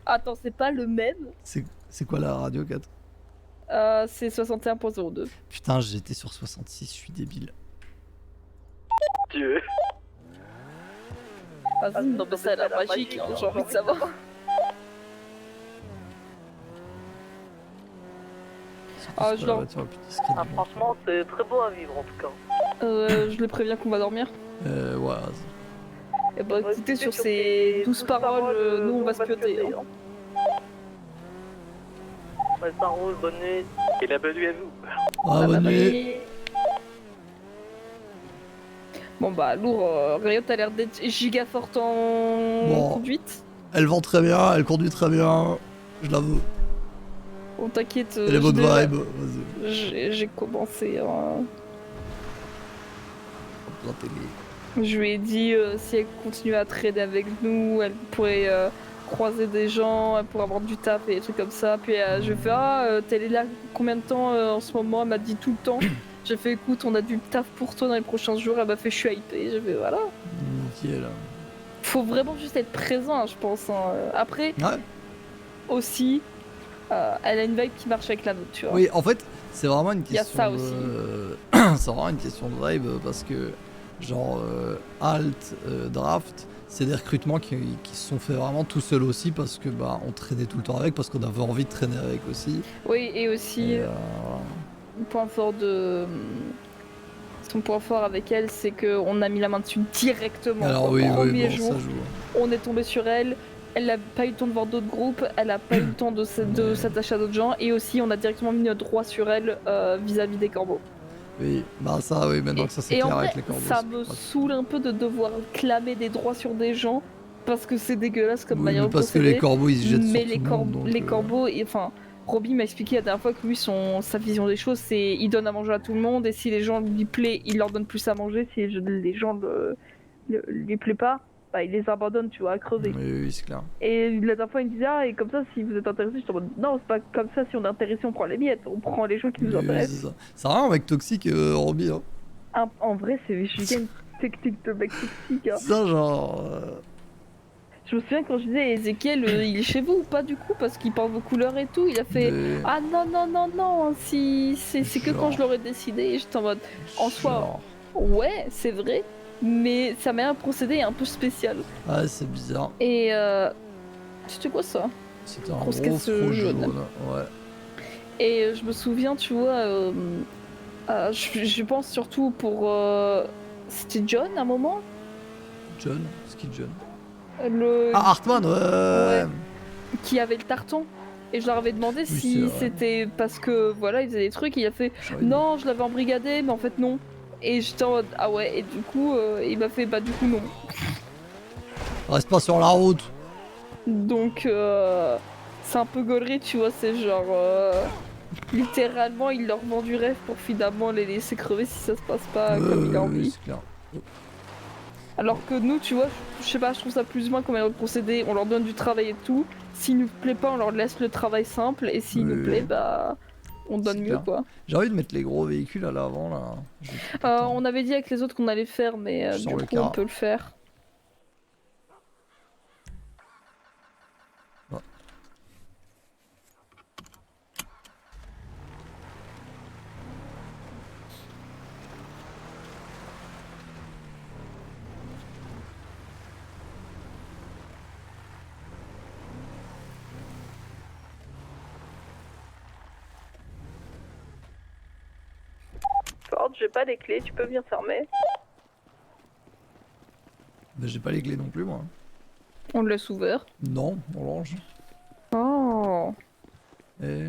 S9: Attends, c'est pas le même?
S1: C'est quoi la radio 4?
S9: C'est 61.02.
S1: Putain, j'étais sur 66, je suis débile.
S3: Dieu.
S9: Vas-y, non mais ça a l'air magique, hein, j'ai envie de savoir. Ah, je
S3: franchement, c'est très beau à vivre en tout cas.
S9: Je les préviens qu'on va dormir.
S1: Ouais, vas-y.
S9: Et bah écoutez, sur ces 12 paroles, nous on va se pioter. Hein.
S3: Ouais, ça roule, bonne nuit. Et la bonne nuit à vous.
S1: Ah, bonne nuit.
S9: Bon bah lourd, Riot a l'air d'être giga forte en conduite.
S1: Elle vend très bien, elle conduit très bien, je l'avoue.
S9: Bon t'inquiète,
S1: elle est bonne vibe,
S9: vas-y. J'ai commencé.
S1: La télé.
S9: Je lui ai dit si elle continuait à trader avec nous, elle pourrait croiser des gens, elle pourrait avoir du taf et des trucs comme ça. Puis je lui ai fait t'es là combien de temps en ce moment? Elle m'a dit tout le temps. J'ai fait écoute, on a du taf pour toi dans les prochains jours. Elle m'a fait je suis hypée. J'ai fait voilà.
S1: Nickel.
S9: Faut vraiment juste être présent, je pense. Hein. Après, aussi, elle a une vibe qui marche avec la nôtre, tu vois.
S1: Oui, en fait, c'est vraiment une question.
S9: Il y a ça aussi.
S1: C'est vraiment une question de vibe parce que genre alt, draft, c'est des recrutements qui se sont faits vraiment tout seuls aussi parce que bah on traînait tout le temps avec, parce qu'on avait envie de traîner avec aussi.
S9: Oui, et aussi,
S1: Et,
S9: point fort de... Son point fort avec elle, c'est qu'on a mis la main dessus directement.
S1: Alors
S9: Au
S1: oui,
S9: premier
S1: bon,
S9: jour,
S1: ça joue.
S9: on est tombé sur elle. Elle n'a pas eu le temps de voir d'autres groupes, elle n'a pas eu le temps de s'attacher à d'autres gens, et aussi on a directement mis notre droit sur elle vis-à-vis des corbeaux.
S1: Oui, bah ça, oui, maintenant que ça c'est
S9: Et en
S1: clair
S9: vrai,
S1: avec les corbeaux.
S9: ça
S1: c'est
S9: me
S1: pratique.
S9: saoule un peu de devoir clamer des droits sur des gens, parce que c'est dégueulasse comme
S1: Oui,
S9: manière
S1: mais
S9: de
S1: parce que
S9: procéder.
S1: les corbeaux ils se jettent
S9: Mais
S1: sur
S9: les,
S1: tout le monde, donc,
S9: les corbeaux, enfin, Robbie m'a expliqué la dernière fois que lui, sa vision des choses, c'est il donne à manger à tout le monde, et si les gens lui plaît, il leur donne plus à manger, si les gens lui plaît pas, bah, il les abandonne, tu vois, à crever.
S1: Oui, c'est clair.
S9: Et la dernière fois, il me disait, ah, et comme ça, si vous êtes intéressé, je suis en mode, non, c'est pas comme ça, si on est intéressé, on prend les miettes, on prend les gens qui nous
S1: Oui,
S9: intéressent.
S1: c'est ça. Ça a rien avec toxique, Robbie. Hein.
S9: En vrai, c'est juste une technique de mec toxique. Hein.
S1: Ça, genre.
S9: Je me souviens quand je disais, Ezekiel, il est chez vous ou pas du coup, parce qu'il porte vos couleurs et tout, il a fait,
S1: Mais-
S9: ah non, non, non, non, si, c'est que quand je l'aurais décidé, et j'étais en mode, en soi, ouais, c'est vrai, mais ça m'a un procédé un peu spécial.
S1: Ah, c'est bizarre.
S9: Et c'était quoi ça?
S1: C'était un
S9: Grosse
S1: gros
S9: caisse
S1: faux
S9: jaune.
S1: jaune. Ouais.
S9: Et je me souviens, tu vois, je pense surtout pour... C'était John à un moment
S1: John, c'est qui John?
S9: le...
S1: Ah, Hartman, ouais.
S9: Qui avait le tartan. Et je leur avais demandé
S1: c'est
S9: si
S1: vrai.
S9: c'était parce que, voilà, il faisait des trucs, il a fait, non, je l'avais embrigadé, mais en fait non. Et j'étais en mode, ah ouais, et du coup, il m'a fait, bah du coup non.
S1: Reste pas sur la route.
S9: Donc, c'est un peu gaulerie, tu vois, c'est genre... littéralement, il leur vend du rêve pour finalement les laisser crever si ça se passe pas comme il a envie.
S1: C'est clair.
S9: Alors que nous, tu vois, je sais pas, je trouve ça plus ou moins comme un autre procédé, on leur donne du travail et tout. S'il nous plaît pas, on leur laisse le travail simple, et s'il nous plaît, bah... on donne mieux,
S1: clair.
S9: quoi.
S1: J'ai envie de mettre les gros véhicules à l'avant, là.
S9: On avait dit avec les autres qu'on allait faire, mais
S1: Je
S9: du
S1: sors
S9: coup,
S1: le
S9: on
S1: car.
S9: peut le faire.
S1: Ouais.
S9: Ford, j'ai pas les clés, tu peux venir fermer.
S1: Mais j'ai pas les clés non plus, moi.
S9: On le laisse ouvert.
S1: Non, on range.
S9: Oh.
S1: Eh.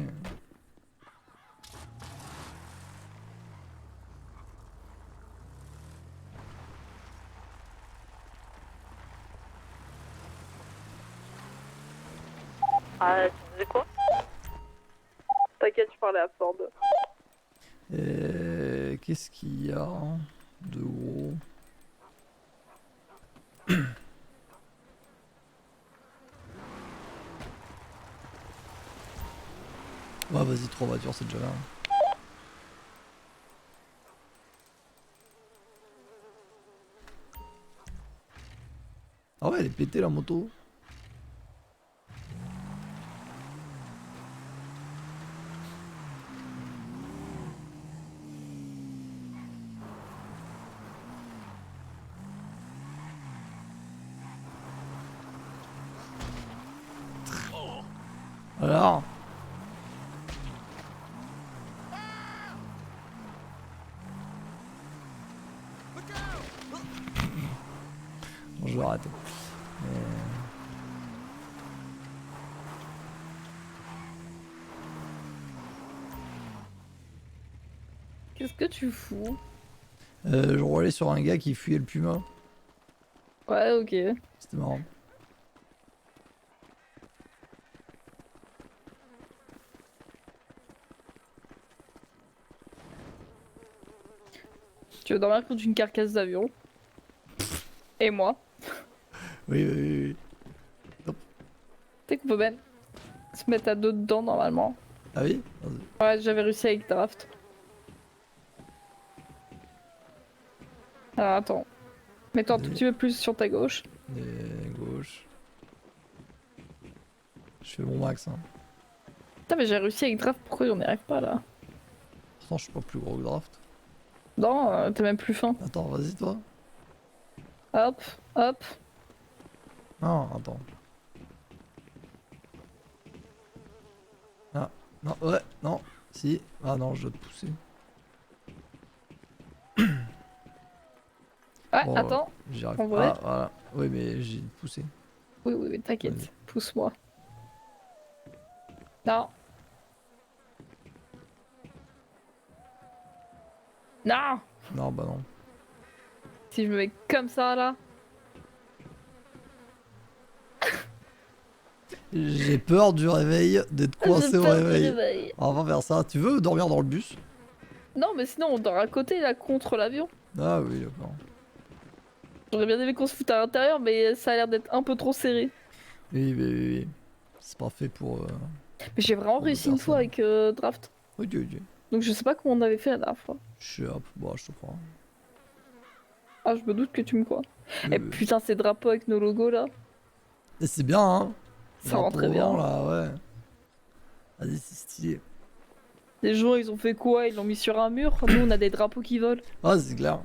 S9: Ah, tu disais quoi? T'inquiète, je parlais à Ford.
S1: Et qu'est-ce qu'il y a de gros? Ouais, vas-y, 3 voitures, c'est déjà là. Ah ouais, elle est pétée la moto. Alors? Bon, je vais arrêter.
S9: Qu'est-ce que tu fous?
S1: Je roulais sur un gars qui fuyait le puma.
S9: Ouais, ok.
S1: C'était marrant.
S9: Tu veux dormir contre une carcasse d'avion? Et moi?
S1: Oui, oui, oui.
S9: Tu sais qu'on peut même se mettre à deux dedans normalement.
S1: Ah oui?
S9: Ouais, j'avais réussi avec Draft. Alors attends. Mets-toi un tout petit peu plus sur ta gauche.
S1: Et gauche. Je fais mon max. Hein.
S9: Putain, mais j'ai réussi avec Draft, pourquoi on n'y arrive pas là?
S1: Pourtant, je suis pas plus gros que Draft.
S9: Non, t'es même plus fin.
S1: Attends, vas-y, toi.
S9: Hop, hop.
S1: Non, attends. Ah, non, ouais, non, si. Ah non, je dois te pousser.
S9: Ouais,
S1: Bon,
S9: attends.
S1: J'y arrive
S9: En
S1: pas.
S9: vrai.
S1: Ah, voilà. Oui, mais j'ai poussé.
S9: Oui, oui, oui, t'inquiète. Pousse-moi. Non. Non.
S1: Non, bah non.
S9: Si je me mets comme ça là.
S1: J'ai peur du réveil, d'être coincé
S9: J'ai
S1: au
S9: peur du
S1: réveil.
S9: réveil.
S1: On va faire ça. Tu veux dormir dans le bus?
S9: Non, mais sinon on dort à côté là contre l'avion.
S1: Ah oui, d'accord.
S9: J'aurais bien aimé qu'on se foute à l'intérieur, mais ça a l'air d'être un peu trop serré.
S1: Oui, oui. C'est pas fait pour.
S9: Mais j'ai vraiment réussi une fois avec Draft.
S1: Ok, ok.
S9: Donc je sais pas comment on avait fait la dernière fois.
S1: Je suis hop, bon, je te crois.
S9: Ah, je me doute que tu me crois.
S1: Oui,
S9: Et
S1: oui.
S9: putain, ces drapeaux avec nos logos là.
S1: Et c'est bien, hein.
S9: Ça rend très
S1: Drapeau
S9: bien.
S1: blanc, là, ouais. Vas-y, c'est stylé.
S9: Les gens, ils ont fait quoi? Ils l'ont mis sur un mur. Nous, on a des drapeaux qui volent.
S1: Ah, c'est clair.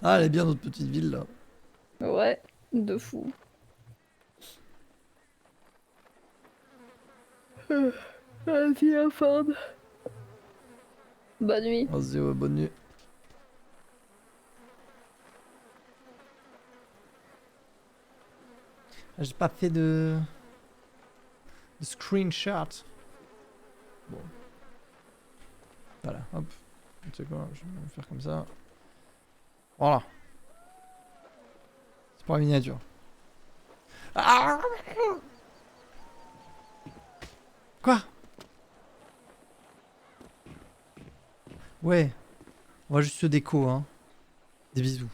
S1: Ah, elle est bien notre petite ville là.
S9: Ouais, de fou. Vas-y, Ford. Bonne nuit.
S1: Vas-y, ouais, bonne nuit. J'ai pas fait de screenshot. Bon. Voilà, hop. Tu sais quoi, je vais faire comme ça. Voilà. C'est pour la miniature. Ah, quoi? Ouais. On va juste se déco, hein. Des bisous.